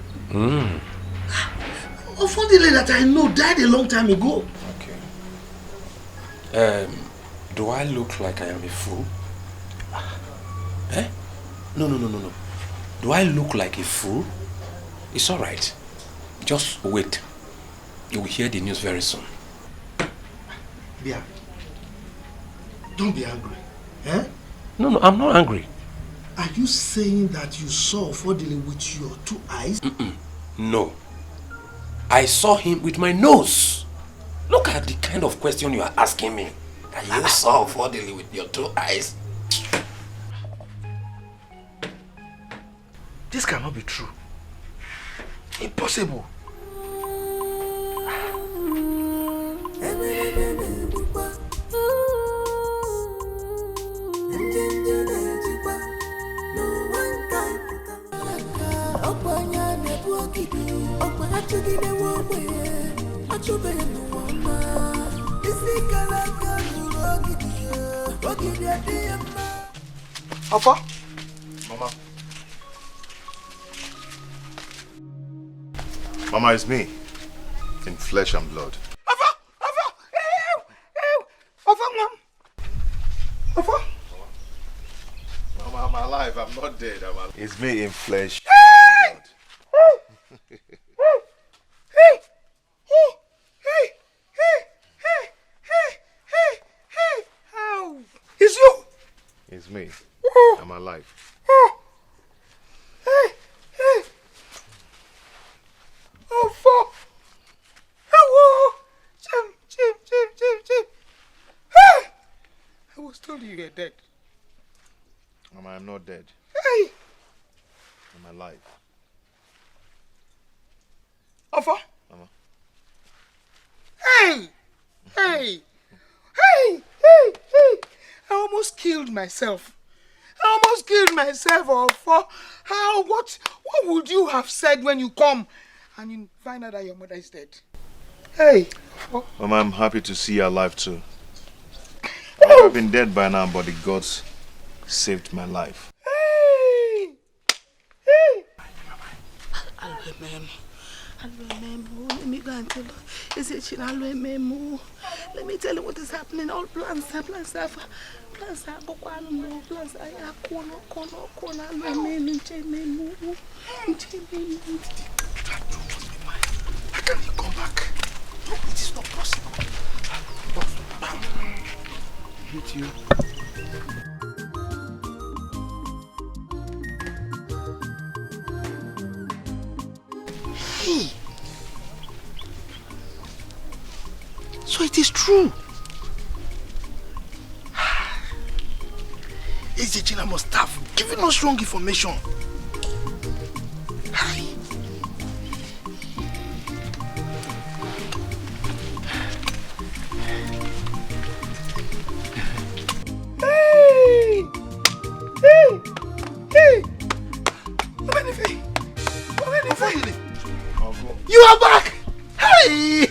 J: Ofodile that I know died a long time ago.
N: Okay. Do I look like I am a fool? No. Do I look like a fool? It's alright. Just wait. You will hear the news very soon.
J: Bia, don't be angry.
N: No, I'm not angry.
J: Are you saying that you saw Fodile with your 2 eyes?
N: No. I saw him with my nose. Look at the kind of question you are asking me. And you saw Fodile with your 2 eyes.
J: This cannot be true. Impossible.
M: Papa?
E: Mama. Mama, it's me. In flesh and blood. Mama, I'm alive. I'm not dead. I'm alive. It's me in flesh and blood.
M: It's you!
E: It's me. I'm alive.
M: Oh, fuck! Hello! Jim! I was told you were dead.
E: Mama, I'm not dead.
M: Hey!
E: I'm alive.
M: Alpha?
E: Mama.
M: Hey! I almost killed myself. Alpha. What would you have said when you come and you find out that your mother is dead? Hey!
E: Mama, I'm happy to see you alive too. I would have been dead by now, but the gods saved my life.
M: Hey!
H: Let me go and tell her. Is it Memo? Let me tell you what is happening. All plans are plans are
J: How can you come back? No, it is not possible. I hate you. Hey! So it is true. Ezechina must have given us wrong information. Hi.
M: Hey! You are back! Hey!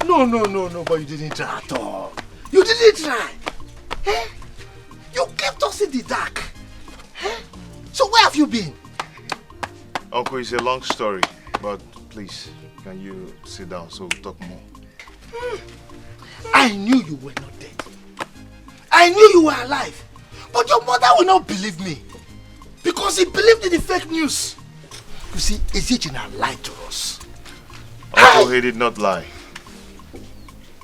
J: No, but you didn't try at all. You didn't try. Eh? You kept us in the dark. Eh? So where have you been?
E: Uncle, it's a long story, but please, can you sit down so we'll talk more?
J: I knew you were not dead. I knew you were alive. But your mother will not believe me. Because he believed in the fake news. You see, Ezechina lied to us.
E: Uncle, he did not lie.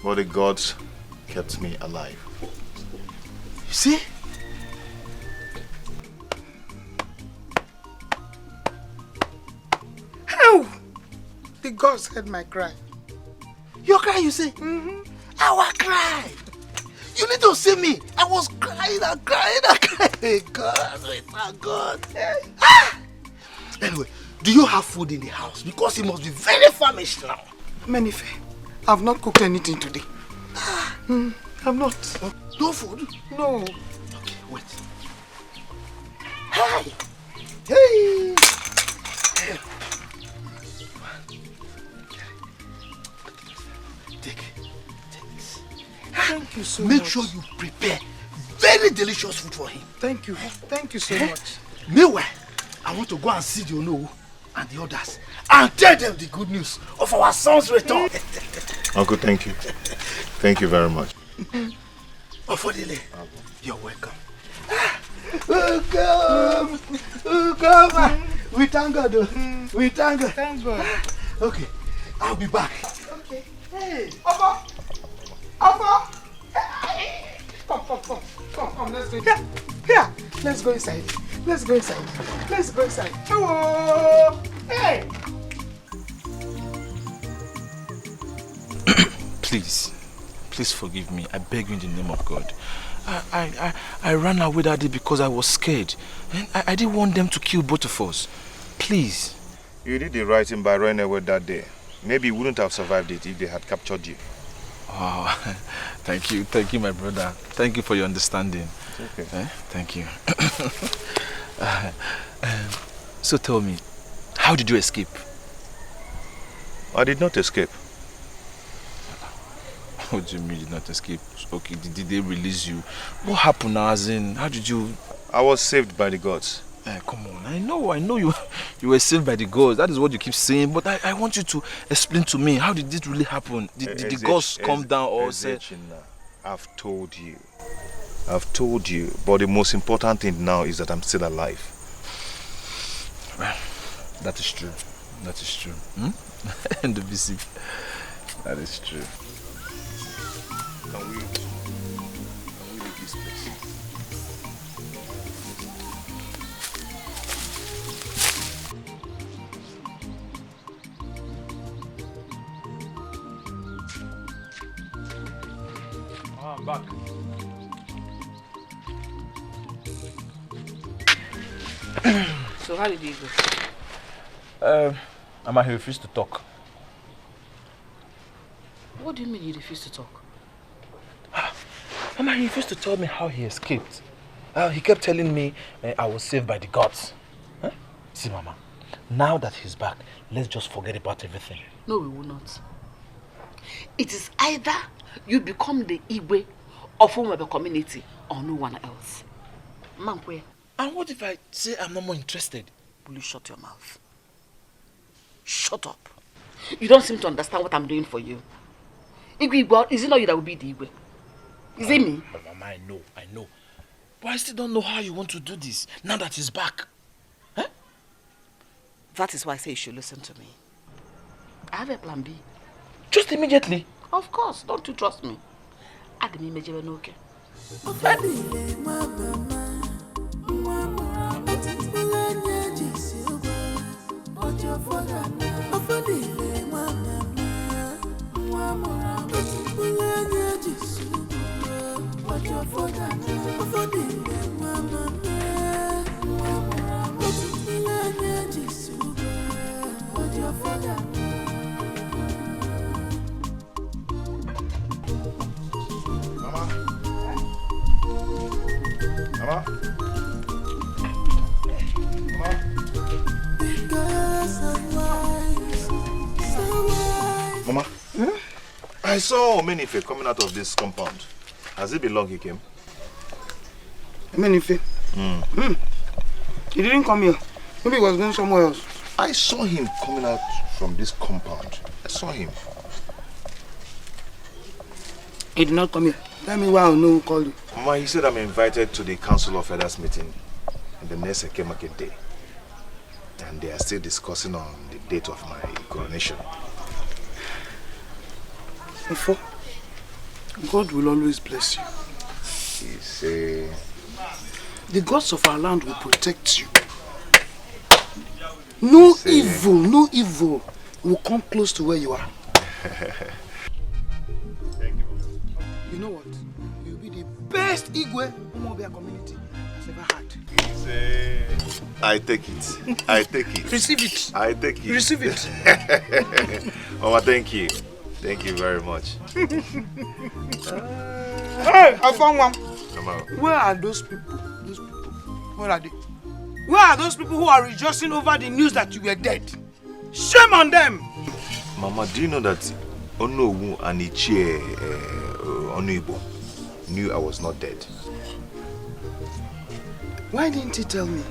E: But the gods kept me alive.
J: You see?
M: How? The gods heard my cry.
J: Your cry, you say? Our cry. You need to see me. I was crying and crying and crying. God, thank God. Anyway, do you have food in the house? Because he must be very famished now.
M: Menife, I've not cooked anything today. I've not.
J: No food?
M: No.
J: Okay, wait. Hey! Hey! Take this.
M: Thank you so much.
J: Make sure you prepare very delicious food for him.
M: Thank you. Thank you so much.
J: Meanwhile, I want to go and see the Ono and the others and tell them the good news of our son's return.
E: Uncle, thank you. Thank you very much.
J: Ofodile, you're welcome. Welcome. Welcome. We thank God. We thank God.
M: Thank God.
J: Okay, I'll be back.
M: Okay. Hey, Papa. Come, let's go. Here, let's go inside. Let's go inside. Hello. Hey.
F: Please forgive me. I beg you in the name of God. I ran away that day because I was scared. And I didn't want them to kill both of us. Please.
E: You did the right thing by running away that day. Maybe you wouldn't have survived it if they had captured you.
F: Oh, thank you, my brother. Thank you for your understanding.
E: It's okay.
F: Thank you. So tell me, how did you escape?
E: I did not escape.
F: What do you mean you did not escape? Okay, did they release you? What happened now, as in, how did you...
E: I was saved by the gods.
F: Come on, I know you were saved by the gods. That is what you keep saying, but I want you to explain to me, how did this really happen? Did the gods come down or say...
E: I've told you, but the most important thing now is that I'm still alive.
F: Well, that is true. And the visit, that is true.
E: Can we leave this place?
F: I'm back.
H: So how did you go?
F: Mama, he refused to talk.
H: What do you mean you refused to talk?
F: Mama, he refused to tell me how he escaped. He kept telling me I was saved by the gods. Huh? See, Mama, now that he's back, let's just forget about everything.
H: No, we will not. It is either you become the Igwe of the community or no one else. Mankwe.
F: And what if I say I'm not more interested?
H: Will you shut your mouth? Shut up. You don't seem to understand what I'm doing for you. Igwe, is it not you that will be the Igwe? Is it me?
F: Mama, I know. But I still don't know how you want to do this, now that he's back. Huh?
H: That is why I say you should listen to me. I have a plan B.
F: Just immediately?
H: Of course, don't you trust me? Okay.
E: Mama, I saw Omenife coming out of this compound. Has it been long he came?
M: Omenife? He didn't come here. Maybe he was going somewhere else.
E: I saw him coming out from this compound. I saw him.
M: He did not come here. Tell me why I know who called you.
E: Mama, he said I'm invited to the Council of Elders meeting in the next Eke Market day. And they are still discussing on the date of my coronation.
M: Before, God will always bless you.
E: He say...
M: The gods of our land will protect you. No evil will come close to where you are.
E: Thank you.
M: You know what? You'll be the best Igwe Umobia community has ever had.
E: I take it.
M: Receive it.
E: I take it.
M: Receive it.
E: Mama, thank you. Thank you very much.
M: Hey, I found one.
E: Mama.
M: Where are those people? Where are they? Where are those people who are rejoicing over the news that you were dead? Shame on them!
E: Mama, do you know that Onowu and Ichie Onuibo knew I was not dead?
M: Why didn't he tell me?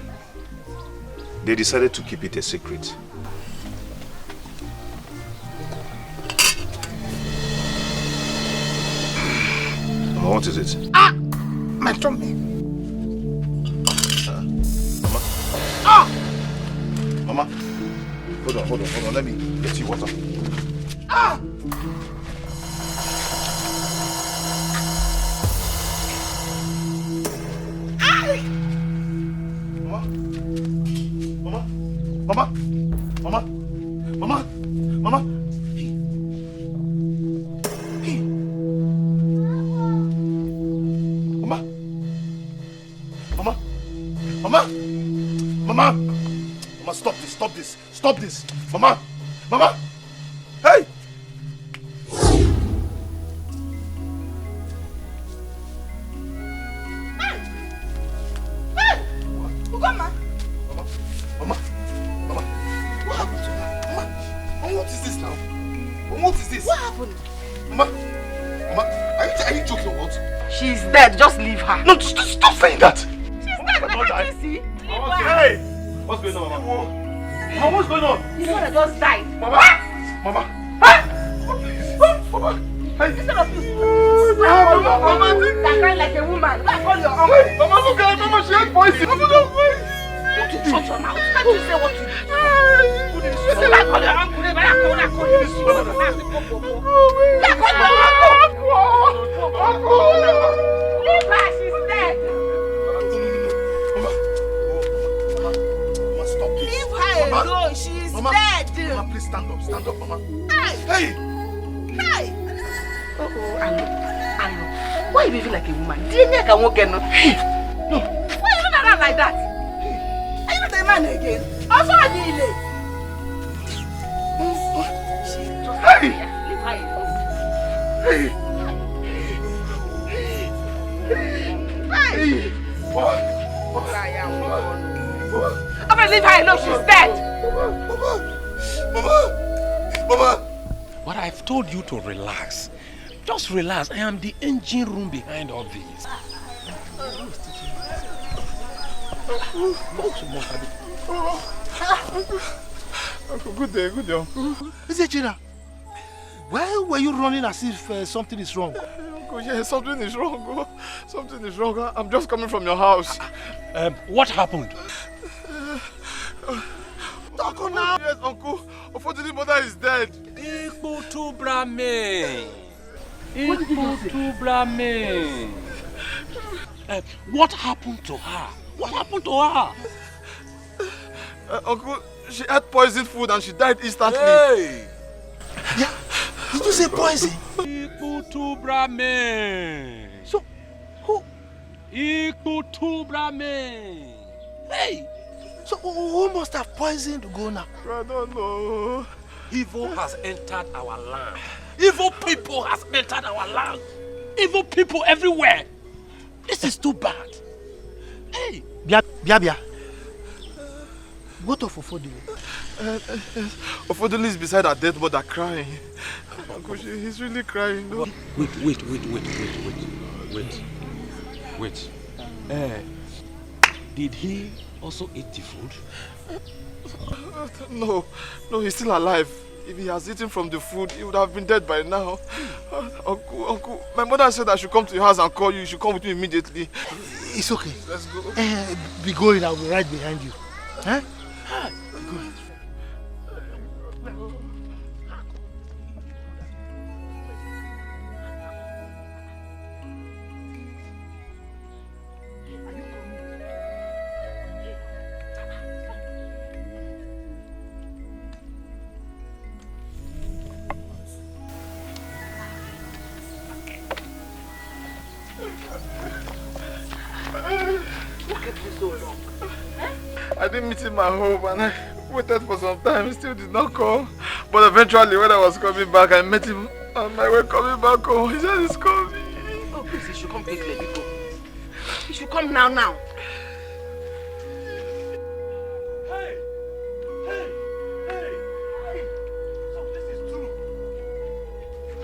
E: They decided to keep it a secret. Mama, what is it?
M: Ah! My tummy.
E: Mama?
M: Ah!
E: Mama? Hold on. Let me get you water.
M: Ah!
J: Mama! Mama! Hey! Mama! Mama! Mama! Mama! Mama, stop this, stop this, stop this! Mama! Mama! Hey!
M: Ugoma!
J: Mama! Mama! What happened to her? Mama! Mama, what is this now? Mama, what is this?
M: What happened?
J: Mama! Mama, are you joking or what?
H: She's dead. Just leave her.
J: No, stop saying that!
M: She's dead. Can't you see?
J: Hey! What's going on, Mama? Mama, what's going on?
M: His mother just died.
J: Mama! Mama! Mama! Hey!
M: Instead of you,
J: Mama!
M: that crying like a woman. Go and call your uncle.
J: Hey! Mama, look at her! Mama, she had poison! Mama, look!
M: Don't you shut your mouth. Can't you say what you do? Go and call your uncle. Go and call your uncle. Go and call your uncle. Leave her. She's dead. Leave her alone. She's dead.
J: Mama, please stand up. Stand up, Mama.
M: Hey!
J: Hey!
M: Hey!
H: Oh, Anu. Why you behave like a woman? Do you think I won't get no?
M: Why you look at her like that? Are you not a man again? Also, I need it.
J: Hey!
H: Leave her alone.
J: Hey!
M: Hey!
J: What?
H: I'm gonna leave her alone. She's dead.
J: Mama!
N: But I've told you to relax. Just relax. I am the engine room behind all this.
J: Uncle, good day, Uncle. Is it Gina? Why were you running as if something is wrong?
O: Uncle, yeah, something is wrong. Oh. Something is wrong. I'm just coming from your house.
N: What happened?
J: Uncle, now!
O: Yes, Uncle. Unfortunately, mother is dead.
N: What happened to her? What happened to her?
O: Uncle, she ate poisoned food and she died instantly.
N: Hey!
J: Yeah. Did you say poison?
N: So, who? Hey!
J: So, who must have poisoned Ugona?
O: I don't know.
N: Evil has entered our land. Evil people has entered our land. Evil people everywhere. This is too bad. Hey!
J: Bia. What of Ofodile?
O: Ofodile is beside her dead mother crying. Uncle, he's really crying. No?
N: Wait. Did he also eat the food?
O: No, he's still alive. If he has eaten from the food, he would have been dead by now. Uncle, my mother said I should come to your house and call you. You should come with me immediately.
J: It's okay.
O: Let's go.
J: Be going, I'll be right behind you. Huh? Go.
O: I didn't meet him at home and I waited for some time. He still did not come. But eventually when I was coming back, I met him on my way coming back home. He said he's coming.
H: Oh, please, he should come quickly, Biko. He should come now.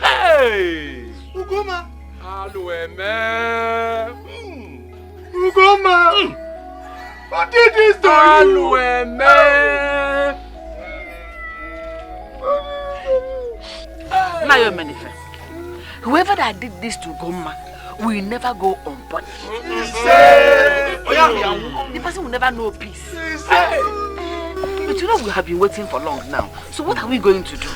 N: Hey!
J: Ugoma!
N: Ugoma!
J: Who did this to you?
H: Now you're manifest. Whoever that did this to Goma will never go unpunished. The person will never know peace. But you know we have been waiting for long now. So what are we going to do?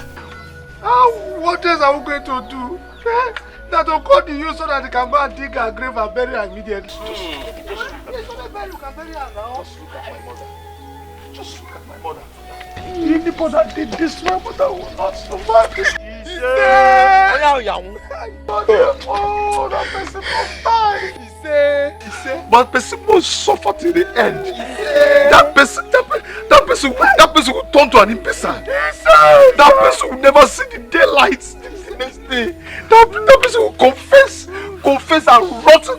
O: What else are we going to do? That will call the you so that they can go and dig her grave and bury her immediately.
J: Just look at my mother. Just look at my mother.
E: Anybody that did this, my mother will not survive. Oh, that person must die. But person must suffer till the end. That person will turn to an imbecile. That person will never see the daylight the next day. That person will confess and rotten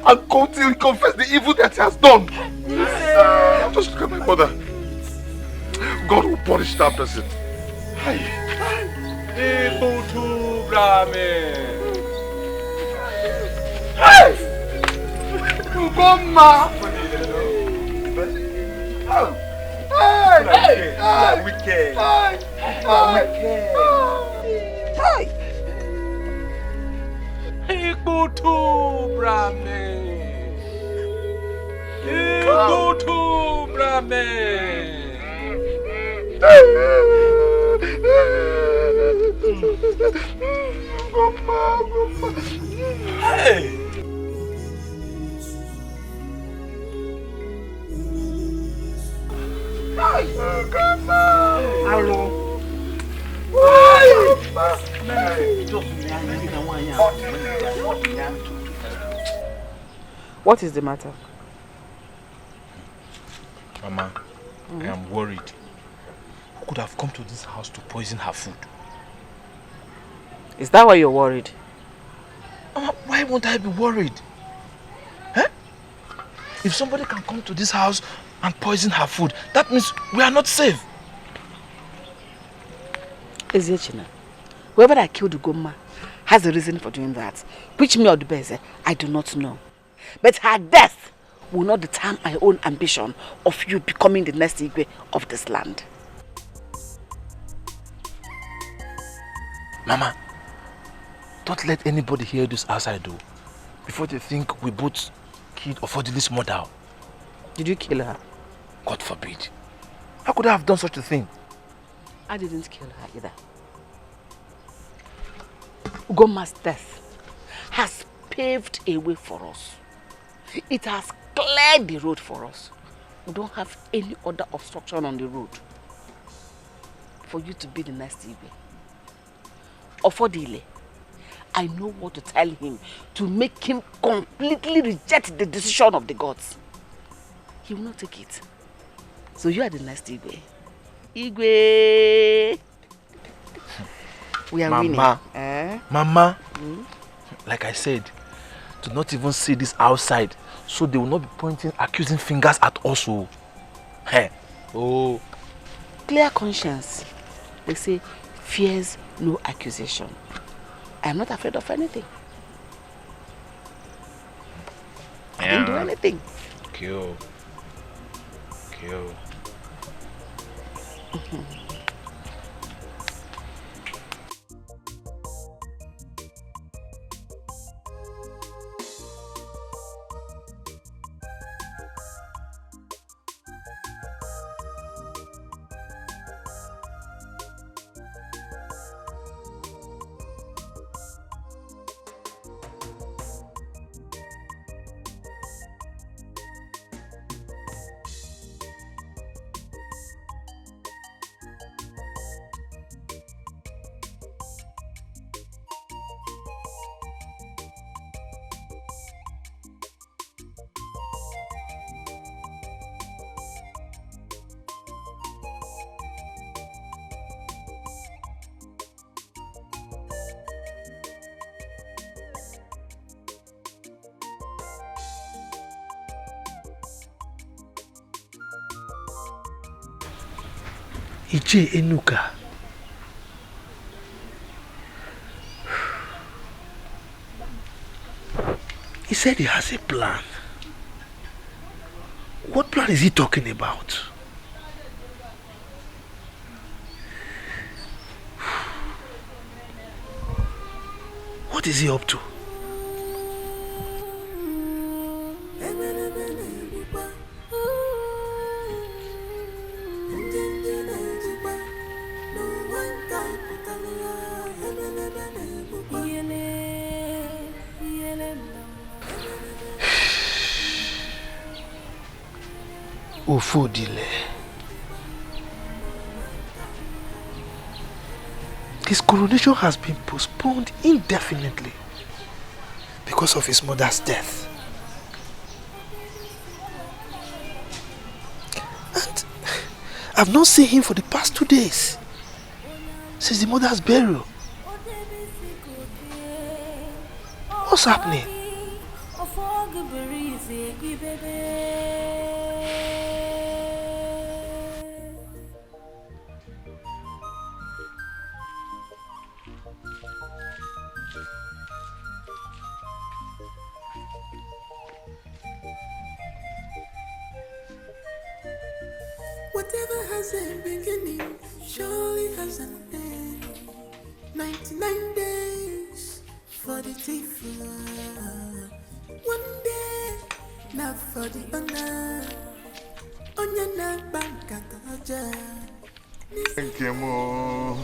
E: and go till he confess the evil that he has done. Just look at my mother. God will punish that person. Hey! Ugoma! Hey! Wicked! Hey!
N: Ikutu Brahme! Ikutu Brahme! Hey!
M: Hello.
H: What is the matter?
F: Mama, I am worried. Who could have come to this house to poison her food?
H: Is that why you're worried?
F: Mama, why won't I be worried? Huh? If somebody can come to this house and poison her food, that means we are not safe.
H: Eziechina, whoever that killed Ugoma has a reason for doing that. Which me or the best, I do not know. But her death will not deter my own ambition of you becoming the next Igwe of this land.
F: Mama, don't let anybody hear this outside though, before they think we both killed Ofodili's mother.
H: Did you kill her?
F: God forbid. How could I have done such a thing?
H: I didn't kill her either. Ugoma's death has paved a way for us. It has cleared the road for us. We don't have any other obstruction on the road for you to be the next Igwe. Ofodile, I know what to tell him to make him completely reject the decision of the gods. He will not take it. So you are the next Igwe. Igwe! We are winning.
F: Mama, like I said, do not even see this outside, so they will not be pointing accusing fingers at us. Hey. Oh.
H: Clear conscience. They say, fears no accusation. I am not afraid of anything. I didn't do anything.
F: Kill.
J: Ije Enuka. He said he has a plan. What plan is he talking about? What is he up to? Ofodile. His coronation has been postponed indefinitely because of his mother's death. And I've not seen him for the past 2 days since the mother's burial. What's happening?
S: Whatever has a beginning surely has an end. 99 days for the thief. One day, not for the honor. Onyana banka kaja.
E: Thank you, Mo.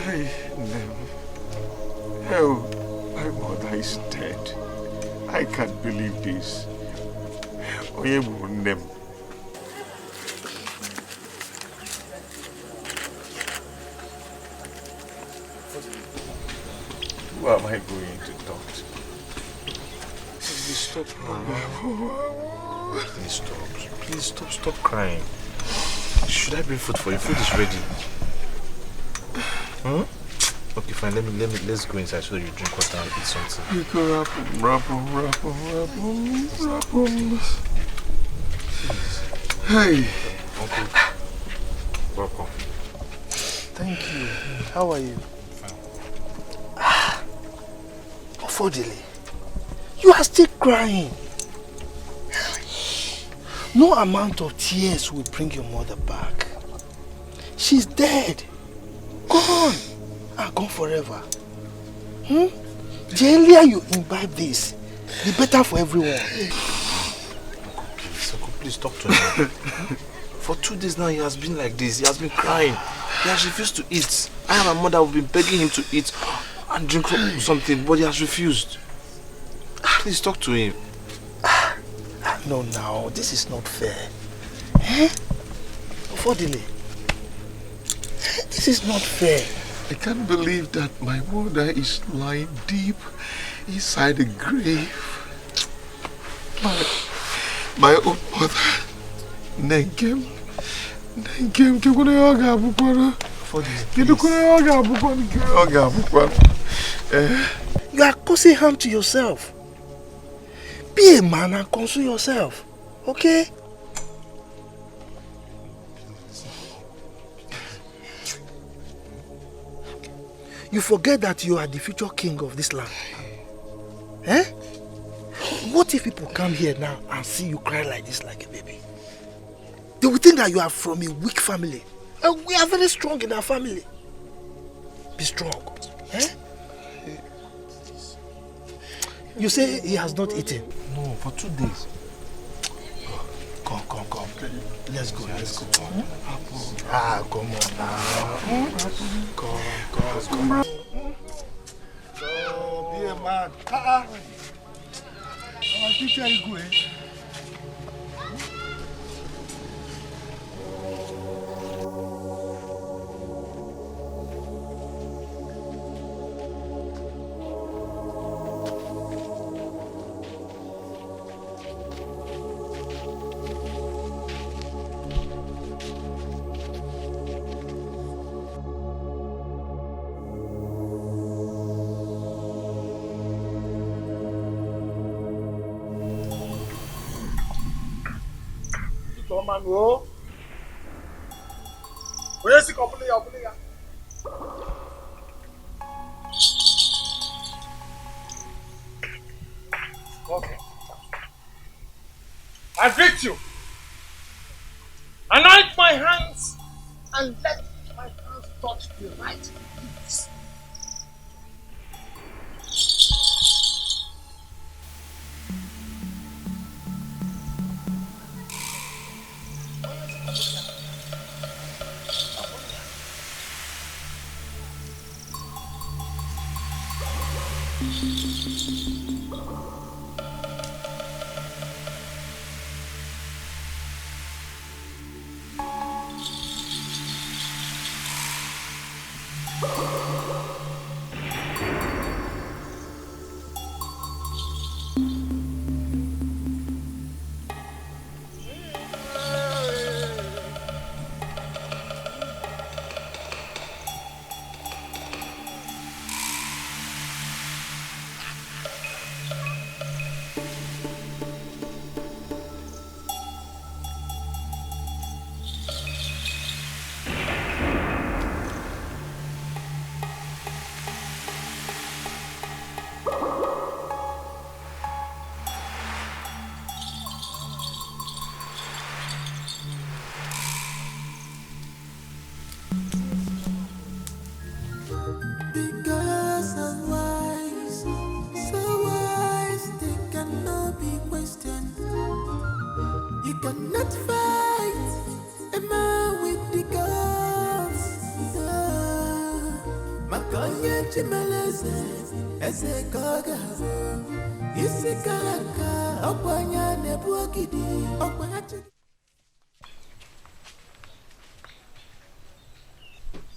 E: Hey, oh, my mother is dead. I can't believe this. Oyemu. Who am I going to talk to?
F: Please stop. Please stop crying. Should I bring food for you? Food is ready. Okay, fine. Let's go inside so that you drink water and eat something.
E: You go rap. Hey.
F: Uncle. Welcome.
J: Thank you. How are you? Affordably. You are still crying. No amount of tears will bring your mother back. She's dead. Gone. And gone forever. The earlier you imbibe this, the better for everyone.
F: Uncle, please talk to him. For 2 days now, he has been like this. He has been crying. He has refused to eat. I and my mother have been begging him to eat and drink something, but he has refused. Please talk to him.
J: No, now, this is not fair. Affordably. This is not fair.
E: I can't believe that my mother is lying deep inside the grave. My own mother. Nengem,
J: you are causing harm to yourself. Be a man and console yourself, okay? You forget that you are the future king of this land. What if people come here now and see you cry like this like a baby? They will think that you are from a weak family. And we are very strong in our family. Be strong. You say he has not eaten?
F: No, for 2 days.
J: Come. Let's go. Come on now. Come. So, be a man. Our teacher is good,
M: Go. Where's the company? Okay. I greet you. Anoint my hands and let my hands touch the right lips.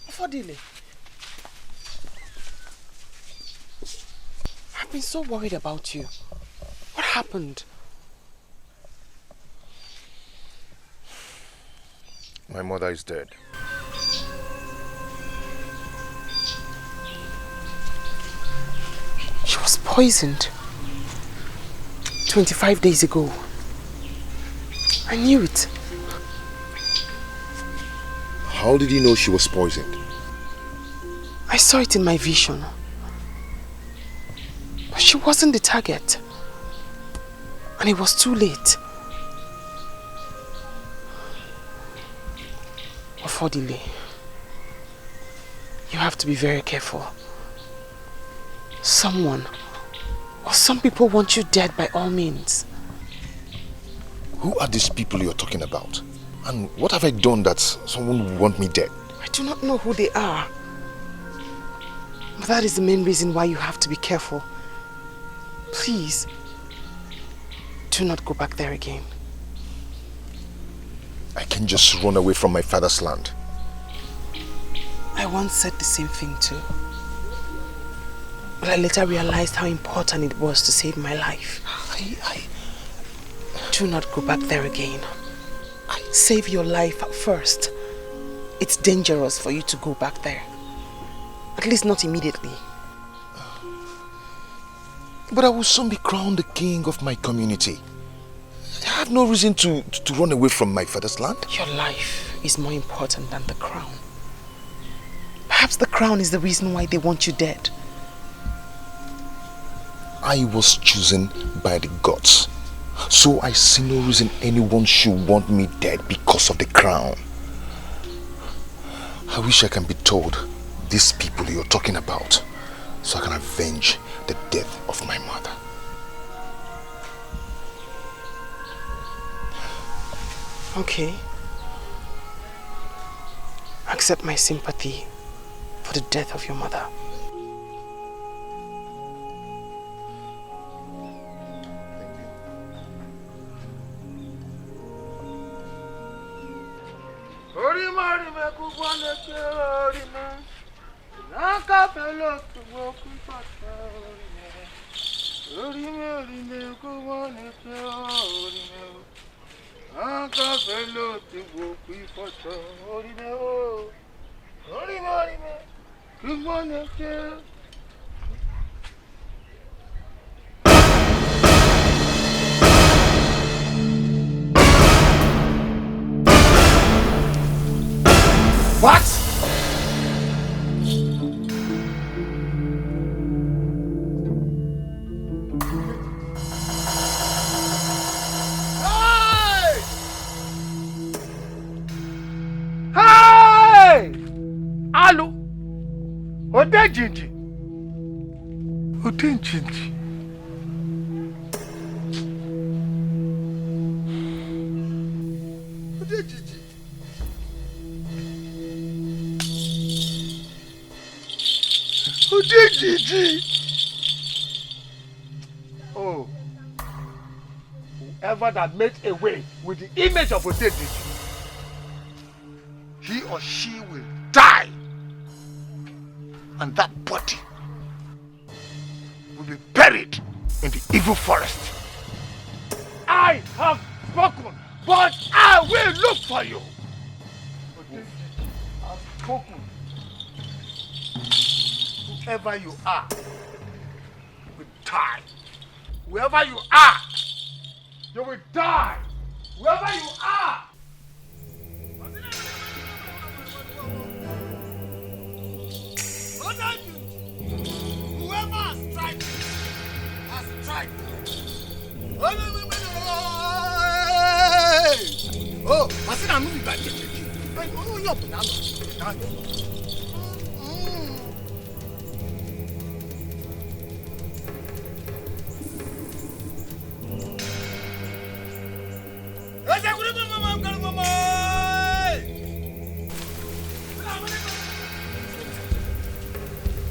P: Fodile, I've been so worried about you. What happened?
E: My mother is dead.
P: She was poisoned 25 days ago. I knew it.
E: How did you know she was poisoned?
P: I saw it in my vision. But she wasn't the target. And it was too late. Affordingly, you have to be very careful. Someone or some people want you dead by all means.
E: Who are these people you're talking about? And what have I done that someone would want me dead?
P: I do not know who they are. But that is the main reason why you have to be careful. Please, do not go back there again.
E: I can just run away from my father's land.
P: I once said the same thing too. But I later realized how important it was to save my life. Do not go back there again. Save your life first. It's dangerous for you to go back there. At least not immediately.
E: But I will soon be crowned the king of my community. I have no reason to run away from my father's land.
P: Your life is more important than the crown. Perhaps the crown is the reason why they want you dead.
E: I was chosen by the gods. So I see no reason anyone should want me dead because of the crown. I wish I can be told these people you're talking about so I can avenge the death of my mother.
P: Okay. Accept my sympathy for the death of your mother.
M: What? Hey! Allo! Odejiji. Odejiji. Odejiji. Odejiji. Oh. Whoever that made away with the image of Odejiji, he or she will die. And that body will be buried in the evil forest. I have spoken, but I will look for you. I've spoken. Whoever you are will die. Whoever you are, you will die. Whoever you are. Whoever has tried has tried. Oh, I said I'm moving back. Oh, you're banana.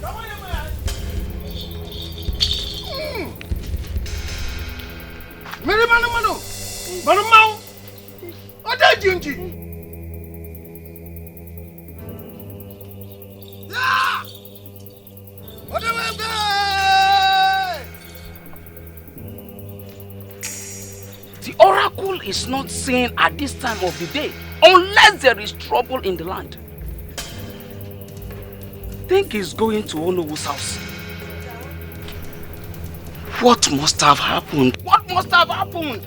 M: Come
J: Manumau! What are you doing?
K: The oracle is not seen at this time of the day unless there is trouble in the land. Think he's going to Onowu's house. What must have happened? What must have happened?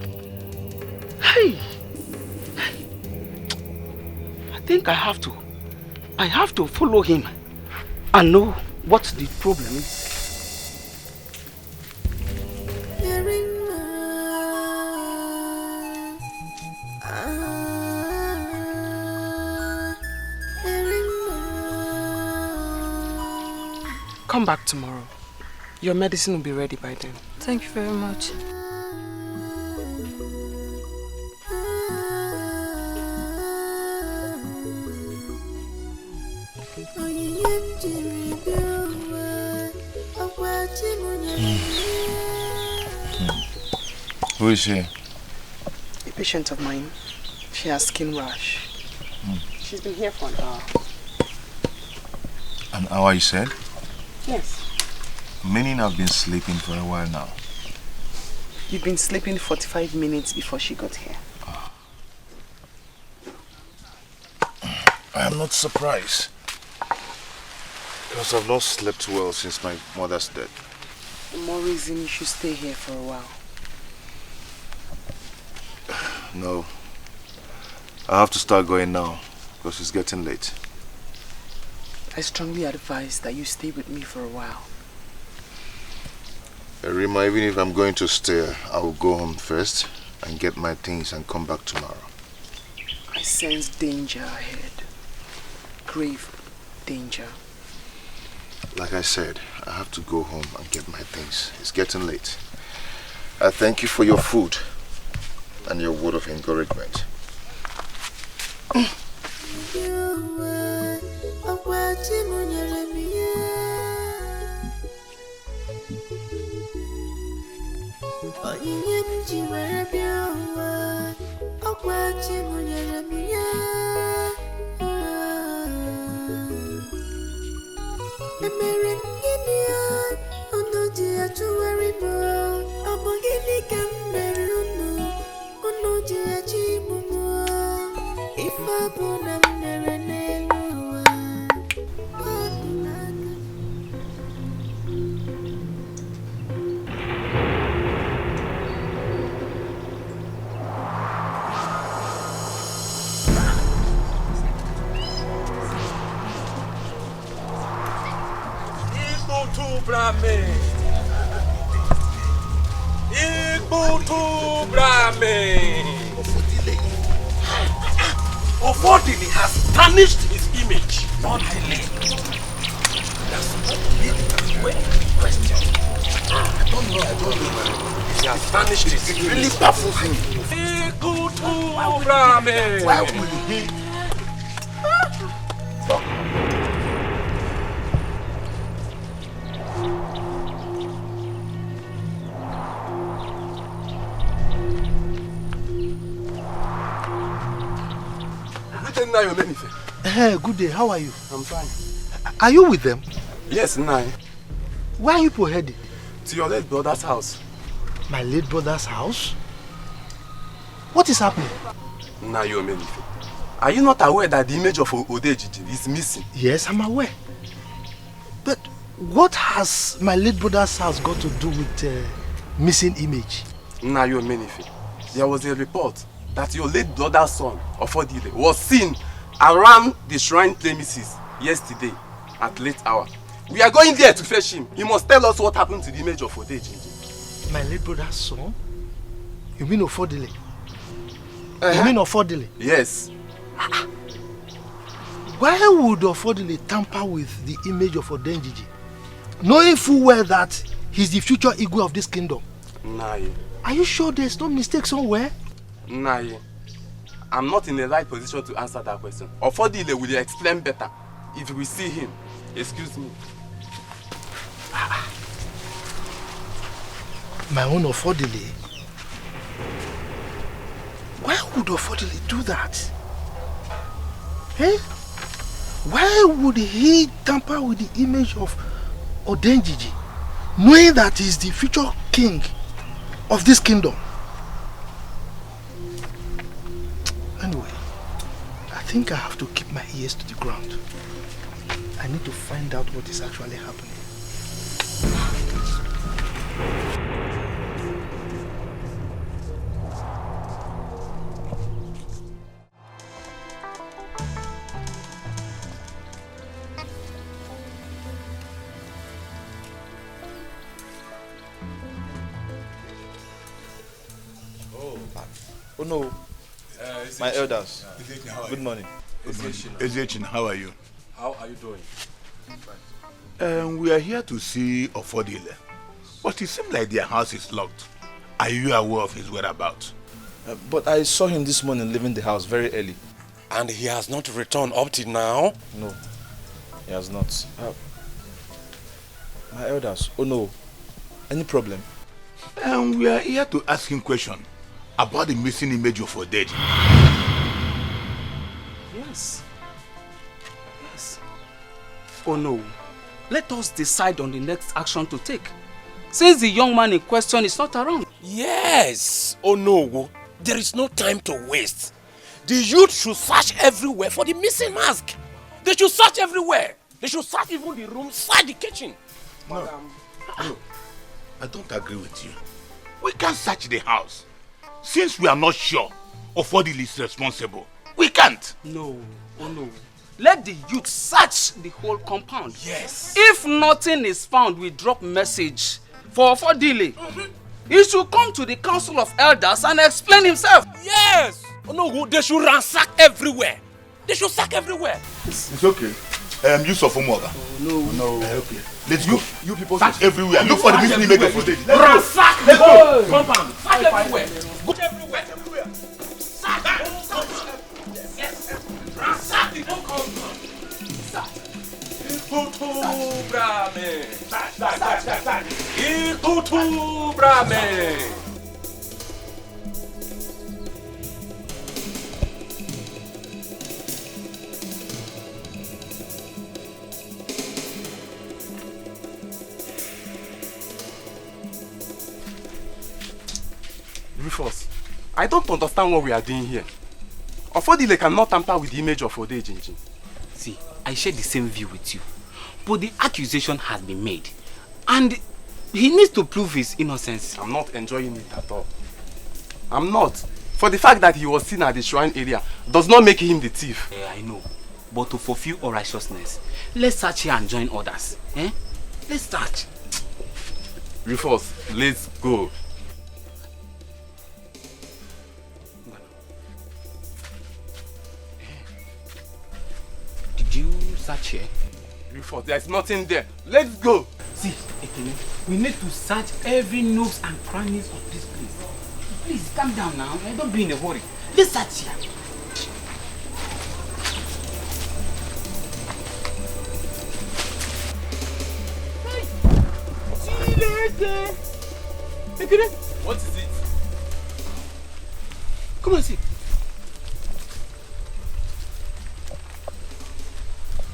K: Hey! I think I have to follow him and know what the problem is.
P: Come back tomorrow. Your medicine will be ready by then.
I: Thank you very much.
E: Who is she?
P: A patient of mine. She has skin rash. She's been here for an hour.
E: An hour, you said?
P: Yes.
E: Meaning I've been sleeping for a while now.
P: You've been sleeping 45 minutes before she got here.
E: I am not surprised. Because I've not slept well since my mother's death.
P: The more reason you should stay here for a while.
E: No. I have to start going now because it's getting late.
P: I strongly advise that you stay with me for a while.
E: Rima, even if I'm going to stay, I will go home first and get my things and come back tomorrow.
P: I sense danger ahead. Grave danger.
E: Like I said, I have to go home and get my things. It's getting late. I thank you for your food and your word of encouragement.
N: Ofodili has tarnished his image. Ofodili. That's not the question. I don't know. He has tarnished his image. It really baffles me. Why will he?
J: Hey, good day. How are you?
Q: I'm fine.
J: Are you with them?
Q: Yes, Nai.
J: Where are you headed?
Q: To your late brother's house.
J: My late brother's house? What is happening?
Q: Nayomenife. Are you not aware that the image of Odejiji is missing?
J: Yes, I'm aware. But what has my late brother's house got to do with missing image?
Q: Nayomenife. There was a report that your late brother's son, Ofodile, was seen around the shrine premises yesterday at late hour. We are going there to fetch him. He must tell us what happened to the image of Odeji.
J: My late brother's son? You mean Ofodile? You mean Ofodile?
Q: Yes.
J: Why would Ofodile tamper with the image of Odenjiji, knowing full well that he's the future Igwe of this kingdom?
Q: Naye.
J: Are you sure there's no mistake somewhere?
Q: Naye. I'm not in the right position to answer that question. Ofodile will explain better if we see him. Excuse me.
J: My own Ofodile? Why would Ofodile do that? Eh? Why would he tamper with the image of Odenjiji, knowing that he's the future king of this kingdom? Anyway, I think I have to keep my ears to the ground. I need to find out what is actually happening.
F: Oh no, my elders. Good morning.
T: Ezechin, how are you?
N: How are you doing?
T: We are here to see Ofodile, but it seems like their house is locked. Are you aware of his whereabouts?
F: But I saw him this morning leaving the house very early.
N: And he has not returned up till now?
F: No, he has not. My elders, oh no, any problem?
T: We are here to ask him question about the missing image of Odeji.
K: Yes. Oh no. Let us decide on the next action to take, since the young man in question is not around.
N: Yes. Oh no. There is no time to waste. The youth should search everywhere for the missing mask. They should search everywhere. They should search even the room inside the kitchen.
T: No, I don't agree with you. We can't search the house. Since we are not sure Ofodile is responsible, we can't.
K: No, oh no. Let the youth search the whole compound.
N: Yes.
K: If nothing is found, we drop message for Ofodile. He should come to the council of elders and explain himself.
N: Yes. Oh no, they should ransack everywhere. They should search everywhere.
T: It's okay. You suffer more.
K: No.
T: Okay. Let's go. You people search everywhere. Look for the missing image of Odeji.
N: Ransack the whole compound. Search everywhere. Go everywhere. Search the whole compound. Yes. Ransack the whole compound. Ikutu brame. Ikutu brame.
Q: Rufus, I don't understand what we are doing here. Ofodile cannot tamper with the image of Odeji.
K: See, I share the same view with you. But the accusation has been made. And he needs to prove his innocence.
Q: I'm not enjoying it at all. I'm not. For the fact that he was seen at the shrine area does not make him the thief.
K: Yeah, I know. But to fulfill all righteousness, let's search here and join others. Let's search.
Q: Rufus, let's go.
K: Did you search here?
Q: Rufus, there's nothing there. Let's go.
K: See, Ekene, we need to search every nooks and crannies of this place. Please, calm down now. Don't be in a hurry. Let's search here.
N: See you later. Ekene, what is it?
K: Come and see.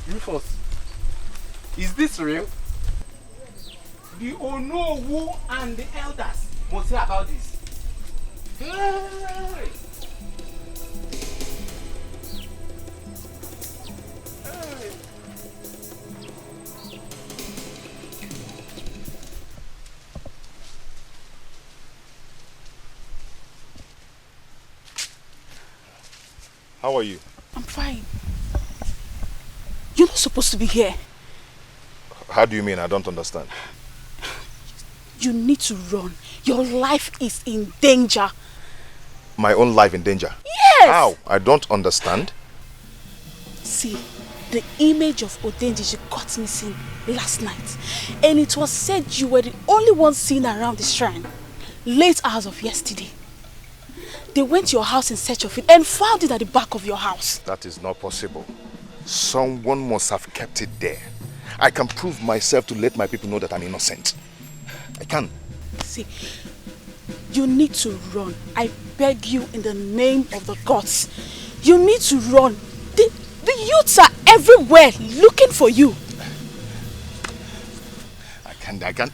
Q: Rufus, is this real?
K: The Onowu and the elders must hear about this. Hey!
F: How are you?
I: I'm fine. You're not supposed to be here.
F: How do you mean? I don't understand.
I: You need to run. Your life is in danger.
F: My own life in danger?
I: Yes!
F: How? I don't understand.
I: See, the image of Odenjiji got missing last night. And it was said you were the only one seen around the shrine. Late hours of yesterday. They went to your house in search of it and found it at the back of your house.
F: That is not possible. Someone must have kept it there. I can prove myself to let my people know that I'm innocent. I can.
I: See, you need to run. I beg you in the name of the gods. You need to run. The youths are everywhere looking for you.
E: I can't.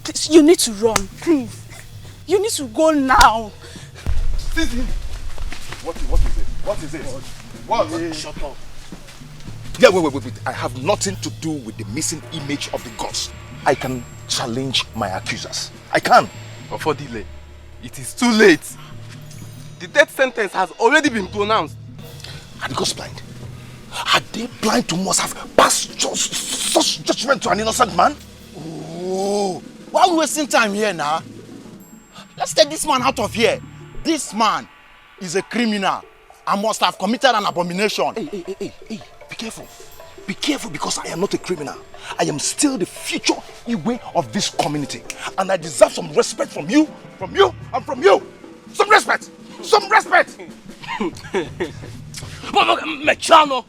I: Please, you need to run, please. You need to go now.
E: What is it? What?
I: Shut up.
E: Yeah, wait. I have nothing to do with the missing image of the gods. I can challenge my accusers. I can.
Q: But for delay, it is too late. The death sentence has already been pronounced.
E: Are the gods blind? Are they blind to must have passed such judgment to an innocent man?
M: Oh, why are we wasting time here now? Let's take this man out of here. This man is a criminal and must have committed an abomination.
E: Hey, be careful. Be careful, because I am not a criminal. I am still the future Igwe of this community. And I deserve some respect from you, and from you. Some respect!
L: But Mechano,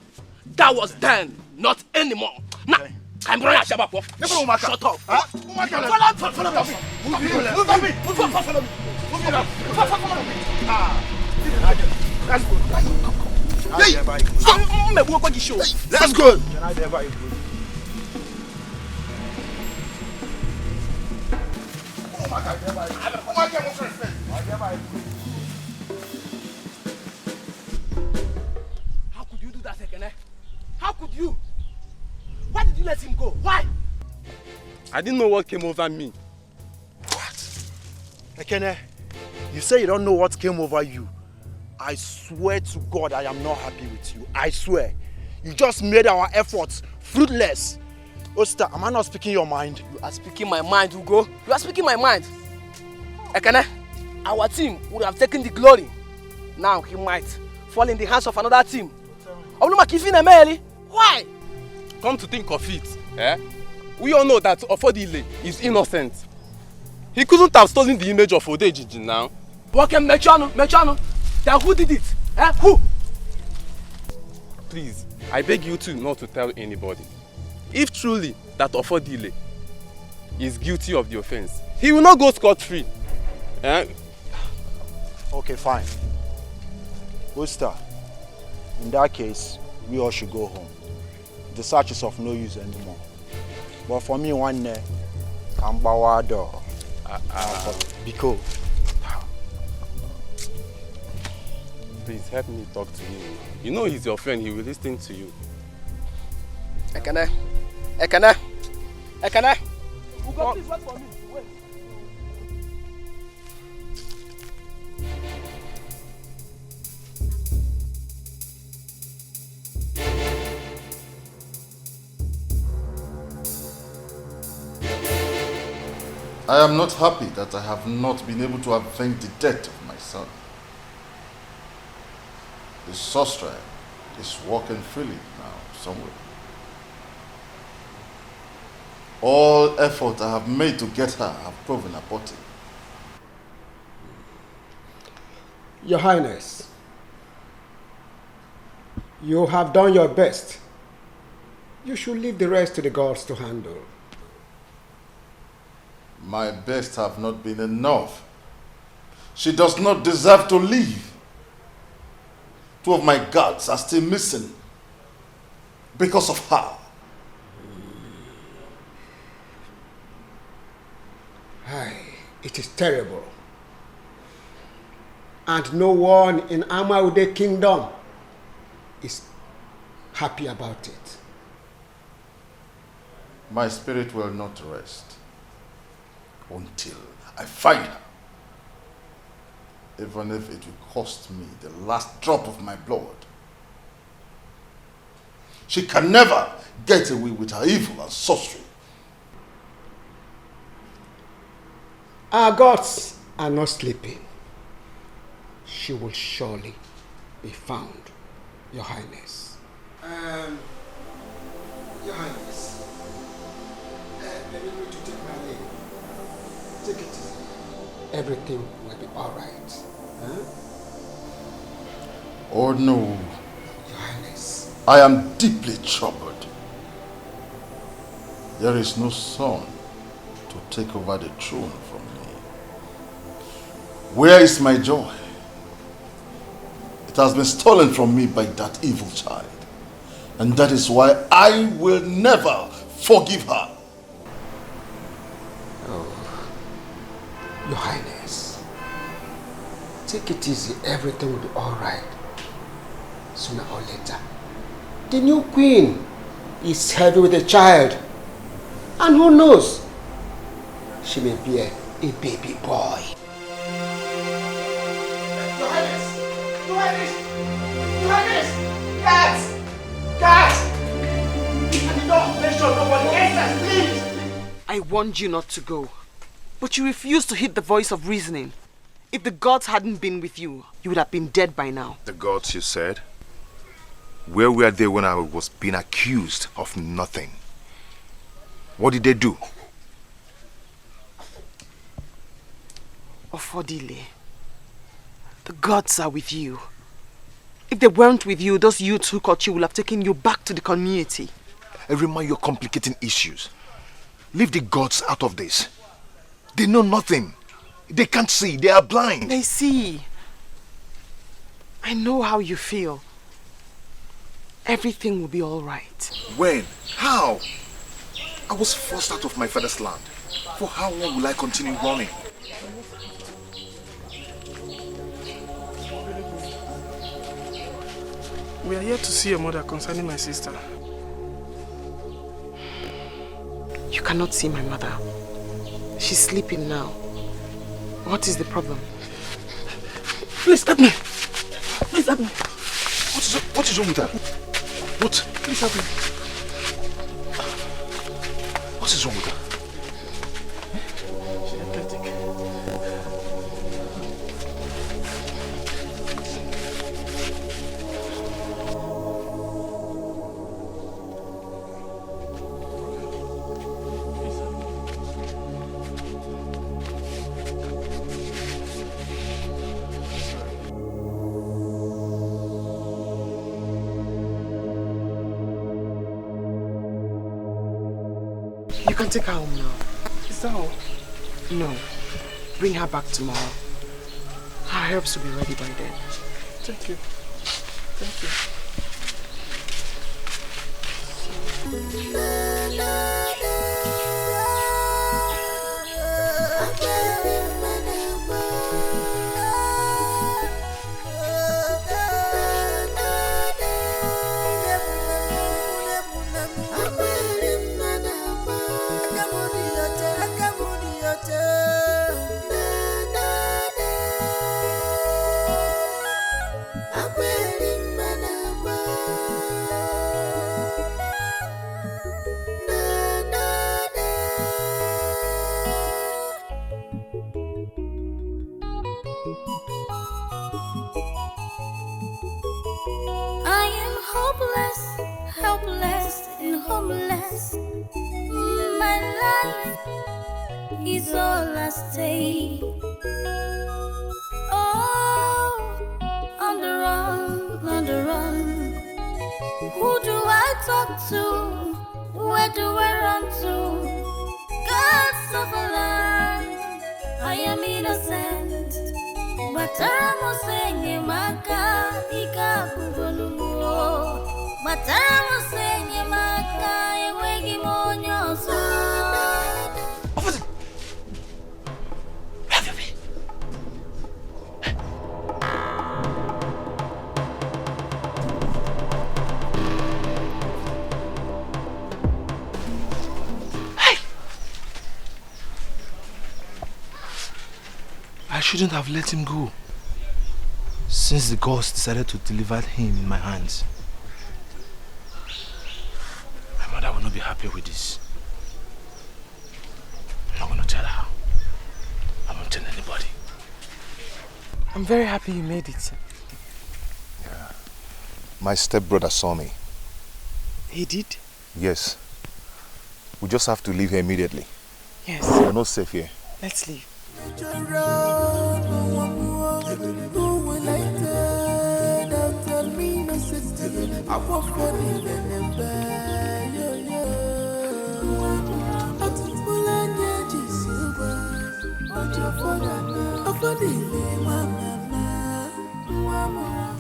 L: that was then, not anymore. Now, I'm going to shut up. Shut up. Follow me.
E: Let's go.
L: How could you do that, Ekene? How could you? Why did you let him go? Why?
Q: I didn't know what came over me.
M: Ekene, you say you don't know what came over you. I swear to God I am not happy with you. I swear. You just made our efforts fruitless. Osta, am I not speaking your mind?
L: You are speaking my mind, Ugo. You are speaking my mind. Ekene, our team would have taken the glory. Now he might fall in the hands of another team. Why?
Q: Come to think of it, we all know that Ofodile is innocent. He couldn't have stolen the image of Odejiji now.
L: Okay, Mechano. Then who did it? Who?
Q: Please, I beg you two not to tell anybody. If truly that Ofodile is guilty of the offense, he will not go scot-free.
M: Okay, fine. Osta, in that case, we all should go home. The search is of no use anymore. But for me, one day, I'm Bawado. Biko.
Q: Please help me talk to him. You know he's your friend, he will listen to you.
L: Ekene. Ugo, please wait for me. Wait.
O: I am not happy that I have not been able to avenge the death of my son. The sorcerer is walking freely now somewhere. All effort I have made to get her have proven abortive.
S: Your Highness, you have done your best. You should leave the rest to the gods to handle.
O: My best have not been enough. She does not deserve to live. 2 of my guards are still missing because of her.
S: It is terrible. And no one in Amaude Kingdom is happy about it.
O: My spirit will not rest until I find her. Even if it will cost me the last drop of my blood. She can never get away with her evil and sorcery.
S: Our gods are not sleeping. She will surely be found, Your Highness. Your Highness, let me to take my leave. Take it easy. Everything will be all right. Huh?
O: Oh no.
S: Your Highness.
O: I am deeply troubled. There is no son to take over the throne from me. Where is my joy? has been stolen from me by that evil child. And that is why I will never forgive her.
S: Oh, Your Highness, take it easy. Everything will be alright. Sooner or later. The new queen is heavy with a child. And who knows? She may be a baby boy.
M: Your Highness! Your Highness! Your Highness! Guards! Guards! And the door, make sure nobody enters, please!
P: I warned you not to go, but you refused to heed the voice of reasoning. If the gods hadn't been with you, you would have been dead by now.
E: The gods, you said? Where were they when I was being accused of nothing? What did they do?
P: Ofodile, the gods are with you. If they weren't with you, those youths who caught you will have taken you back to the community.
E: Erima, you're complicating issues. Leave the gods out of this. They know nothing. They can't see. They are blind.
P: They see. I know how you feel. Everything will be all right.
E: When? How? I was forced out of my father's land. For how long will I continue running?
B: We are here to see your mother concerning my sister.
P: You cannot see my mother. She's sleeping now. What is the problem?
B: Please help me. Please help me.
E: What is wrong with her? What?
B: Please help me.
E: What is wrong with her?
B: She's athletic.
P: You can take her home now.
B: Is that all?
P: No. Bring her back tomorrow. Her herbs will be ready by then.
B: Thank you. Thank you.
A: Helpless and homeless. My life is all I stay. Oh, on the run, on the run. Who do I talk to? Where do I run to? Gods of a land, I am innocent. But I'm saying, Maka, Ika, Bubonu. But I'm saying, Maka, Wegi Monyo, so.
F: I shouldn't have let him go, since the gods decided to deliver him in my hands. My mother will not be happy with this. I'm not going to tell her. I won't tell anybody.
P: I'm very happy you made it.
E: Yeah. My stepbrother saw me.
P: He did?
E: Yes. We just have to leave here immediately.
P: Yes.
E: We're not safe here.
P: Let's leave.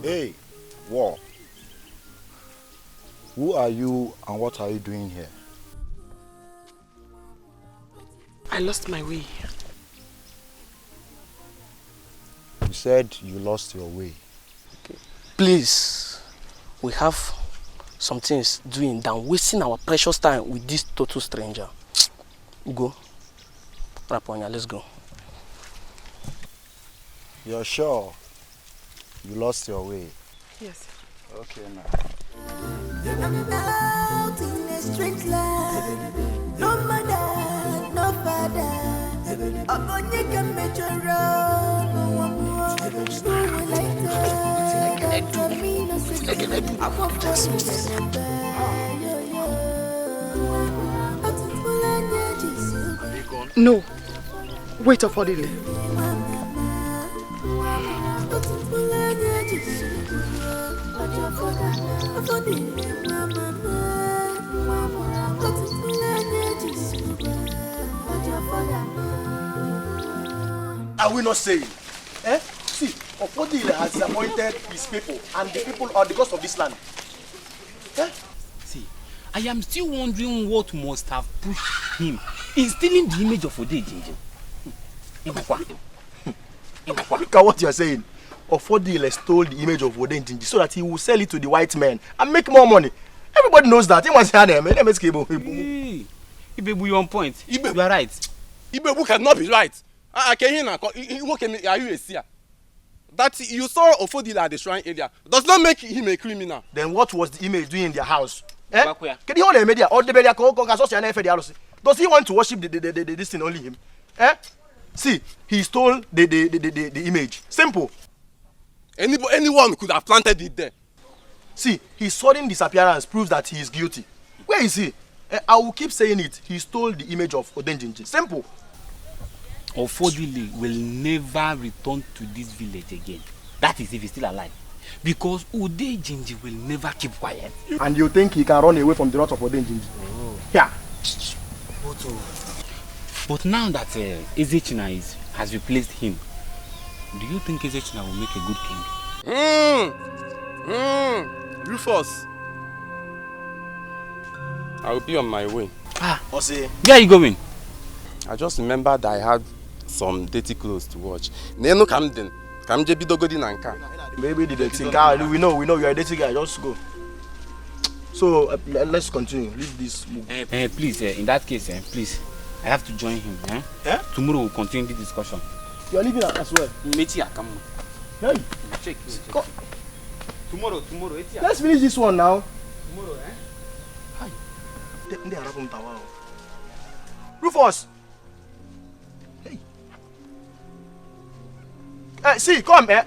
O: Hey,
E: are you and what are you doing here?
P: I lost my way.
E: You said you lost your way.
K: Please, we have some things doing than wasting our precious time with this total stranger. Go. Raponya, let's go.
E: You're sure you lost your way?
P: Yes.
E: Okay, now.
A: I'm out in a strange land. No mother, no father. Upon you can make your road. No one more. Who will later? That's a mean of I won't
B: No. Wait for the
J: Are we not saying? Eh? See, Ofodile has appointed his people, and the people are the gods of this land. Eh?
L: See, I am still wondering what must have pushed him in stealing the image of Odeji.
J: Look at what you are saying. Ofodile stole the image of Odeji so that he will sell it to the white men and make more money. Everybody knows that. He was here.
L: Hey, Ibebu, you're on point. You are right.
Q: Ibebu cannot be right. Are you a seer? That you saw Ofodile at the shrine area does not make him a criminal.
J: Then what was the image doing in their house? Eh? Does he want to worship this thing only him? Eh? See, he stole the image. Simple.
Q: Anyone could have planted it there.
J: See, his sudden disappearance proves that he is guilty. Where is he? I will keep saying it. He stole the image of Odenjinji. Simple.
L: Ofodile will never return to this village again. That is if he's still alive. Because Odenjinji will never keep quiet.
J: And you think he can run away from the wrath of Odenjinji?
L: Oh.
J: Yeah.
L: But now that Ezechina has replaced him, do you think Ezechina will make a good king?
Q: Rufus, I will be on my way.
J: Ose.
L: Where are you going?
Q: I just remembered I had some dirty clothes to watch. Nenu Camden. Kamje bidogodi nanka.
J: Maybe the dirty guy. We know you are a dirty guy. Just go. So let's continue. Leave this book.
L: Please, in that case, please, I have to join him.
J: Eh?
L: Tomorrow we'll continue the discussion.
J: You are leaving as well. Hey.
L: Check. Tomorrow.
J: Let's finish this one now.
L: Tomorrow,
J: Hi. Rufus. Hey. See, come here.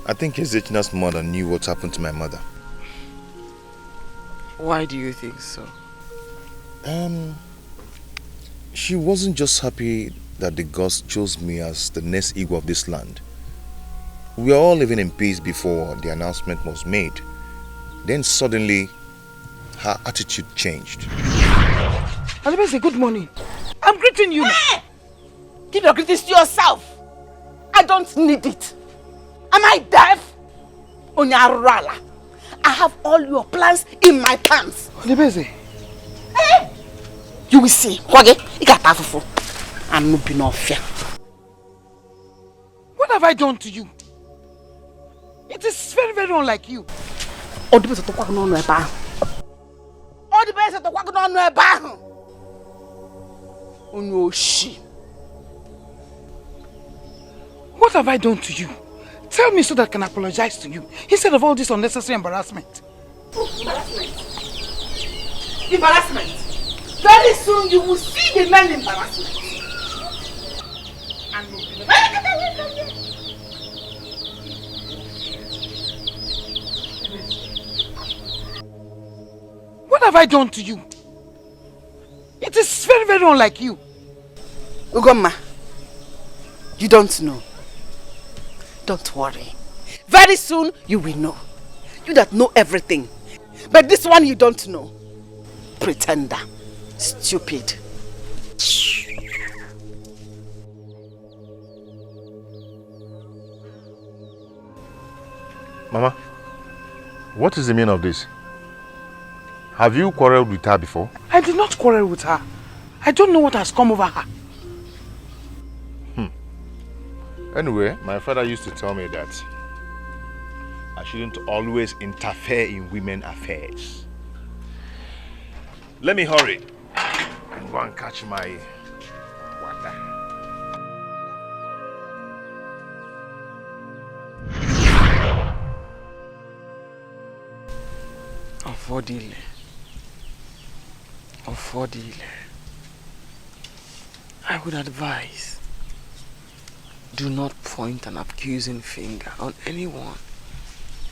E: I think Ezechina's mother knew what happened to my mother.
P: Why do you think so?
E: She wasn't just happy that the gods chose me as the next Igwe of this land. We were all living in peace before the announcement was made. Then suddenly, her attitude changed.
M: Alibese, good morning. I'm greeting you.
H: Hey! Give your greetings to yourself. I don't need it. Am I deaf? Onyarala. I have all your plans in my pants.
M: Alibese.
H: Hey! You will see. Kwage, ikatafufu. I'm not being off here.
M: What have I done to you? It is very, very unlike you.
H: What have
M: I done to you? Tell me so that I can apologize to you instead of all this unnecessary embarrassment.
H: Embarrassment? Very soon you will see the man embarrassment.
M: What have I done to you? It is very, very unlike you.
H: Ugoma, you don't know. Don't worry. Very soon you will know. You that know everything. But this one you don't know. Pretender. Stupid.
J: Mama,
E: What is the meaning of this? Have you quarreled with her before?
M: I did not quarrel with her. I don't know what has come over her.
E: Anyway, my father used to tell me that I shouldn't always interfere in women's affairs. Let me hurry and go and catch my water.
P: Affordile. I would advise, do not point an accusing finger on anyone,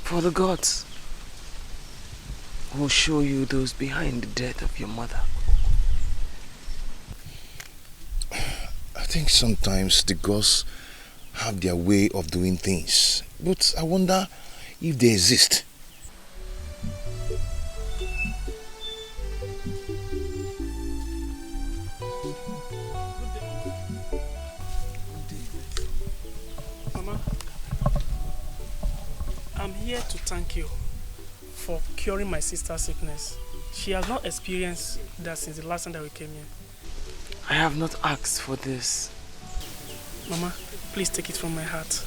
P: for the gods will show you those behind the death of your mother.
E: I think sometimes the gods have their way of doing things, but I wonder if they exist.
I: Mama, I'm here to thank you for curing my sister's sickness. She has not experienced that since the last time that we came here.
P: I have not asked for this.
I: Mama, please take it from my heart.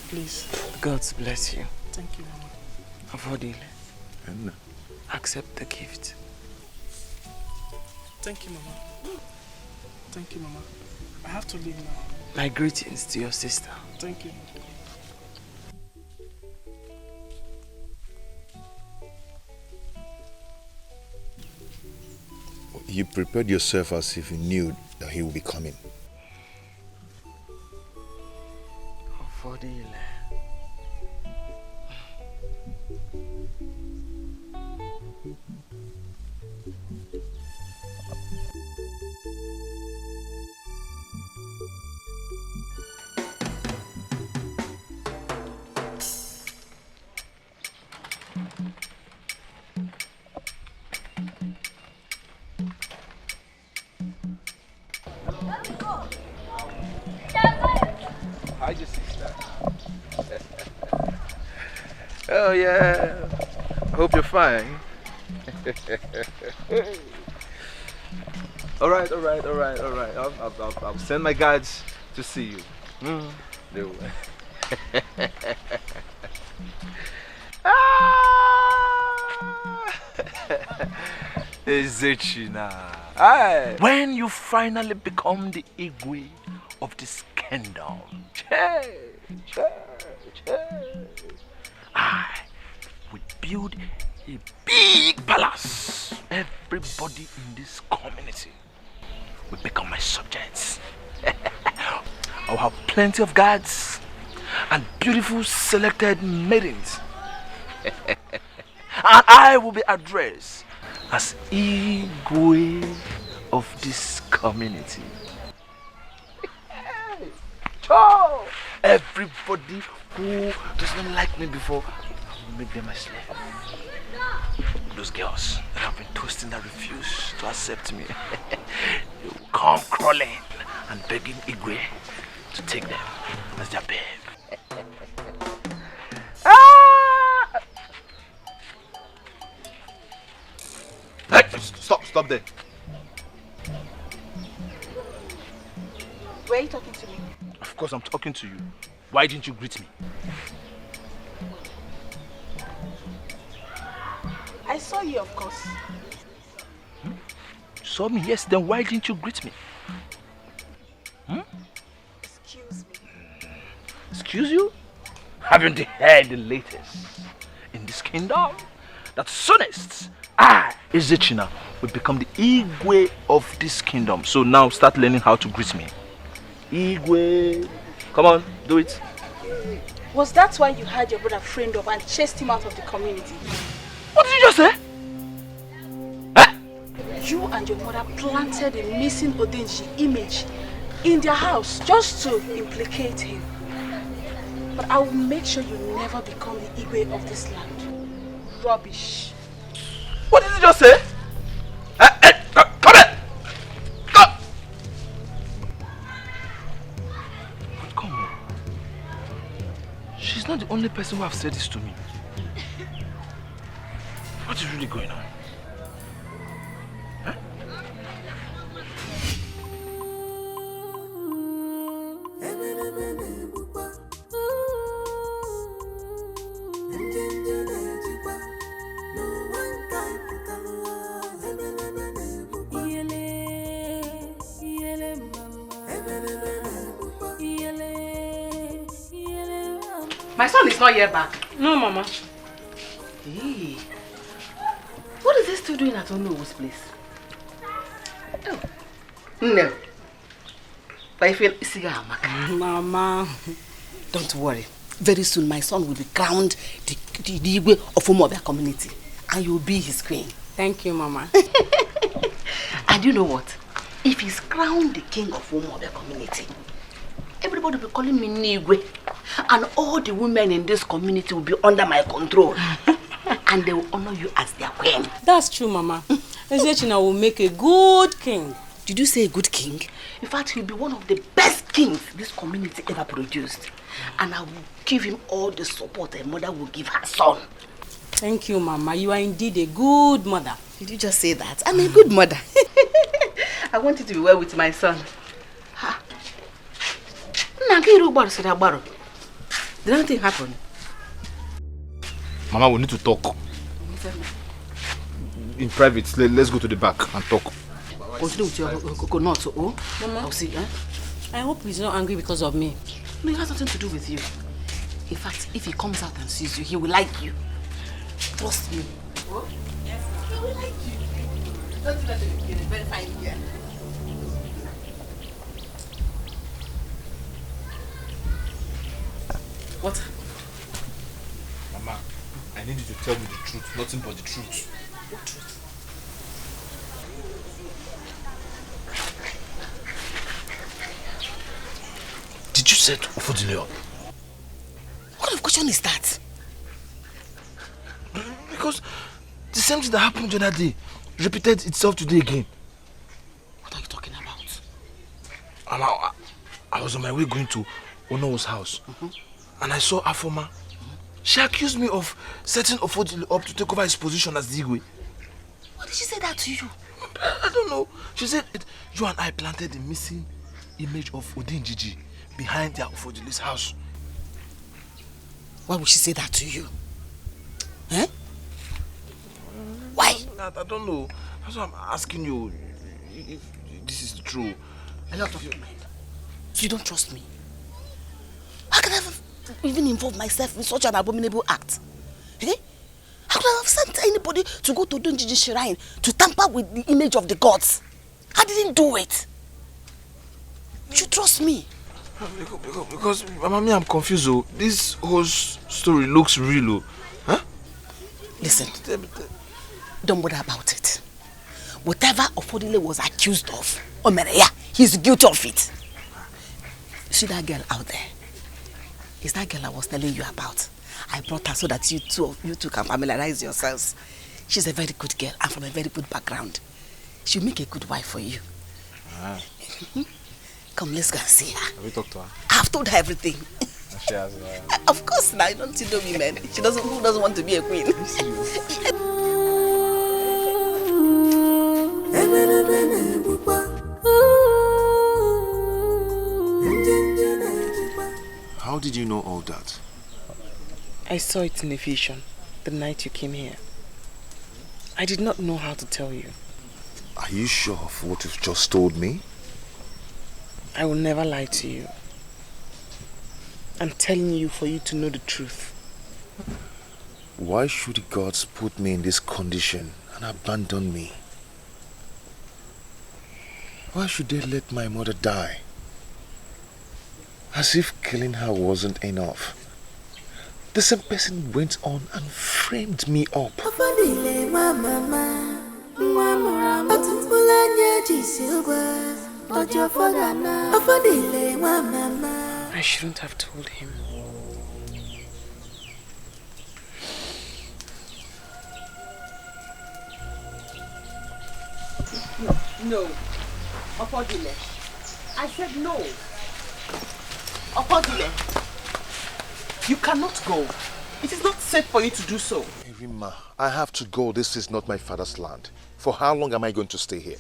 I: Please.
P: God bless you.
I: Thank you, Mama.
P: Affordile. Accept the gift.
I: Thank you, Mama. Thank you, Mama. I have to leave now.
P: My greetings to your sister.
I: Thank you.
E: You prepared yourself as if you knew that he would be coming.
P: Affordile.
F: Hi, your sister. Oh yeah. I hope you're fine. all right. I'll send my guards to see you. They will. Izuchina. When you finally become the Igwe of this kingdom, I will build a big palace. Everybody in this community will become my subjects. I'll have plenty of guards and beautiful selected maidens. And I will be addressed as Igwe of this community. Everybody who does not like me before, I will make them my slave. Those girls that have been toasting that refuse to accept me, they will come crawling and begging Igwe to take them as their babe. Hey, stop there.
I: Were you talking to me?
F: Of course I'm talking to you. Why didn't you greet me?
I: I saw you, of course.
F: You saw me, yes. Then why didn't you greet me?
I: Excuse me.
F: Excuse you? Haven't you heard the latest in this kingdom? That soonest I, Ezechina, will become the Igwe of this kingdom. So now start learning how to greet me. Igwe. Come on, do it.
I: Was that why you had your brother framed up and chased him out of the community?
F: What did you just say?
I: You and your mother planted a missing Odenji image in their house just to implicate him. But I will make sure you never become the Igwe of this land. Rubbish.
F: What did you just say? Come here! Come! But come on. She's not the only person who have said this to me.
C: really going on? Huh?
H: My son is not yet back.
K: No, Mama.
H: Hey. What is he still doing at Onowo's place? Oh. No. But I feel
K: Mama.
H: Don't worry. Very soon my son will be crowned the Igwe of Umobia community. And you'll be his queen.
K: Thank you, Mama.
H: And you know what? If he's crowned the king of Umobia community, everybody will be calling me Nigwe. And all the women in this community will be under my control. And they will honor you as their queen.
K: That's true, Mama. Ezechina will make a good king.
H: Did you say a good king? In fact, he'll be one of the best kings this community ever produced. And I will give him all the support a mother will give her son.
K: Thank you, Mama. You are indeed a good mother.
H: Did you just say that? I'm a good mother. I want you to be well with my son. Did anything happen?
F: Mama, we need to talk. In private, let's go to the back and talk.
H: Continue with your coconut, oh?
K: Mama,
H: I'll see, eh?
K: I hope he's not angry because of me.
H: No, it has nothing to do with you. In fact, if he comes out and sees you, he will like you. Trust me. What? Yes, he will like you. Don't do that to me. You're a very fine girl. What?
F: Mama, I need you to tell me the truth, nothing but the truth.
H: What truth?
C: Did you set Ufodile up?
H: What kind of question is that?
C: Because the same thing that happened the other day repeated itself today again.
H: What are you talking about?
C: And I was on my way going to Onowo's house. And I saw Afoma. She accused me of setting Ufodile up to take over his position as the Igwe.
H: Why did she say that to you?
C: I don't know. She said you and I planted the missing image of Odinjiji behind their Ufodile's house.
H: Why would she say that to you? Eh? Why?
C: I don't know. That's why I'm asking you if this is true.
H: A lot of your mind. So you don't trust me? How can I have even involve myself in such an abominable act? Eh? How could I have sent anybody to go to Odinjiji's shrine to tamper with the image of the gods? I didn't do it. You should trust me.
C: Because Mama, I'm confused. Oh. This whole story looks real. Oh. Huh?
H: Listen, don't bother about it. Whatever Ufodile was accused of, he's guilty of it. See that girl out there? It's that girl I was telling you about. I brought her so that you two can familiarize yourselves. She's a very good girl and from a very good background. She'll make a good wife for you. Come, let's go and see her.
F: Have you talked to her?
H: I've told her everything.
F: She has.
H: Of course, now don't you know women? Who doesn't want to be a queen?
E: How did you know all that?
P: I saw it in a vision the night you came here. I did not know how to tell you.
E: Are you sure of what you've just told me?
P: I will never lie to you. I'm telling you for you to know the truth.
E: Why should the gods put me in this condition and abandon me? Why should they let my mother die? As if killing her wasn't enough. The same person went on and framed me up.
P: I shouldn't have told him.
H: No. Ufodile. I said no. Ufodile. You cannot go. It is not safe for you to do so.
E: I Rima, I have to go. This is not my father's land. For how long am I going to stay here?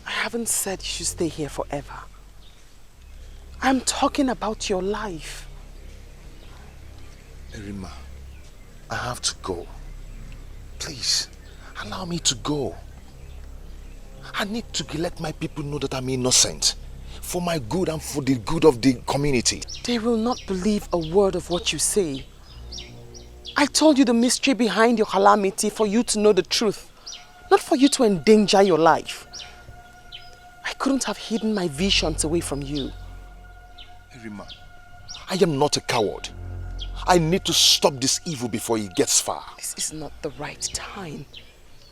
K: I haven't said you should stay here forever. I'm talking about your life.
E: Rima, I have to go. Please, allow me to go. I need to let my people know that I'm innocent. For my good and for the good of the community.
K: They will not believe a word of what you say. I told you the mystery behind your calamity for you to know the truth, not for you to endanger your life. I couldn't have hidden my visions away from you.
E: Rima, I am not a coward. I need to stop this evil before it gets far.
K: This is not the right time.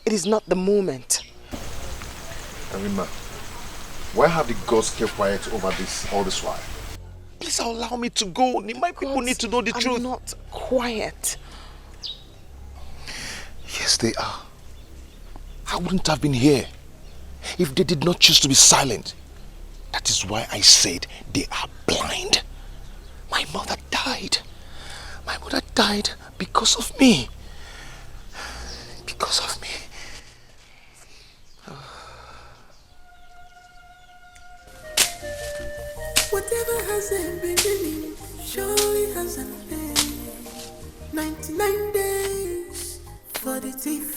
K: It is not the moment.
E: Rima, why have the gods kept quiet over this all this while? Please allow me to go. My people need to know the truth.
K: I'm not quiet.
E: Yes, they are. I wouldn't have been here if they did not choose to be silent. That is why I said they are blind. My mother died. My mother died because of me. Because of me.
S: Whatever has a beginning surely has an end. 99 days for the thief.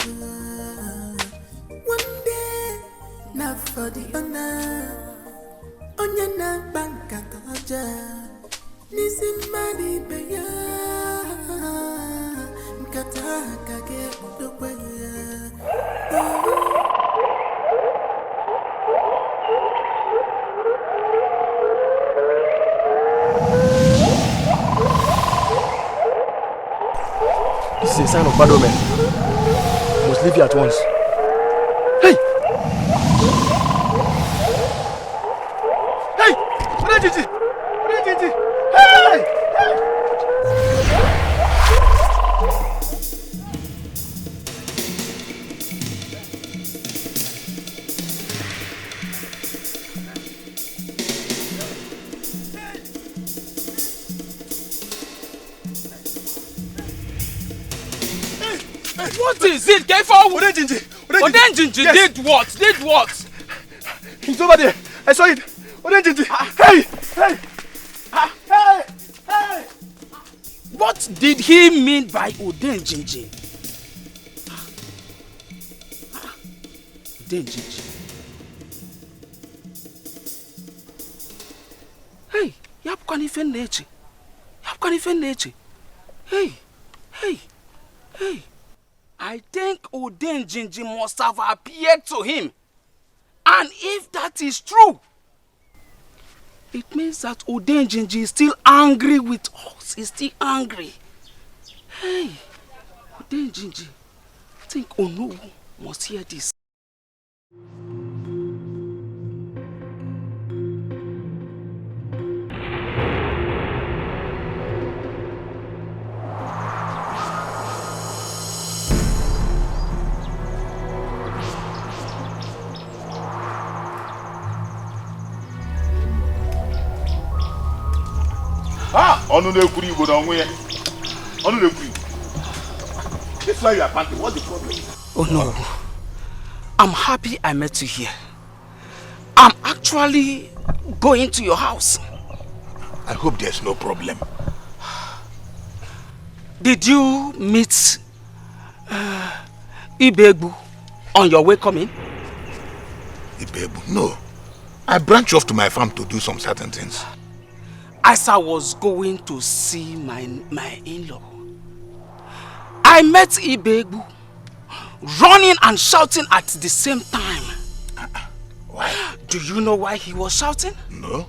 S: One day, not for the honor. Onyana banka kaja. Nisimani beya. Nkata kage udokweya.
L: This is a sign of bad omen. I must leave here at once. Hey! Hey! Hey!
K: What is it? Get forward! Odenjinji did what? Did what?
L: He's over there. I saw it. Odenjinji. Hey! Hey! Hey! Hey!
K: What did he mean by Odenjinji? Odenjinji. Hey! Yapkwani fennechi. Yapkwani fennechi. Hey! Hey! Hey! I think Odenjinji must have appeared to him. And if that is true, it means that Odenjinji is still angry with us. He's still angry. Hey, Odenjinji, I think Onowu must hear this.
T: Onu na-ekwuru Igbo na onwe ya. Onu na-ekwuru Igbo. This is why you are panting. What's the problem?
K: Oh no. I'm happy I met you here. I'm actually going to your house.
T: I hope there's no problem.
K: Did you meet Ibegbu on your way coming?
T: Ibegbu? No. I branched off to my farm to do some certain things.
K: As I was going to see my in-law, I met Ibegbu running and shouting at the same time.
T: Why?
K: Do you know why he was shouting?
T: No.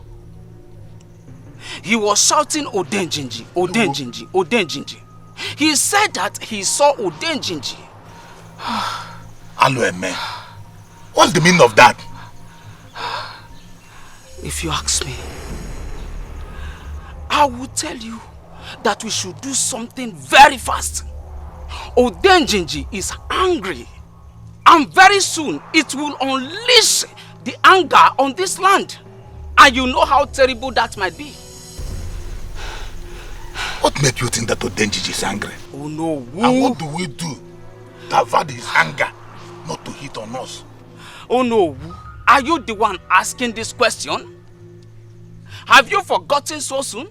K: He was shouting Odenjinji, Odenjinji, Odenjinji. He said that he saw Odenjinji.
T: Aloeme, what's the meaning of that?
K: If you ask me, I will tell you that we should do something very fast. Odenjinji is angry, and very soon it will unleash the anger on this land. And you know how terrible that might be.
T: What made you think that Odenjinji is angry?
M: Oh no.
T: And what do we do to avert his anger not to hit on us?
K: Oh no. Are you the one asking this question? Have you forgotten so soon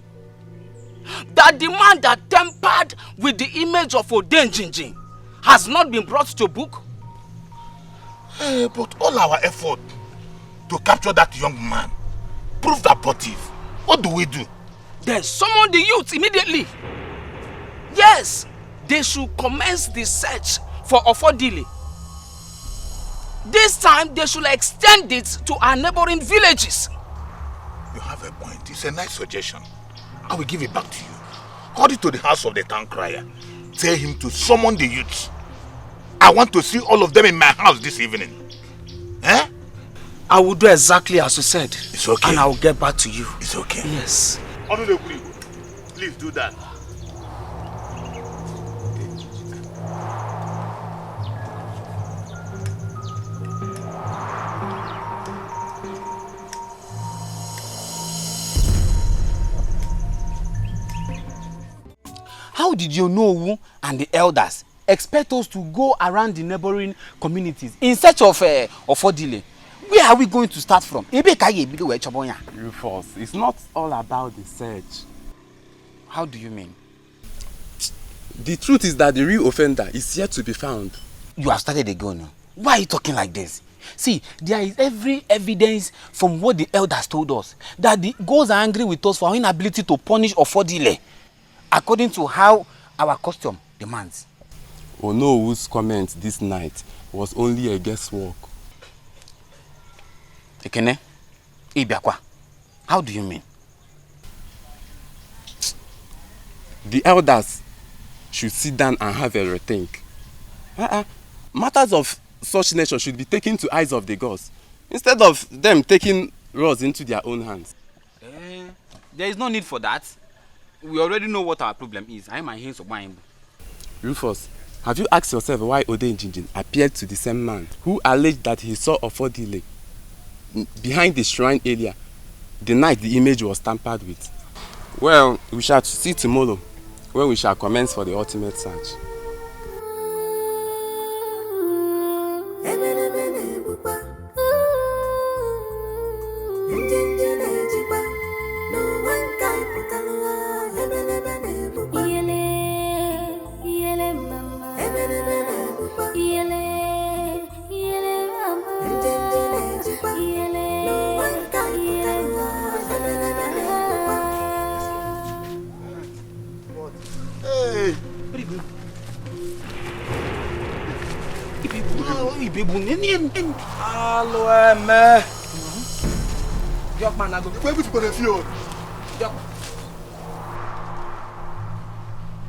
K: that the man that tempered with the image of Odenjinjin has not been brought to book?
T: But all our effort to capture that young man proved abortive. What do we do?
K: Then summon the youth immediately. Yes, they should commence the search for Ofodile. This time they should extend it to our neighboring villages.
T: You have a point. It's a nice suggestion. I will give it back to you. Call it to the house of the town crier. Tell him to summon the youths. I want to see all of them in my house this evening. Eh?
K: I will do exactly as you said.
T: It's okay.
K: And I will get back to you.
T: It's okay.
K: Yes.
T: Please do that.
K: How did you know and the elders expect us to go around the neighboring communities in search of Ofodile? Where are we going to start from?
Q: Rufus, it's not all about the search.
K: How do you mean?
Q: The truth is that the real offender is yet to be found.
K: You have started again. Why are you talking like this? See, there is every evidence from what the elders told us that the gods are angry with us for our inability to punish Ofodile according to how our custom demands.
Q: Onowu's comment this night was only a guesswork.
K: Ekene, Ibiakwa, how do you mean?
Q: The elders should sit down and have a rethink. Matters of such nature should be taken to eyes of the gods, instead of them taking rods into their own hands.
K: There is no need for that. We already know what our problem is. I am my hands of mine.
Q: Rufus, have you asked yourself why Odenjinjin appeared to the same man who alleged that he saw Ofodile behind the shrine area the night the image was tampered with? Well, we shall see tomorrow when we shall commence for the ultimate search.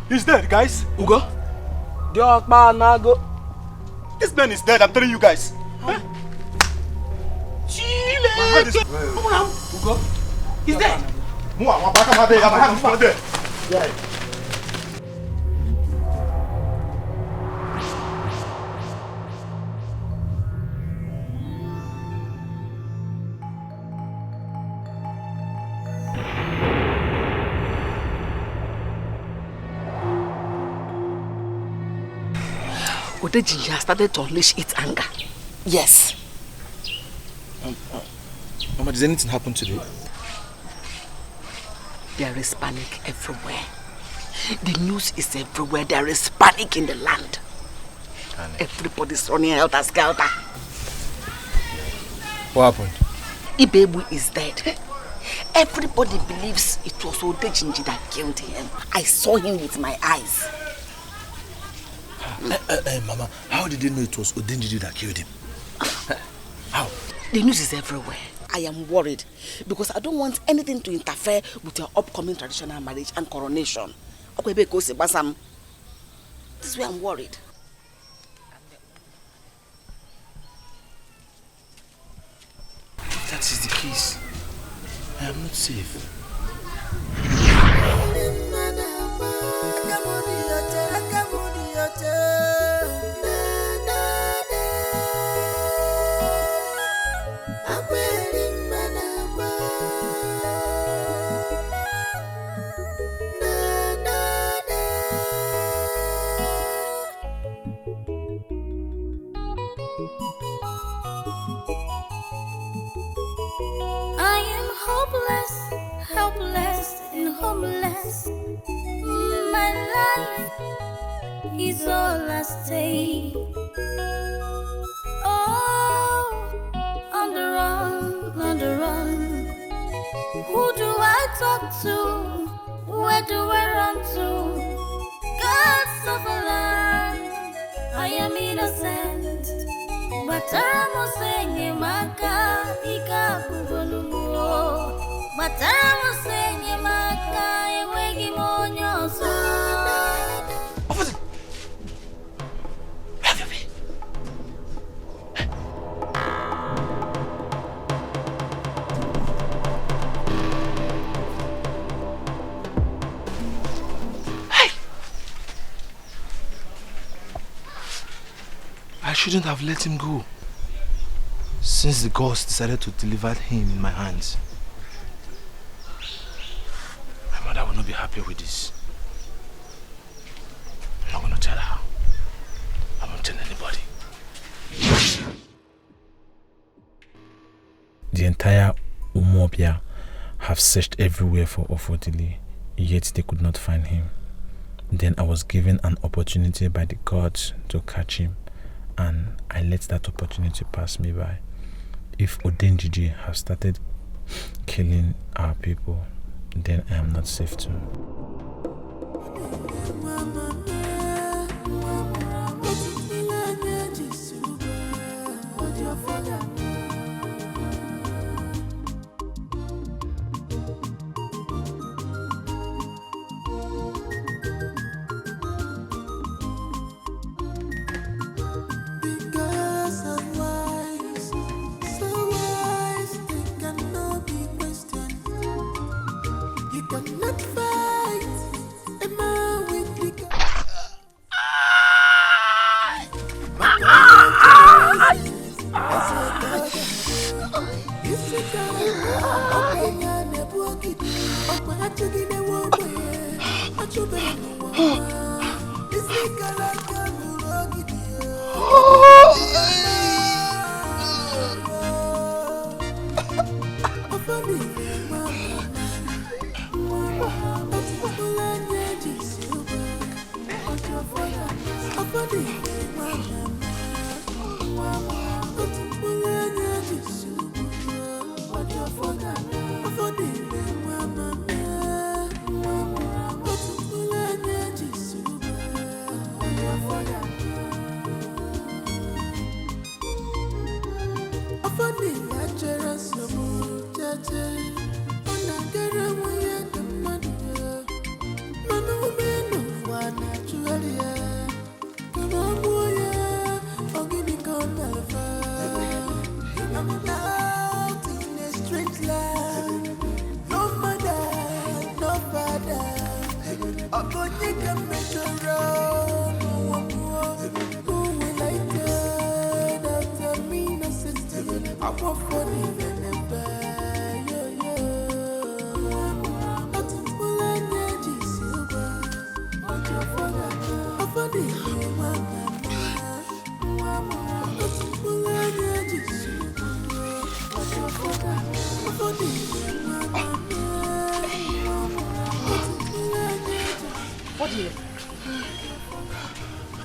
F: He's dead, guys.
L: Ugo?
F: This man is dead, I'm telling you guys.
L: Ugo? He's dead.
H: Odenjinjin has started to unleash its anger. Yes.
F: Mama, does anything happen today?
H: There is panic everywhere. The news is everywhere. There is panic in the land. Everybody's running helter-skelter.
F: What happened?
H: Ibebu is dead. Everybody believes it was Odenjinjin that killed him. I saw him with my eyes.
J: Mama, how did they know it was Odenjinjin that killed him? How?
H: The news is everywhere. I am worried because I don't want anything to interfere with your upcoming traditional marriage and coronation. This is why I'm worried.
J: That is the case. I am not safe.
A: homeless. My life is all at stake. Oh, on the run, on the run. Who do I talk to? Where do I run to? Gods of a land, I am innocent. But I'm saying, Maka, Ika, Bubolumo. But I'm saying, Maka, Ewegi Monyo, so.
F: I shouldn't have let him go, since the gods decided to deliver him in my hands. My mother will not be happy with this. I'm not going to tell her. I won't tell anybody.
S: The entire Umobia have searched everywhere for Ofodile, yet they could not find him. Then I was given an opportunity by the gods to catch him, and I let that opportunity pass me by. If Odenjiji have started killing our people, then I am not safe too.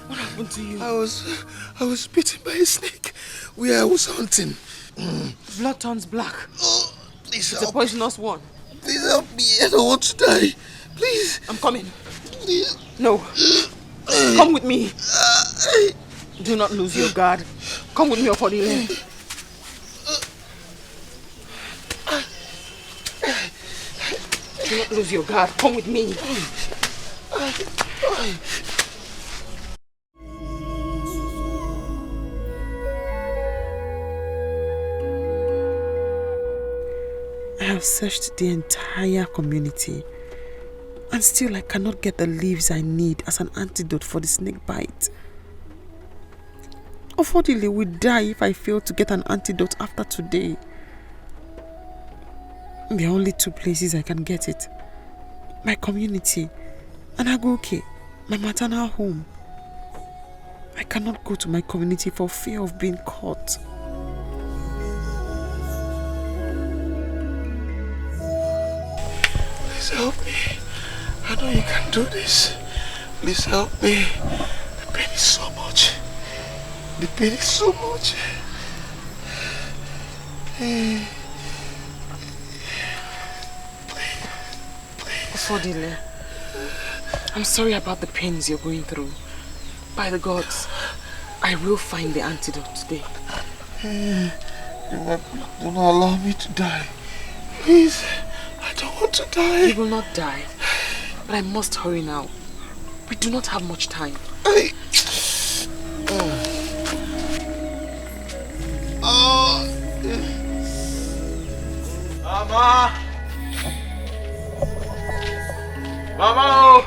B: What happened to you? I was bitten by a snake where I was hunting.
P: Blood turns black.
B: Oh, please
P: it's
B: help.
P: a poisonous one.
B: Please help me. I don't want to die. Please.
P: I'm coming.
B: Please.
P: No. Come with me. Do not lose your guard. Come with me, Ofodile. Do not lose your guard. Come with me.
H: I have searched the entire community, and still I cannot get the leaves I need as an antidote for the snake bite. Ofodile will die if I fail to get an antidote after today. There are only two places I can get it. My community and Agoke, my maternal home. I cannot go to my community for fear of being caught.
B: Please help me.
J: I know you can do this. Please help me. The pain is so much. The pain is so much.
P: Ofodile, I'm sorry about the pains you're going through. By the gods, I will find the antidote today.
J: Do not allow me to die. Please, I don't want to die.
P: You will not die, but I must hurry now. We do not have much time.
C: Mama! Mama!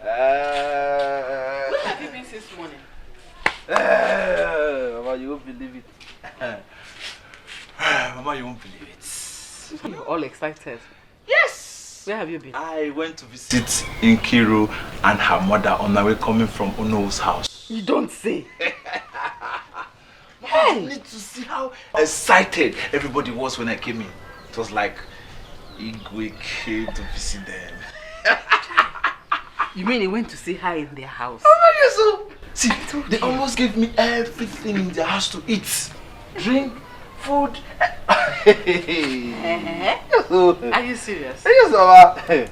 P: Where have you been since morning?
C: Mama, you won't believe it. Mama, you won't believe it.
P: You're all excited.
C: Yes!
P: Where have you been?
C: I went to visit Nkiru and her mother on my way coming from Ono's house.
P: You don't say.
C: Hey! You need to see how excited everybody was when I came in. It was like Igwe came to visit them.
P: You mean he went to see her in their house?
C: Oh, yes, see, they almost gave me everything in their house to eat. Drink, food.
P: Are you serious?
C: Yes, Mama.
P: Hey!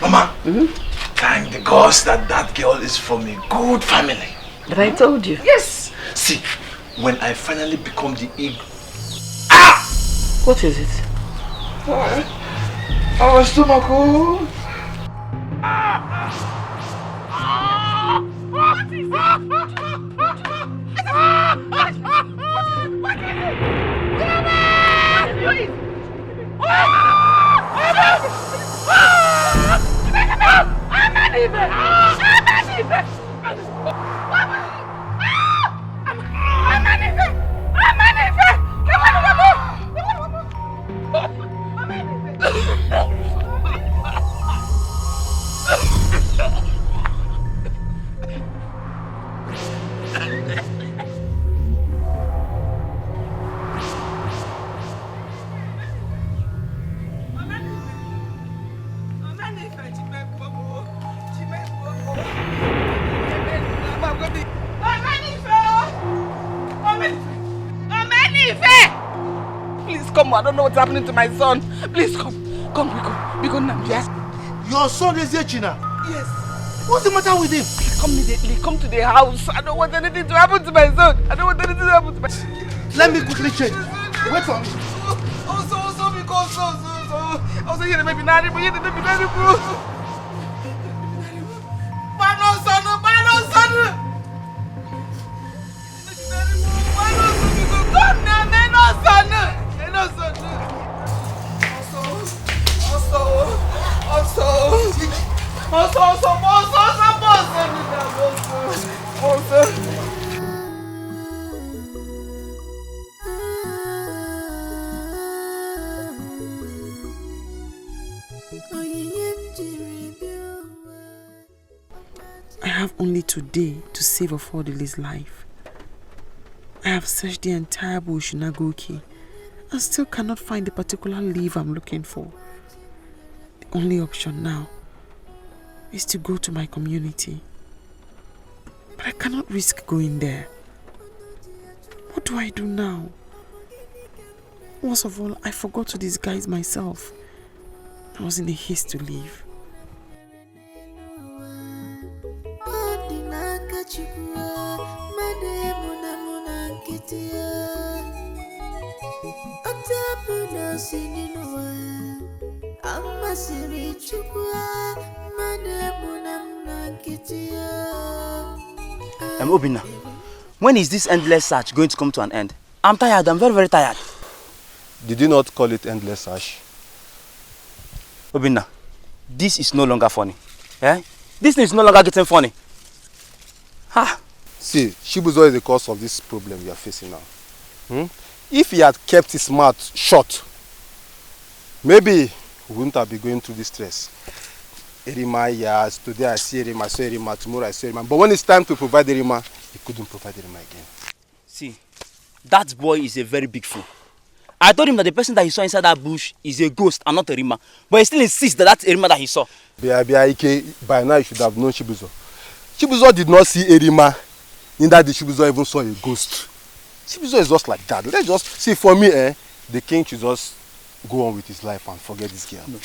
C: Mama, thank the gods that that girl is from a good family.
P: But I told you.
C: Yes. See, when I finally become the egg.
P: What is it?
C: Our stomach.
P: Please come, I don't know what's happening to my son. Please come. Come, we go now. Yes.
J: Your son is Echina?
P: Yes.
J: What's the matter with him?
P: Please come immediately. Come to the house. I don't want anything to happen to my son. I don't want anything to happen to my son.
J: Let me quickly check. Wait for me.
P: Also, because also, you may be married, but you may be married, bro. Bano son. I have only today to save Ofodile's life. I have searched the entire bush in Nagoki and still cannot find the particular leaf I'm looking for. The only option now is to go to my community. But I cannot risk going there. What do I do now? Most of all, I forgot to disguise myself. I was in a haste to leave.
L: Obina, when is this endless search going to come to an end? I'm tired, I'm very, very tired.
D: Did you not call it endless search?
L: Obina, this is no longer funny. Eh? This thing is no longer getting funny. Ha!
D: See, Shibuzo is the cause of this problem we are facing now. If he had kept his mouth shut, maybe we wouldn't have been going through this stress. Erima, yes, today I see Erima, I saw Erima, tomorrow I see Erima. But when it's time to provide Erima, he couldn't provide Erima again.
L: See, that boy is a very big fool. I told him that the person that he saw inside that bush is a ghost and not a Rima. But he still insists that that's a Rima that he saw.
D: By now you should have known Chibuzo. Chibuzo did not see Erima. Neither did Chibuzo even saw a ghost. Chibuzo is just like that. Let's just see, for me, the king should just go on with his life and forget this girl. No.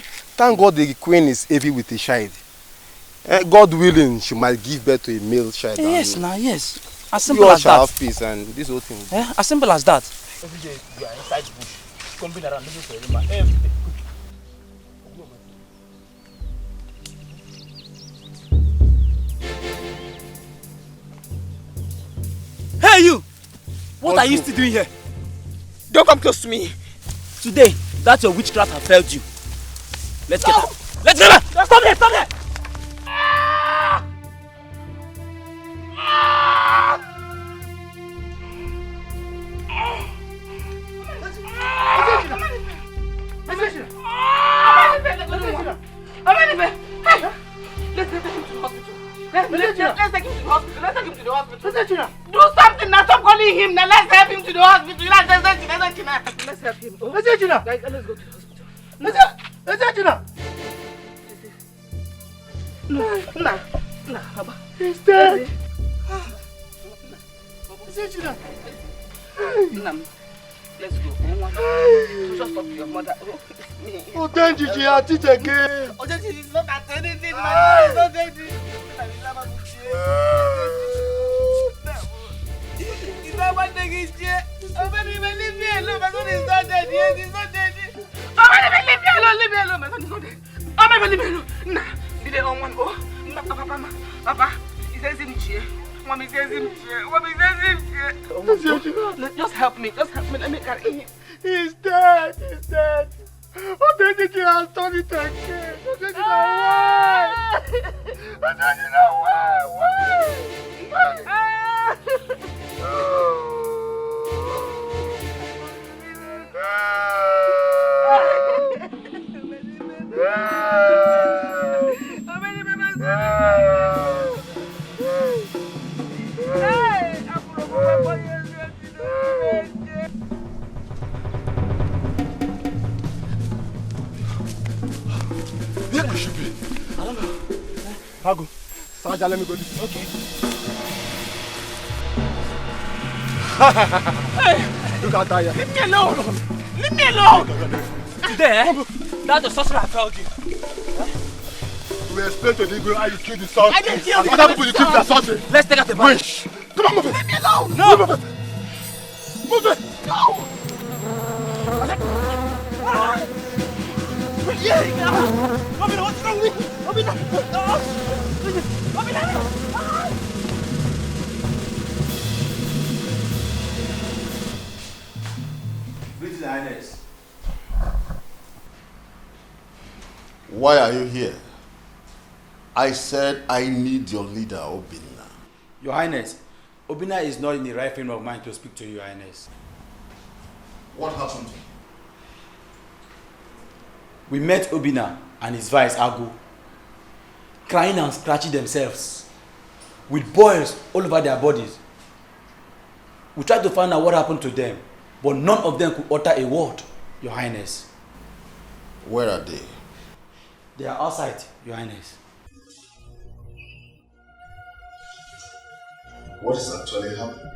D: Thank God the queen is heavy with a child. God willing, she might give birth to a male child.
L: Yes, now, yes. As simple as that.
D: Have peace and this whole thing.
L: As simple as that.
K: Every day you are inside the bush, combing around looking for Erima every day.
L: Hey you! What are you still doing here? Don't come close to me. Today, that your witchcraft has failed you. Let's get out. Let's get out! Stop there! Stop there!
M: Let's take him to the hospital. Let's take him to the hospital. Let's take him to the hospital. Do something now. Stop calling him now. Let's help him to the hospital. Let's help him. Let's help him. Let's go to the hospital. Let's No, Baba.
J: He's dead.
M: Let's go. Just talk to your mother.
J: Oh, thank you, I teach again.
M: Oh, that is not at anything. It's not anything. It's not one thing. It's just. Oh, baby, leave me alone. My son is not dead. Yes, he's not dead. Oh, baby, leave me alone. Leave me alone. My son is not dead. Oh, baby, leave me alone. Nah, did they on one? Oh, Papa, he says him here. Mommy says him here. Mommy says him here. Just help me. Just help me. Let me carry him.
J: He's dead. He's dead. Oh, thank you, I'll turn it again. Oh, thank you, why? Oh, thank you,
D: Where could she be?
L: I don't know.
D: Hago, Saja, let me go this way.
L: Okay.
D: Hey! Look at that.
M: Leave me alone! Leave me alone!
L: Today, that's the sorcerer I told you.
D: We explain to the Igwe how you killed the son.
M: I didn't kill the
D: other people you killed the sorcery.
L: Let's take out the body.
D: Come on, move it.
M: Leave me alone!
L: No!
D: Move it. Move it.
M: No!
L: Robin, what's wrong with you? Robin,
O: British Highness. Why are you here? I said I need your leader, Obina.
K: Your Highness, Obina is not in the right frame of mind to speak to you, Your Highness.
O: What happened?
K: We met Obina and his vice, Agu, crying and scratching themselves, with boils all over their bodies. We tried to find out what happened to them, but none of them could utter a word, Your Highness.
O: Where are they?
K: They are outside, Your Highness.
E: What is actually happening?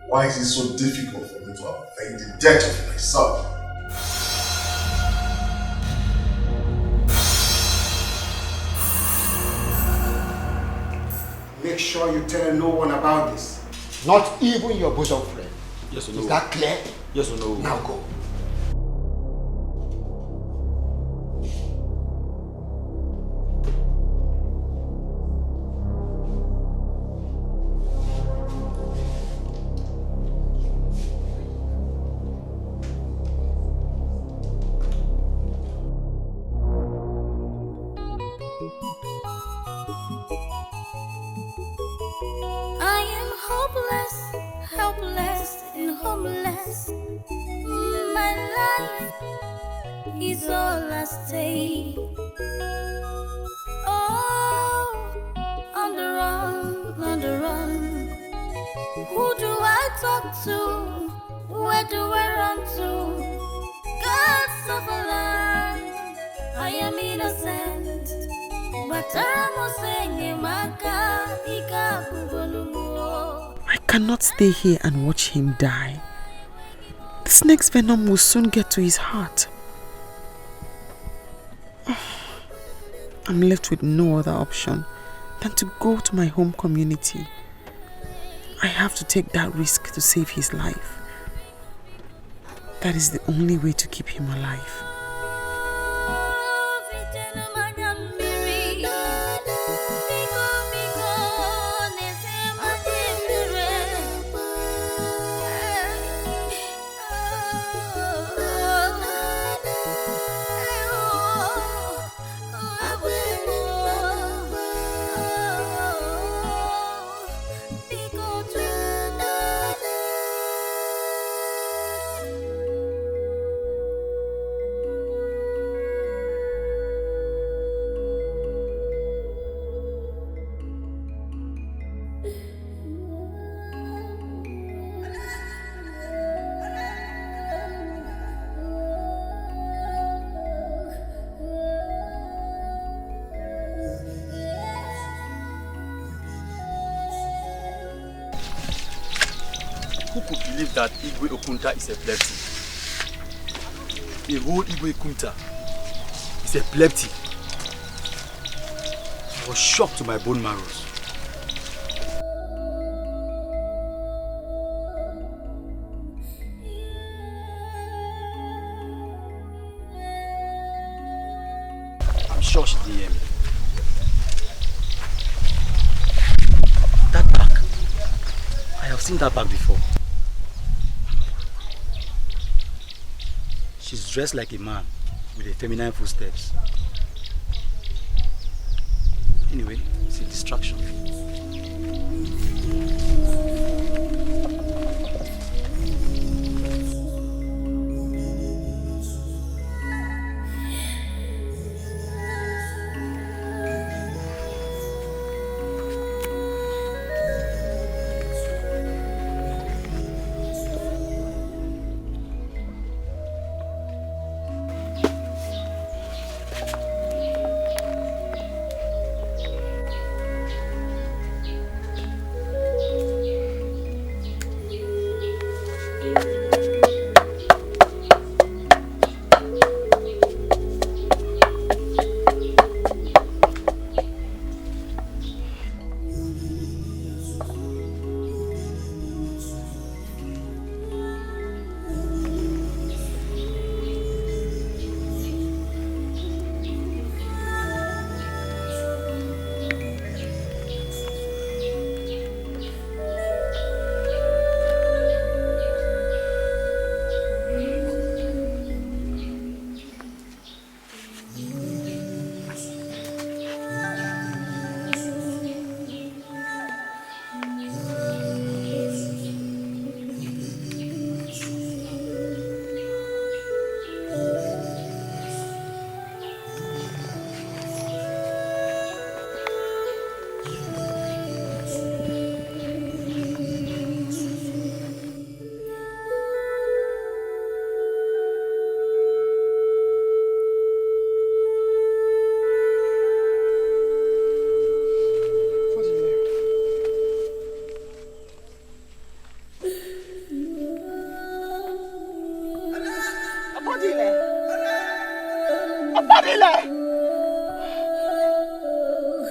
E: Why is it so difficult for me to avenge the death of my son?
J: Make sure you tell no one about this. Not even your bosom friend.
K: Yes or no?
J: Is that clear?
K: Yes or no?
J: Now go.
A: I talk to? Where do I run to? Gods of a land, I am innocent. But
P: I cannot stay here and watch him die. The snake's venom will soon get to his heart. I'm left with no other option than to go to my home community. I have to take that risk to save his life. That is the only way to keep him alive.
L: Who could believe that Igwe Okunta is epileptic? A whole Igwe Okunta is epileptic. I was shocked to my bone marrows. I'm sure she didn't hear me. That bag. I have seen that bag before. She's dressed like a man with a feminine footsteps. Anyway, it's a distraction.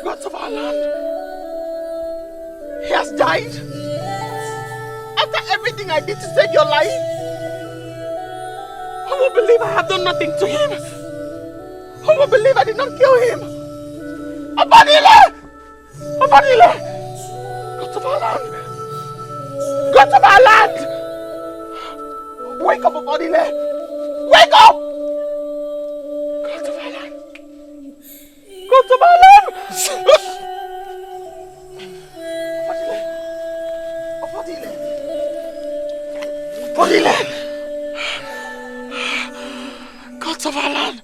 B: Gods of our land. He has died. After everything I did to save your life. Who will believe I have done nothing to him? Who will believe I did not kill him? Abadile! Abadile! Gods of our land! Gods of our land! Wake up, Abadile! Wake up! Gods of our land! Gods of our land! Abadile! Abadile! Abadile! Gods of our land!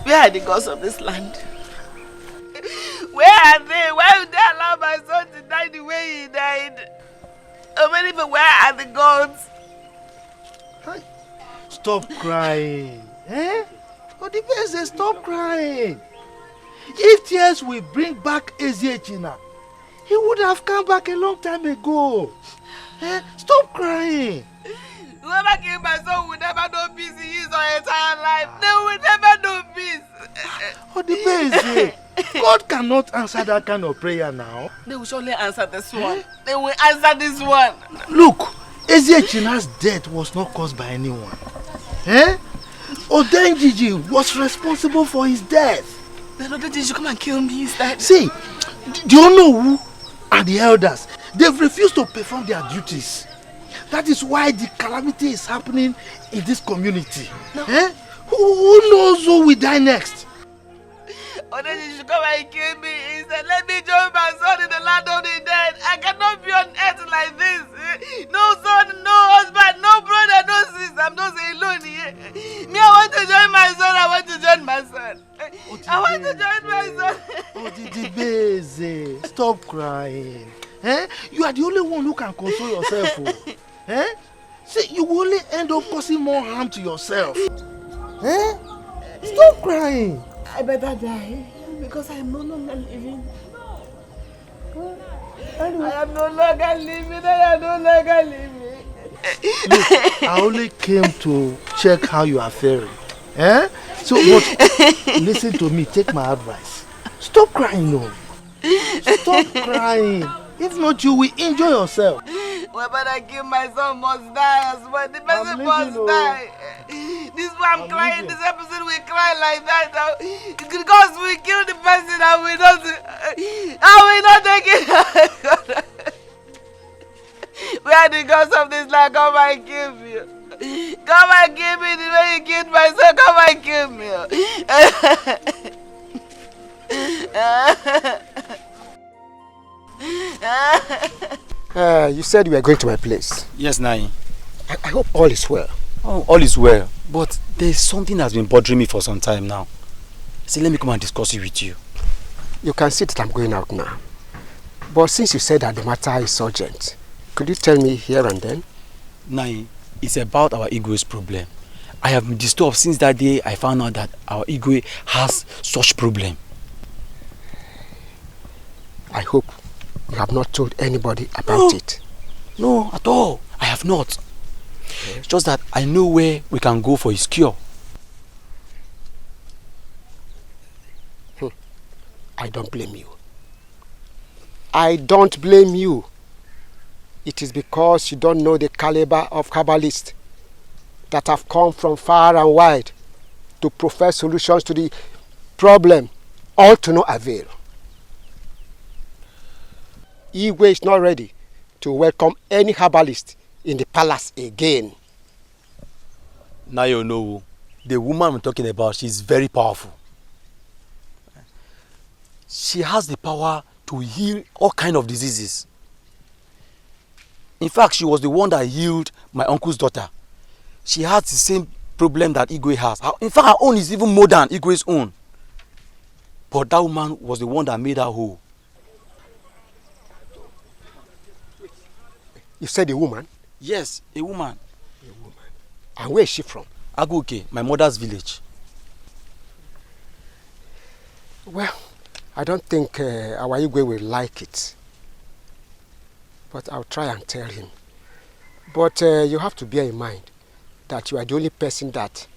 B: Where are the gods of this land?
H: Where are they? Why would they allow my son to die the way he died? Omenife, where are the gods?
J: Stop crying. Eh? Odibeze, stop crying. If tears will bring back Eziechina, he would have come back a long time ago. Eh? Stop crying.
H: Whoever killed my son will never know peace in his entire life. They will never know peace.
J: Odibeze, God cannot answer that kind of prayer now.
H: They will surely answer this one. They will answer this one.
J: Look, Eziechina's death was not caused by anyone. Eh? Odenjiji was responsible for his death.
H: Then Odenjiji should come and kill me instead.
J: See, do you know who are the elders? They've refused to perform their duties. That is why the calamity is happening in this community. No. Eh? Who knows who will die next?
H: Odenjiji should come and kill me instead. Let me join my son in the land of the dead. I cannot be on earth like this. No son, no husband, no brother, no sister. I'm just alone here. Me, I want to join my son. I want to join my son. I want to join my son.
J: Odibeze, stop crying. Eh? You are the only one who can console yourself. Oh. Eh? See, you will only end up causing more harm to yourself. Eh? Stop crying.
H: I better die because I am no longer living. I am no longer living. I am no longer living.
J: Look, I only came to check how you are faring. Eh? So, but listen to me, take my advice. Stop crying, no. Stop crying. If not, you will enjoy yourself.
H: Whoever I kill my son must die as well. The person must die. This is why I'm crying. This episode will cry like that. Because we kill the person, I will not take it. Where are the gods of this land? Come and kill me. Come and kill me the way you killed my son. Come and kill me.
S: You said you were going to my place.
L: Yes, Nai.
S: I hope all is well.
L: Oh, all is well. But there's something that's been bothering me for some time now. See, let me come and discuss it with you.
S: You can see that I'm going out now. But since you said that the matter is urgent, could you tell me here and then?
L: Nai, it's about our Igwe's problem. I have been disturbed since that day I found out that our Igwe has such problem.
S: I hope you have not told anybody about it.
L: No, at all. I have not. Okay. It's just that I know where we can go for his cure.
S: I don't blame you. I don't blame you. It is because you don't know the caliber of herbalists that have come from far and wide to profess solutions to the problem, all to no avail. Igwe is not ready to welcome any herbalist in the palace again.
L: Now you know, the woman we're talking about, she's very powerful. She has the power to heal all kinds of diseases. In fact, she was the one that healed my uncle's daughter. She has the same problem that Igwe has. In fact, her own is even more than Igwe's own. But that woman was the one that made her whole.
S: You said a woman?
L: Yes, a woman.
S: A woman. And where is she from?
L: Aguke, my mother's village.
S: Well, I don't think our Igwe will like it. But I'll try and tell him. But you have to bear in mind that you are the only person that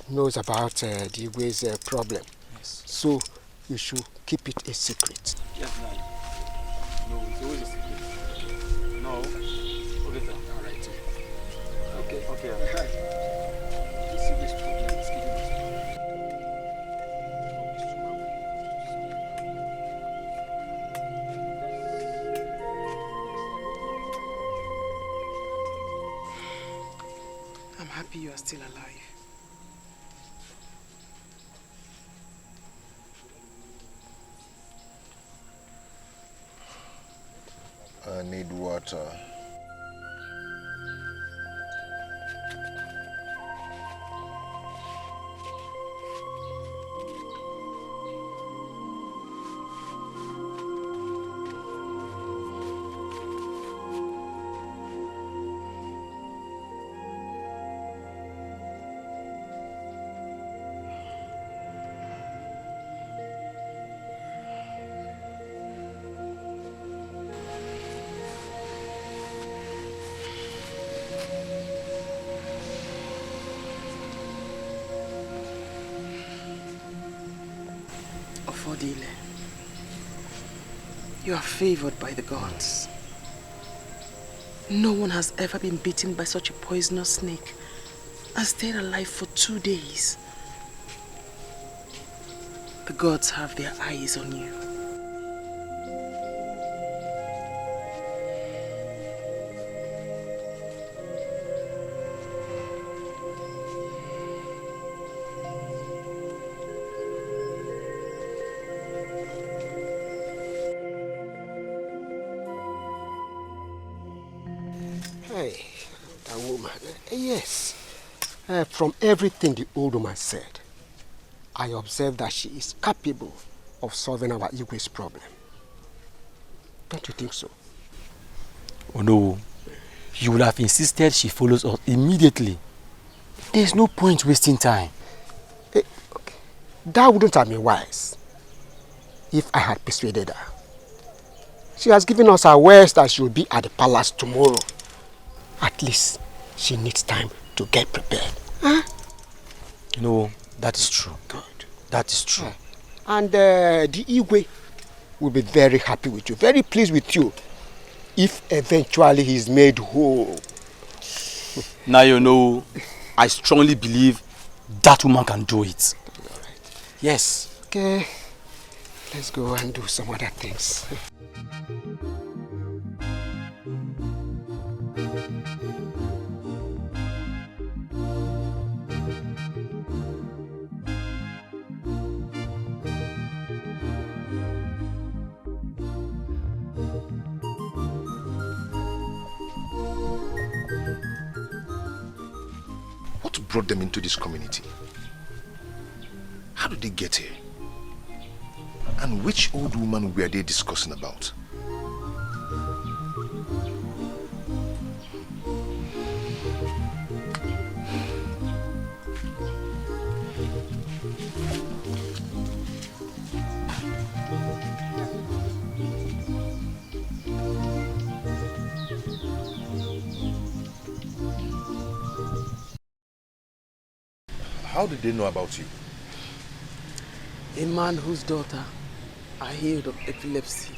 S: knows about the Igwe's problem.
L: Yes.
S: So you should keep it a secret.
L: Yes, no, it's always a secret. No. Okay, sir. All right. Okay. You see this problem is killing us.
P: I'm happy you are still alive.
E: I need water.
P: Ofodile, you are favored by the gods. No one has ever been bitten by such a poisonous snake and stayed alive for 2 days. The gods have their eyes on you.
S: Hey, that woman. Yes. From everything the old woman said, I observed that she is capable of solving our Igwe's problem. Don't you think so?
L: Oh no. You would have insisted she follows us immediately. There's no point wasting time.
S: Okay. That wouldn't have been wise if I had persuaded her. She has given us her words that she will be at the palace tomorrow. At least she needs time to get prepared. Huh?
L: No, that is true.
S: Good.
L: That is true.
S: And the Igwe will be very happy with you, very pleased with you, if eventually he's made whole.
L: Now you know, I strongly believe that woman can do it.
S: Right.
L: Yes.
S: Okay, let's go and do some other things.
E: What brought them into this community? How did they get here? And which old woman were they discussing about? How did they know about you?
P: A man whose daughter I healed of epilepsy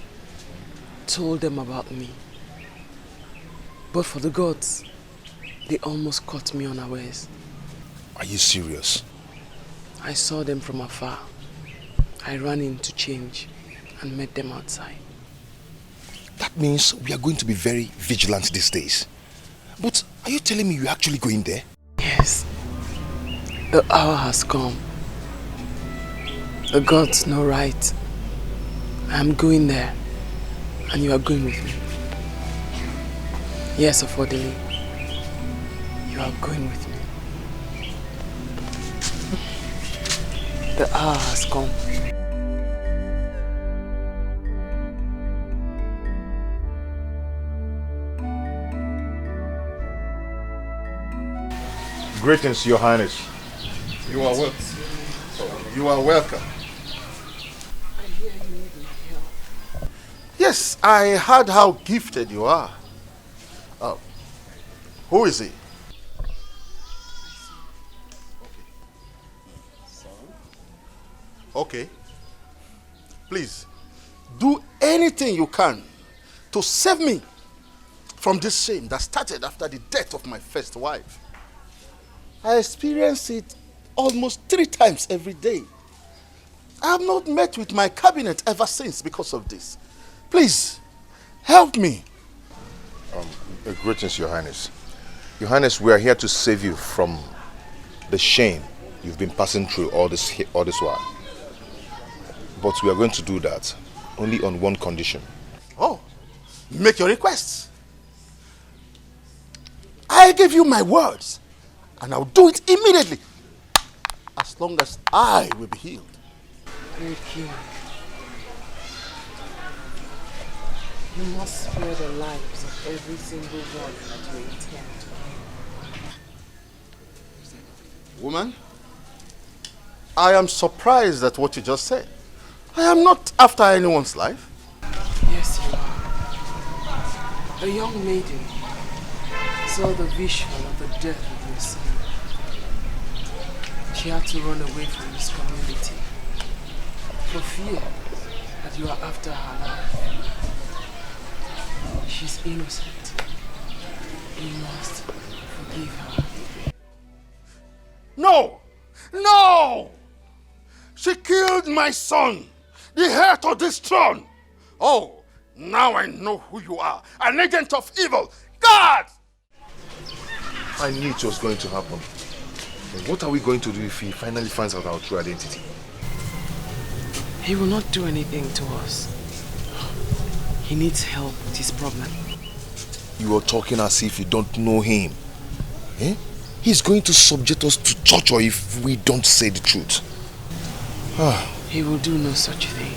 P: told them about me. But for the gods, they almost caught me unawares.
E: Are you serious?
P: I saw them from afar. I ran in to change and met them outside.
E: That means we are going to be very vigilant these days. But are you telling me you're actually going there?
P: Yes. The hour has come. The gods know right. I am going there, and you are going with me. Yes, Ofodile, you are going with me. The hour has come.
O: Greetings, Your Highness. You are welcome. You are welcome. Yes, I heard how gifted you are. Who is he? Okay. Please, do anything you can to save me from this shame that started after the death of my first wife. I experience it almost 3 times every day. I have not met with my cabinet ever since because of this. Please, help me.
E: Greetings, Your Highness. Your Highness, we are here to save you from the shame you've been passing through all this while. But we are going to do that only on one condition.
S: Oh, make your requests. I give you my words, and I'll do it immediately, as long as I will be healed.
P: Thank you. You must spare the lives of every single one that you intend.
O: Woman, I am surprised at what you just said. I am not after anyone's life.
P: Yes, you are. A young maiden saw the vision of the death of your son. She had to run away from this community. For fear that you are after her life. She's innocent. You must forgive her.
O: No! No! She killed my son, the heir to this throne. Oh, now I know who you are. An agent of evil. God!
E: I knew it was going to happen. But what are we going to do if he finally finds out our true identity?
P: He will not do anything to us. He needs help with his problem.
E: You are talking as if you don't know him. Eh? He's going to subject us to torture if we don't say the truth.
P: He will do no such thing.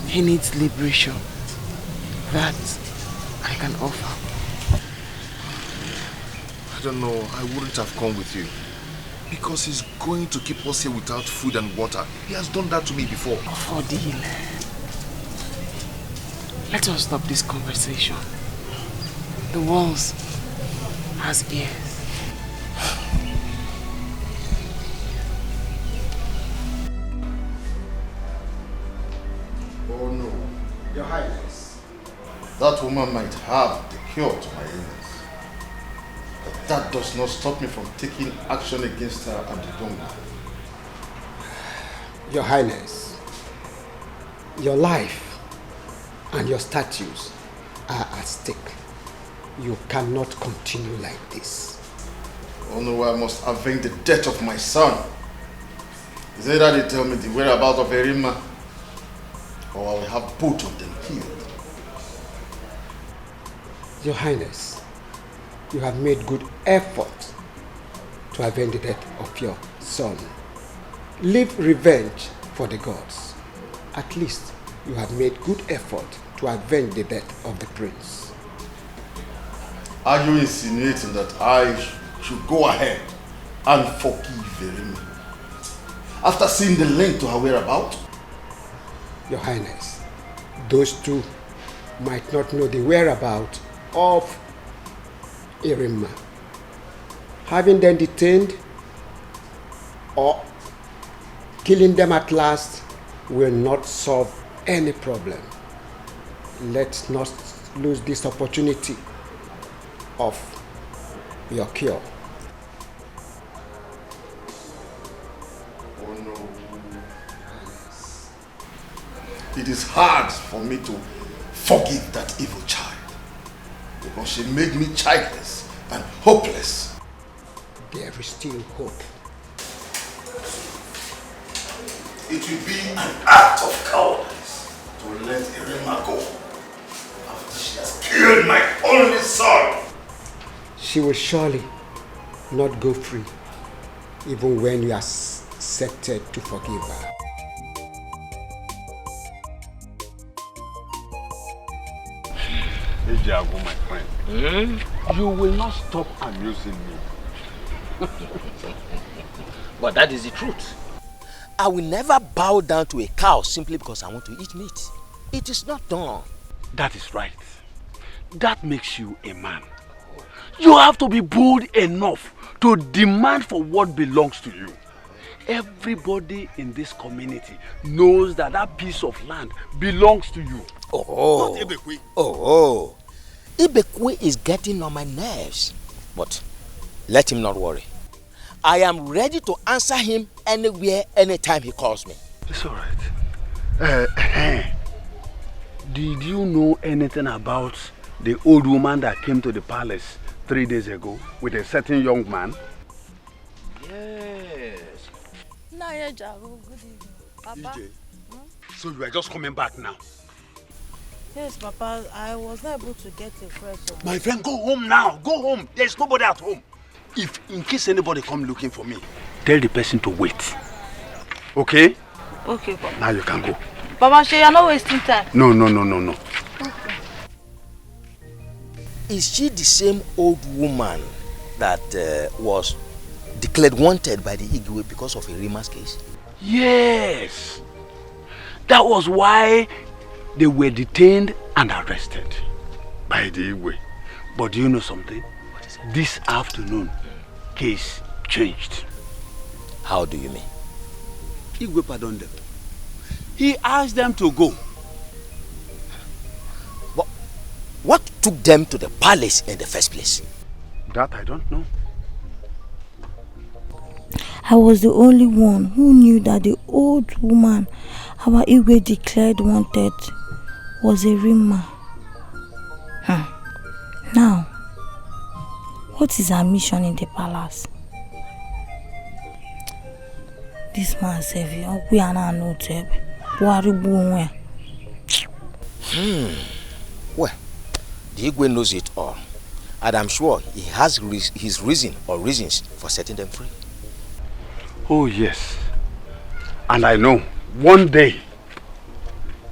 P: He needs liberation. That I can offer.
E: I don't know, I wouldn't have come with you. Because he's going to keep us here without food and water. He has done that to me before.
P: Odile, let us stop this conversation. The walls has ears.
O: Oh no, Your Highness. That woman might have the cure to my illness. But that does not stop me from taking action against her and the donor.
S: Your Highness, your life and your statues are at stake. You cannot continue like this.
O: Oh no, I must avenge the death of my son. Is it that they tell me the whereabouts of Erima? Or I will have both of them killed.
S: Your Highness, you have made good effort to avenge the death of your son. Leave revenge for the gods. At least you have made good effort to avenge the death of the prince.
O: Are you insinuating that I should go ahead and forgive Erima after seeing the link to her whereabouts?
S: Your Highness, those two might not know the whereabouts of Erima. Having them detained or killing them at last will not solve any problem. Let's not lose this opportunity of your cure.
O: Oh no. It is hard for me to forgive that evil child because she made me childless and hopeless.
S: There is still hope.
O: It will be an act of cowardice to let Erima go after she has killed my only son.
S: She will surely not go free, even when you are accepted to forgive her.
G: Ejago, my friend, you will not stop amusing me.
C: But that is the truth. I will never bow down to a cow simply because I want to eat meat. It is not done.
G: That is right. That makes you a man. You have to be bold enough to demand for what belongs to you. Everybody in this community knows that that piece of land belongs to you.
C: Oh,
G: Not Ebekwe.
C: Oh, Ibekwe is getting on my nerves. But let him not worry. I am ready to answer him anywhere, anytime he calls me.
G: It's all right. Did you know anything about the old woman that came to the palace 3 days ago with a certain young man?
C: Yes.
A: Good evening. Papa?
G: So you are just coming back now?
A: Yes, Papa. I was not able to get a fresh.
G: My friend, go home now. Go home. There's nobody at home. If in case anybody come looking for me, tell the person to wait. Okay?
A: Okay, Papa.
G: Now you can go.
A: Papa, you're not wasting time.
G: No.
A: Okay.
C: Is she the same old woman that was declared wanted by the Igwe because of Erima's case?
G: Yes. That was why they were detained and arrested by the Igwe. But do you know something? This afternoon, case changed.
C: How do you mean?
G: Igwe pardoned them. He asked them to go.
C: What took them to the palace in the first place?
G: That I don't know.
A: I was the only one who knew that the old woman our Igwe declared wanted was a Rima. Now, what is her mission in the palace? This man said, we are not no table.
C: Well, the Igwe knows it all. And I'm sure he has his reason or reasons for setting them free.
G: Oh yes. And I know one day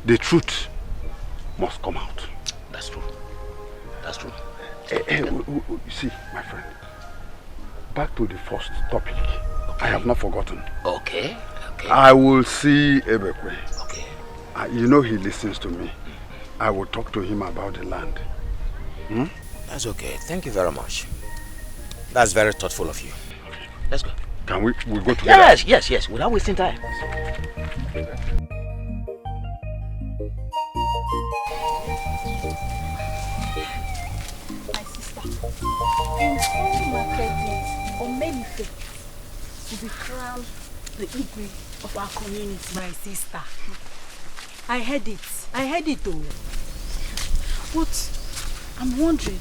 G: the truth must come out.
C: That's true. That's true.
G: See, my friend, back to the first topic. Okay. I have not forgotten.
C: Okay.
G: I will see Ebekwe.
C: Okay.
G: You know he listens to me. I will talk to him about the land.
C: That's okay. Thank you very much. That's very thoughtful of you. Okay. Let's go.
G: Can we go together?
C: Yes. Without wasting time.
I: My sister, in all market days, Omenife will be crowned the Igwe of our community.
S: My sister, I heard it though.
I: But I'm wondering,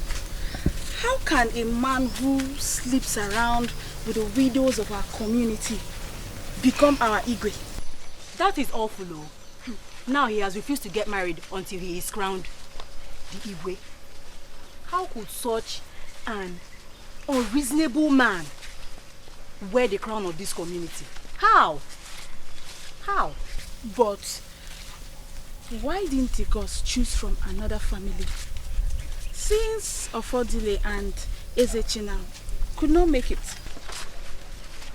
I: how can a man who sleeps around with the widows of our community become our Igwe?
S: That is awful though. Now he has refused to get married until he is crowned the Igwe. How could such an unreasonable man wear the crown of this community? How?
I: But why didn't the gods choose from another family? Since Ofodile and Ezechina could not make it.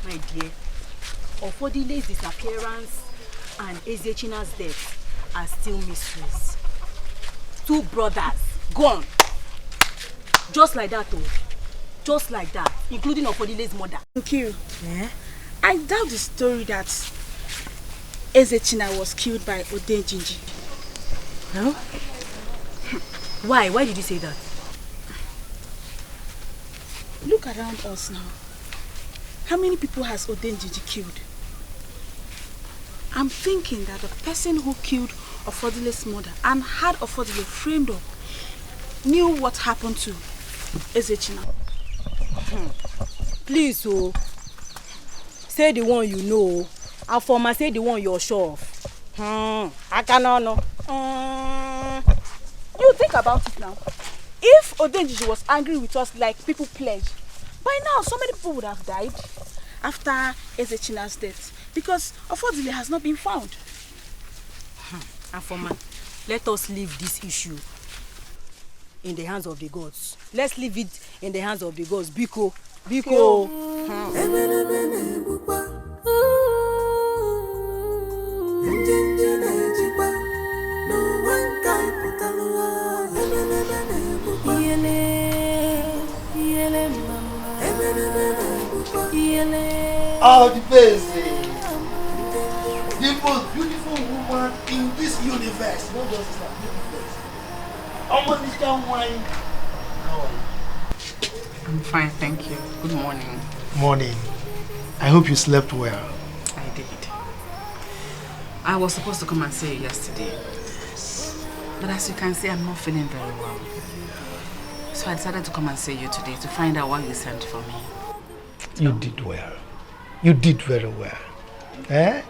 S: My dear, Ofodile's disappearance and Ezechina's death are still mysteries. 2 brothers gone. Just like that though. Just like that. Including Ofodile's mother.
I: Thank you. Yeah? I doubt the story that Ezechina was killed by Odenjinji.
S: No? Why? Why did you say that?
I: Look around us now. How many people has Odenjinji killed? I'm thinking that the person who killed Ofodile's mother and had Ofodile framed up knew what happened to Ezechina.
S: Please, say the one you know. And Former, say the one you're sure of. I cannot know.
I: You think about it now. If Odenjiji was angry with us like people pledge, by now so many people would have died after Ezechina's death because Ofodile has not been found.
S: And Former, let us leave this issue in the hands of the gods. Let's leave it in the hands of the gods. Biko.
J: All the best. The most beautiful woman in this universe. Not just that universe. Mr. Wine. How are you?
P: I'm fine, thank you. Good morning.
J: Morning. I hope you slept well.
P: I did. I was supposed to come and see you yesterday.
J: Yes.
P: But as you can see, I'm not feeling very well. So I decided to come and see you today to find out why you sent for me.
J: You did well. You did very well. I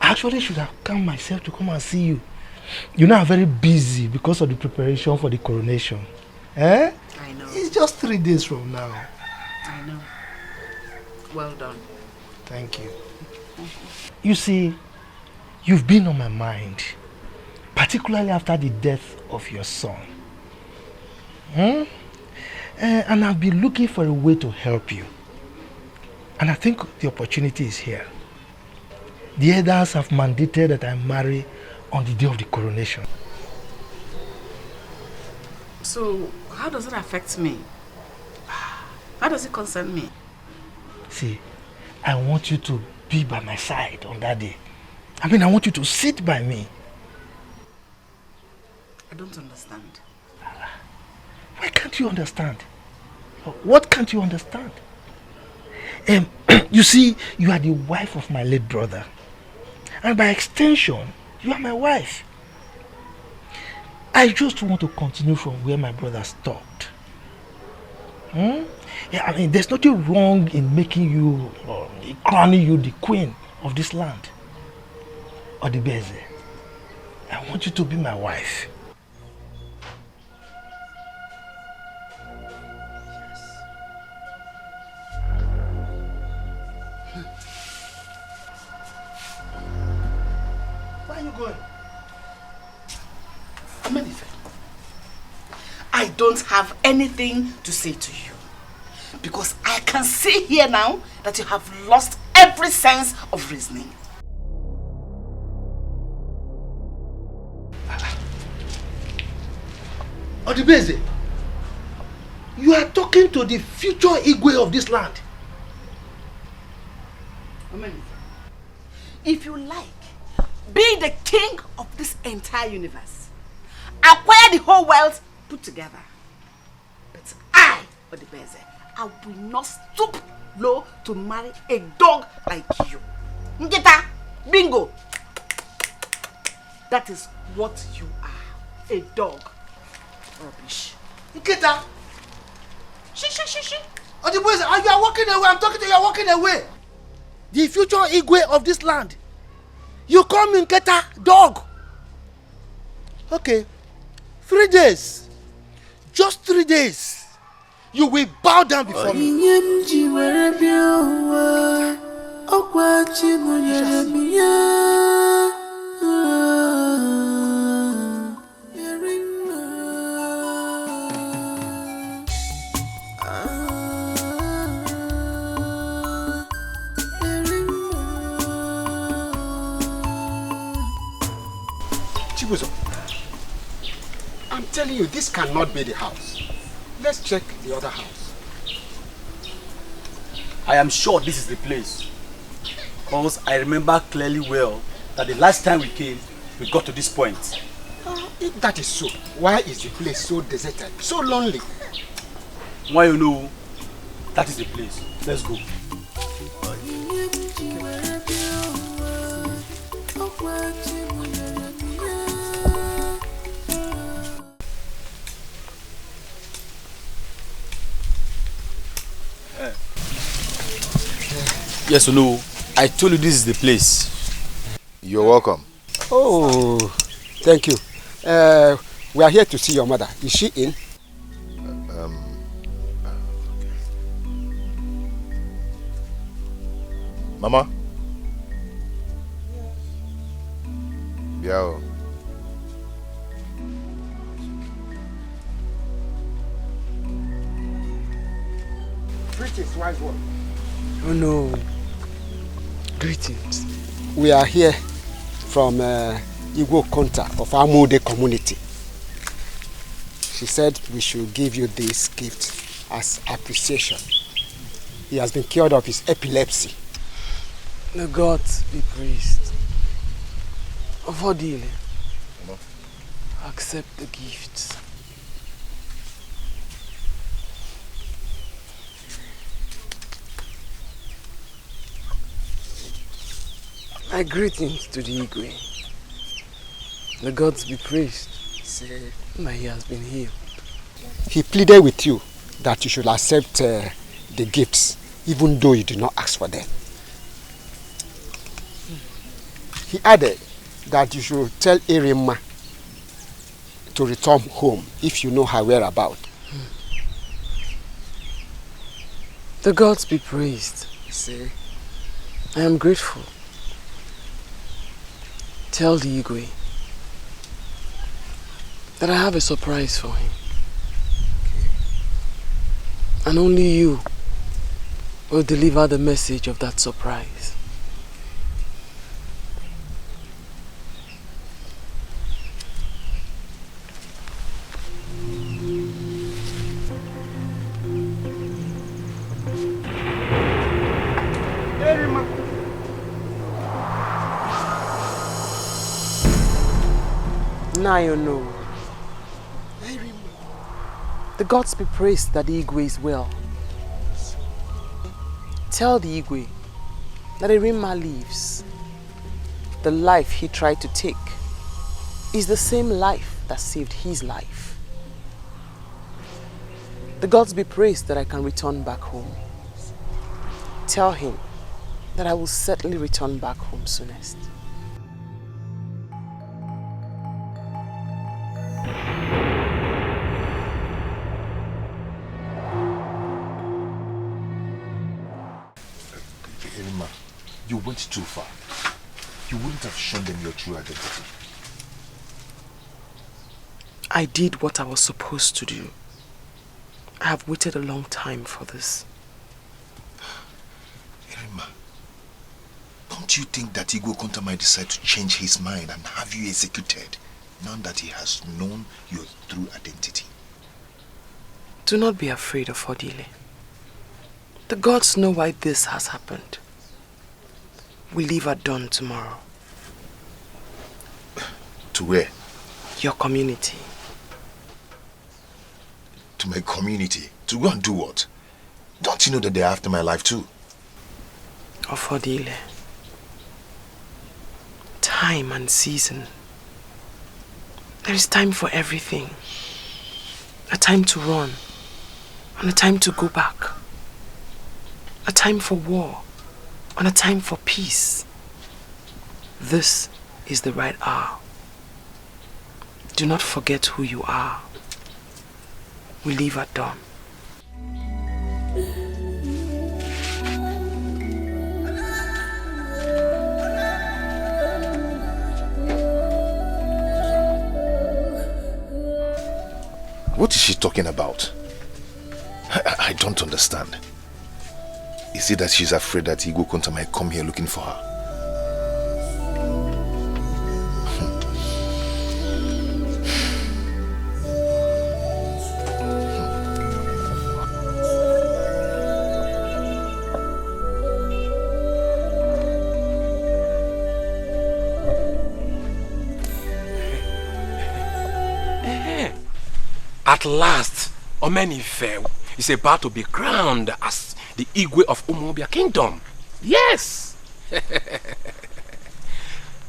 J: actually should have come myself to come and see you. You know I'm very busy because of the preparation for the coronation.
P: I know.
J: It's just 3 days from now.
P: I know. Well done.
J: Thank you. You see, you've been on my mind, particularly after the death of your son. And I've been looking for a way to help you. And I think the opportunity is here. The elders have mandated that I marry on the day of the coronation.
P: So, how does it affect me? How does it concern me?
J: See, I want you to be by my side on that day. I mean, I want you to sit by me.
H: I don't understand.
J: Why can't you understand? What can't you understand? You see, you are the wife of my late brother. And by extension, you are my wife. I just want to continue from where my brother stopped. Yeah, I mean, there's nothing wrong in making you, or crowning you the queen of this land. Or the Beze. I want you to be my wife. Where are you going?
H: I don't have anything to say to you. Because I can see here now that you have lost every sense of reasoning.
J: Odibeze, you are talking to the future Igwe of this land.
H: If you like, be the king of this entire universe. Acquire the whole wealth put together. But I, Odibeze, I will not stoop low to marry a dog like you. Ngita, bingo. That is what you are. A dog. Rubbish.
J: Ngita. She. Odibeze, you are walking away. I'm talking to you. You are walking away. The future Igwe of this land. You call me Nketa, dog. Okay. 3 days. Just 3 days. You will bow down before me.
S: Chibuzo, I'm telling you, this cannot be the house. Let's check the other house.
K: I am sure this is the place. Because I remember clearly well that the last time we came, we got to this point.
S: If that is so, why is the place so deserted, so lonely?
K: Why you know that is the place. Let's go. Yes, no. I told you this is the place.
E: You're welcome.
S: Oh, thank you. We are here to see your mother. Is she in?
E: Mama? Yeah.
S: Greetings, wise one.
R: Oh no. Greetings.
S: We are here from Igbo Konta of Amude community. She said we should give you this gift as appreciation. He has been cured of his epilepsy.
R: The gods be praised. Vodile, accept the gifts. My greetings to the Igwe. The gods be praised. My he has been healed.
S: He pleaded with you that you should accept the gifts, even though you did not ask for them. He added that you should tell Irima to return home if you know her whereabouts.
R: The gods be praised. I am grateful. Tell the Igwe that I have a surprise for him. And only you will deliver the message of that surprise.
P: Now you know. The gods be praised that the Igwe is well. Tell the Igwe that Erima lives. The life he tried to take is the same life that saved his life. The gods be praised that I can return back home. Tell him that I will certainly return back home soonest.
E: Erima, you went too far. You wouldn't have shown them your true identity.
P: I did what I was supposed to do. I have waited a long time for this.
E: Erima, don't you think that Igwe Konta might decide to change his mind and have you executed now that he has known your true identity?
P: Do not be afraid of Odile. The gods know why this has happened. We leave at dawn tomorrow.
E: To where?
P: Your community.
E: To my community? To go and do what? Don't you know that they're after my life too?
P: Of Odile. Time and season. There is time for everything. A time to run. And a time to go back. A time for war. And a time for peace. This is the right hour. Do not forget who you are. We leave at dawn.
E: What is she talking about? I don't understand. Is it that she's afraid that Igwe Konta might come here looking for her?
N: At last, Omenife is about to be crowned as the Igwe of Umuobia Kingdom. Yes!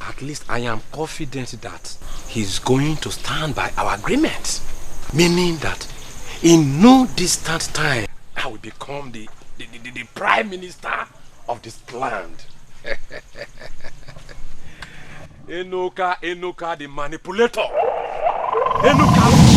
N: At least I am confident that he's going to stand by our agreement. Meaning that in no distant time, I will become the Prime Minister of this land. Enoka the manipulator. Enoka.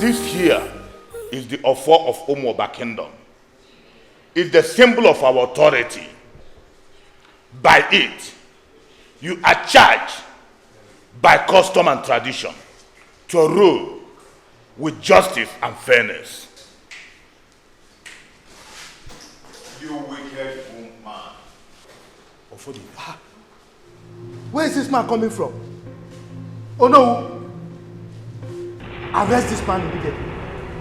T: This here is the offer of Umuoba Kingdom. It's the symbol of our authority. By it, you are charged by custom and tradition to rule with justice and fairness.
O: You wicked man.
J: Ofodi. Where is this man coming from? Oh no! Arrest this man immediately.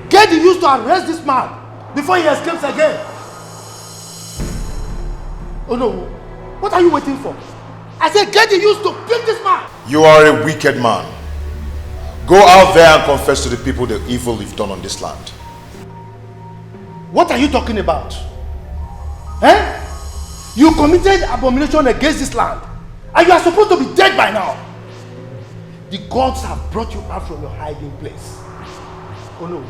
J: Get the youth to arrest this man before he escapes again. Oh no! What are you waiting for? I said get the youth to beat this man!
E: You are a wicked man. Go out there and confess to the people the evil you've done on this land.
J: What are you talking about? Eh? You committed abomination against this land and you are supposed to be dead by now. The gods have brought you out from your hiding place. Oh no.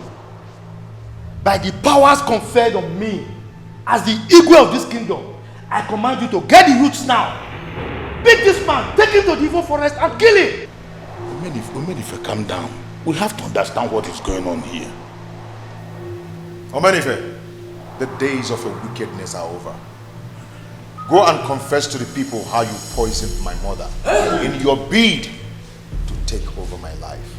J: By the powers conferred on me as the Igwe of this kingdom, I command you to get the roots now. Pick this man, take him to the evil forest and kill him.
T: Omenife, calm down. We have to understand what is going on here.
E: Omenife, the days of your wickedness are over. Go and confess to the people how you poisoned my mother in your bid to take over my life.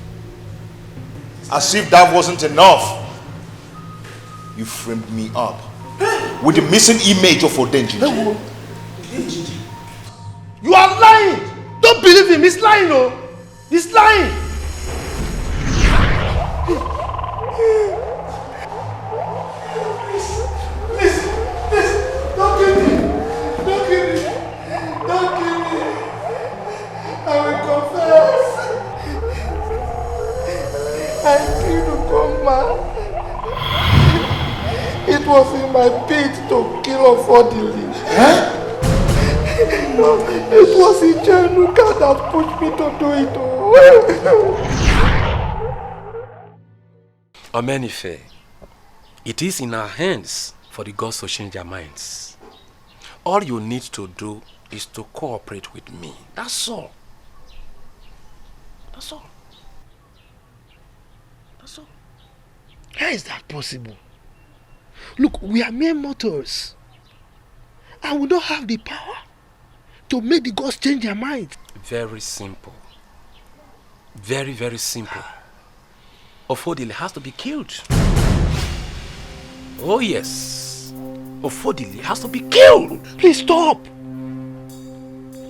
E: As if that wasn't enough, you framed me up with the missing image of Odenjiji.
J: You are lying! Don't believe him, he's lying, oh! He's lying! Please, don't kill me! Don't kill me! Don't kill me! I will confess! I killed Ukoma. It was in my bid to kill Ofodili. Huh? It was Ijenuka that pushed me to do it.
N: Omenife, it is in our hands for the gods to change their minds. All you need to do is to cooperate with me. That's all. That's all. That's all.
J: How is that possible? Look, we are mere mortals. And we don't have the power to make the gods change their minds.
N: Very simple. Very, very simple. Ofodile has to be killed. Oh yes. Ofodile has to be killed.
J: Please stop.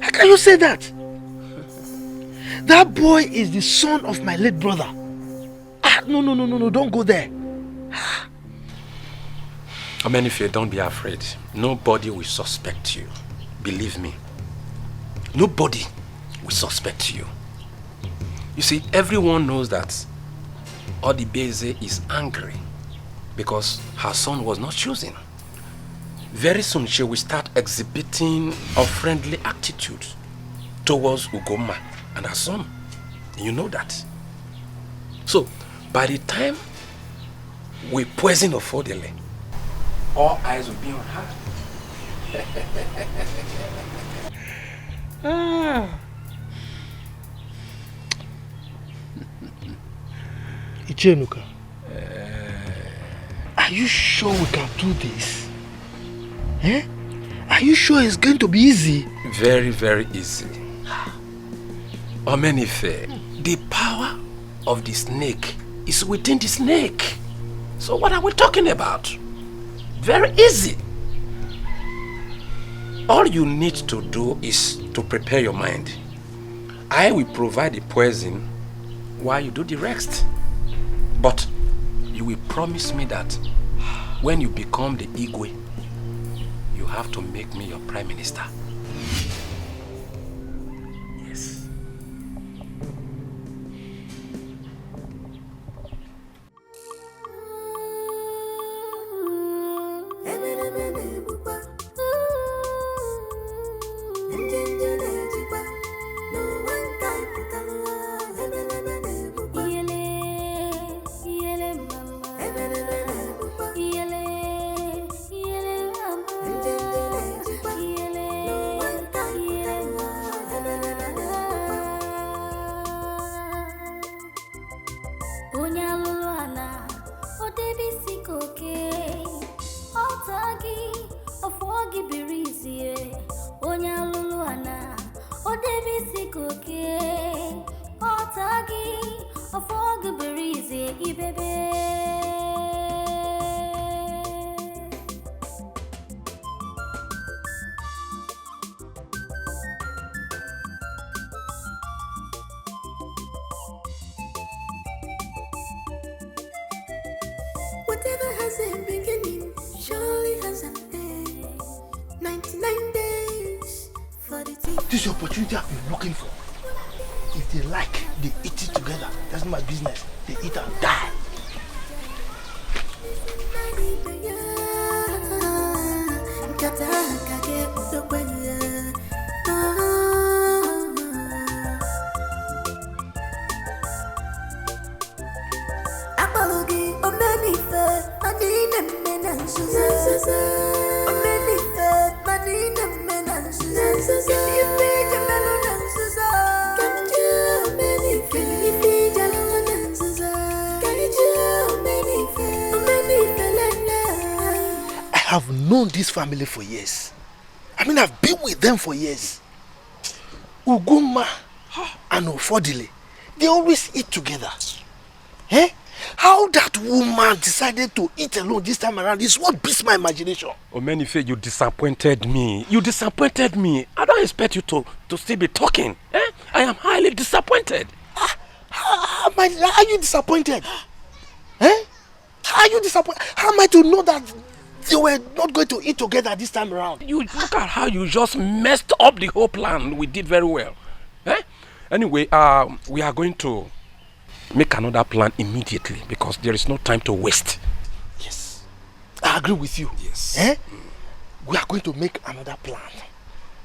J: How can you say that? That boy is the son of my late brother. No, don't go there.
N: Omenife, don't be afraid. Nobody will suspect you. Believe me. Nobody will suspect you. You see, everyone knows that Odibeze is angry because her son was not chosen. Very soon she will start exhibiting a friendly attitude towards Ugoma and her son. You know that. So, by the time we poison Ofodile, all eyes will be on her.
J: Ijenuka, are you sure we can do this? Eh? Are you sure it's going to be easy?
N: Very, very easy. Omenife, the power of the snake is within the snake. So what are we talking about? Very easy. All you need to do is to prepare your mind. I will provide the poison while you do the rest. But you will promise me that when you become the Igwe, you have to make me your Prime Minister. Yes.
U: Whatever has a beginning surely has an end. 99 days for the team.
J: This is the opportunity I've been looking for. If they like, they eat it together. That's not my business. They eat and die.
U: Apology.
J: I have known this family for years. I mean, I've been with them for years. Uguma and Ofodile, they always eat together. Eh? How that woman decided to eat alone this time around is what beats my imagination.
N: Omenife, you disappointed me. You disappointed me. I don't expect you to still be talking. Eh? I am highly disappointed.
J: How are you disappointed? Eh? How are you disappointed? How am I to know that they were not going to eat together this time around?
N: You look at how you just messed up the whole plan. We did very well. Eh? Anyway, we are going to make another plan immediately because there is no time to waste.
J: Yes, I agree with you.
N: Yes.
J: Eh? We are going to make another plan.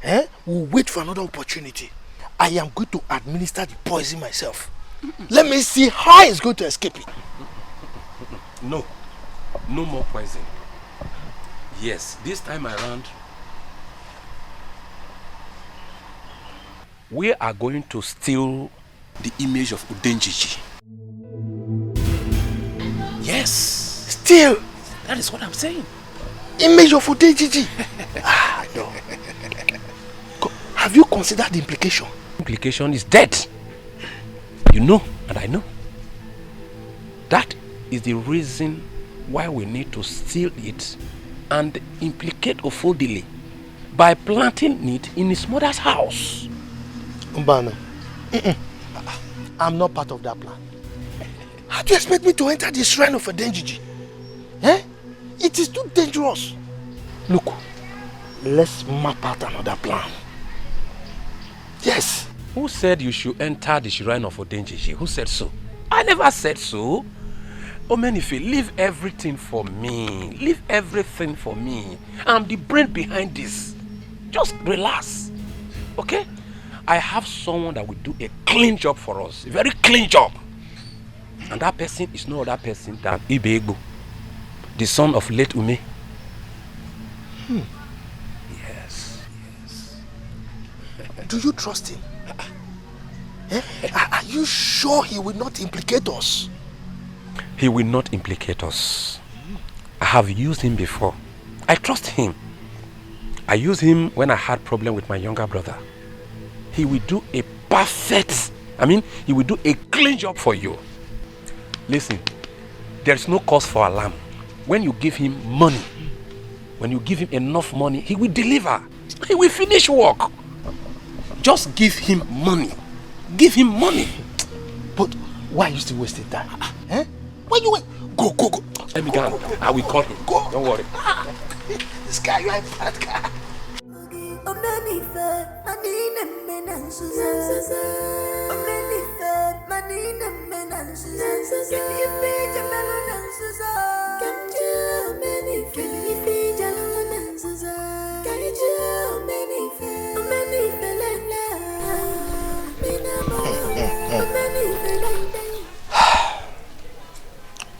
J: Eh? We'll wait for another opportunity. I am going to administer the poison myself. Let me see how it's going to escape it.
N: No. No more poison. Yes, this time around, we are going to steal the image of Udenjiji. Yes.
J: Steal?
N: That is what I'm saying.
J: Image of Udenjiji? No. Have you considered the implication?
N: Implication is dead. You know, and I know. That is the reason why we need to steal it and implicate Ofodile by planting it in his mother's house.
J: Mbana, I'm not part of that plan. How do you expect me to enter the shrine of Udenjiji? Eh? It is too dangerous. Look, let's map out another plan. Yes.
N: Who said you should enter the shrine of Udenjiji? Who said so? I never said so. Omenife, leave everything for me. Leave everything for me. I'm the brain behind this. Just relax. Okay? I have someone that will do a clean job for us. A very clean job. And that person is no other person than Ibegbo, the son of late Ume. Yes.
J: Do you trust him? Eh? Are you sure he will not implicate us?
N: He will not implicate us. I have used him before. I trust him. I used him when I had problem with my younger brother. He will do a he will do a clean job for you. Listen, there is no cause for alarm. When you give him money, when you give him enough money, he will deliver. He will finish work. Just give him money. Give him money.
J: But why are you still wasting time? Eh? Why you wait? Go.
N: Let me go. I will call him.
J: Go.
N: Don't worry.
J: This guy, you are a bad guy.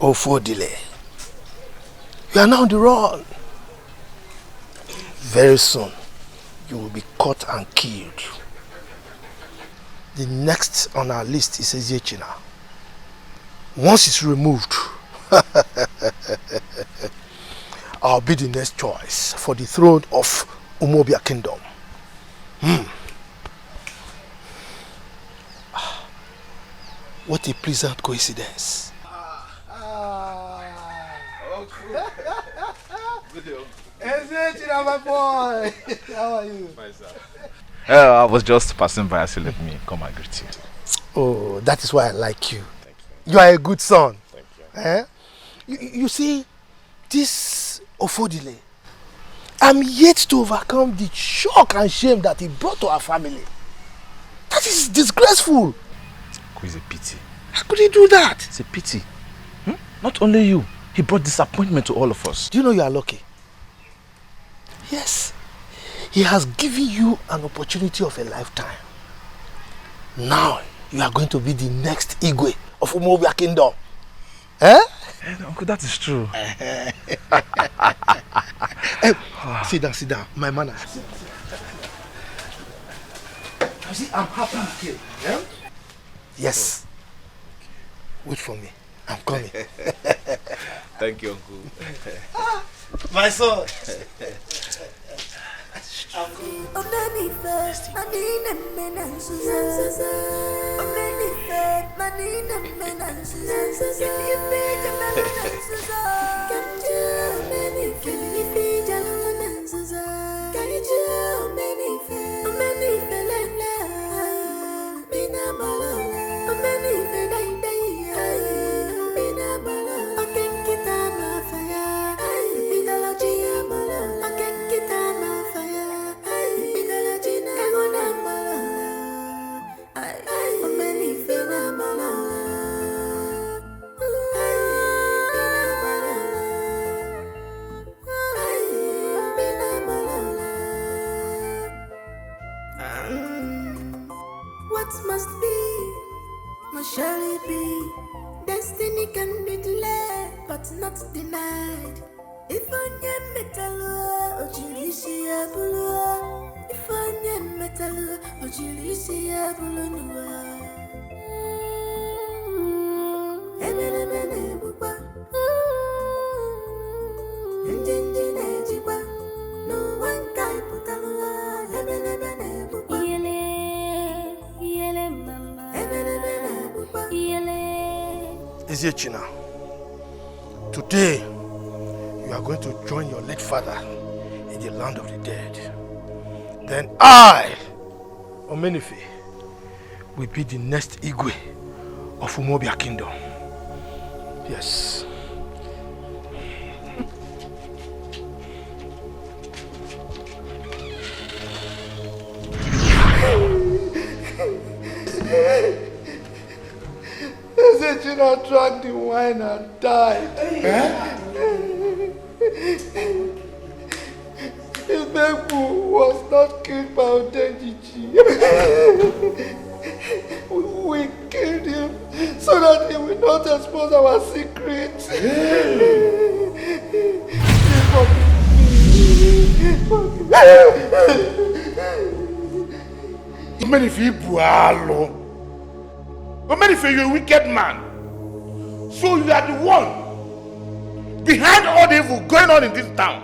J: Ofodile, you are now on the run. Very soon, you will be caught and killed. The next on our list is Eziechina. Once it's removed, I'll be the next choice for the throne of Umobia Kingdom. What a pleasant coincidence. Eziechina, my boy. How are you?
F: Fine, sir. I was just passing by, so let me come and greet you.
J: Oh, that is why I like you. Thank you. You are a good son.
F: Thank you.
J: You see, this Ofodile, I'm yet to overcome the shock and shame that he brought to our family. That is disgraceful.
F: It's a pity.
J: How could he do that?
F: It's a pity. Not only you, he brought disappointment to all of us.
J: Do you know you are lucky? Yes. He has given you an opportunity of a lifetime. Now, you are going to be the next Igwe of Umobia Kingdom. Eh?
F: Uncle, that is true.
J: Sit down. My manners. You see, I'm happy you came. Yeah? Yes. Wait for me. I'm coming.
F: Thank you, Uncle.
J: My son.
U: What must be, must surely be. Destiny can be delayed, but not denied. If onye metal, ojirisi abulu. If onye metal, ojirisi abulu. Emene bukwa. Njinjine jikwa. No one can put a emene bukwa.
J: Eziechina, today you are going to join your late father in the land of the dead. Then I, Omenife, will be the next Igwe of Umobia Kingdom. Yes. Ezechiel drank the wine and died. His nephew was not killed by Odenjiji. We killed him so that he will not expose our secrets.
T: Many people are low. But many of you are a wicked man. So you are the one behind all the evil going on in this town.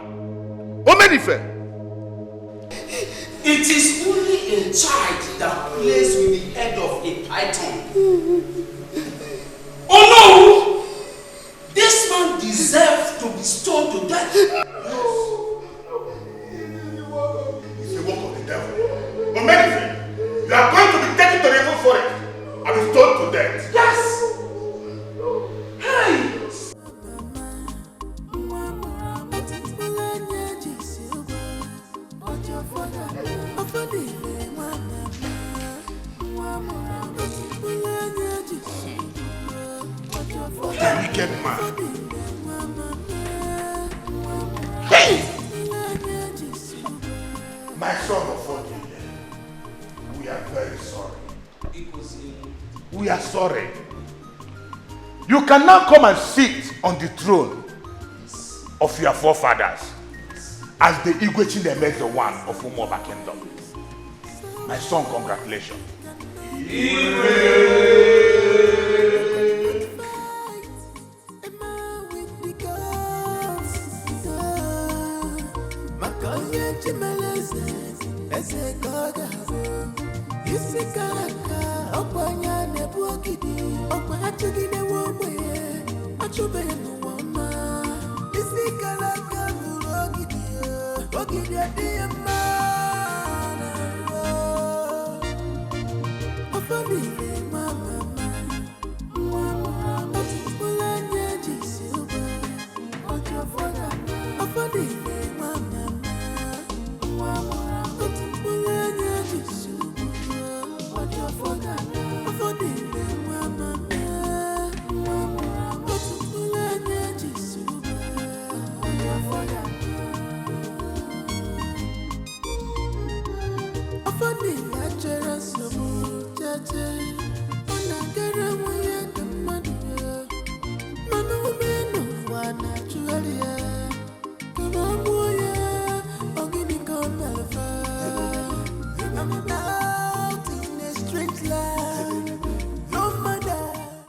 T: Omenife.
G: It is only a child that plays with the head of a python. Oh no! This man deserves to be stoned to death.
T: It's the work of the devil. Omenife, you are going to be taken to the evil forest and be stoned to death.
G: Yes! Hey!
T: The wicked man. Hey! My son of Odile, we are very sorry. We are sorry. You can now come and sit on the throne of your forefathers as the Igwe Chinemeze the one of Umoba Kingdom. My son, congratulations.
U: Funny, I just so much.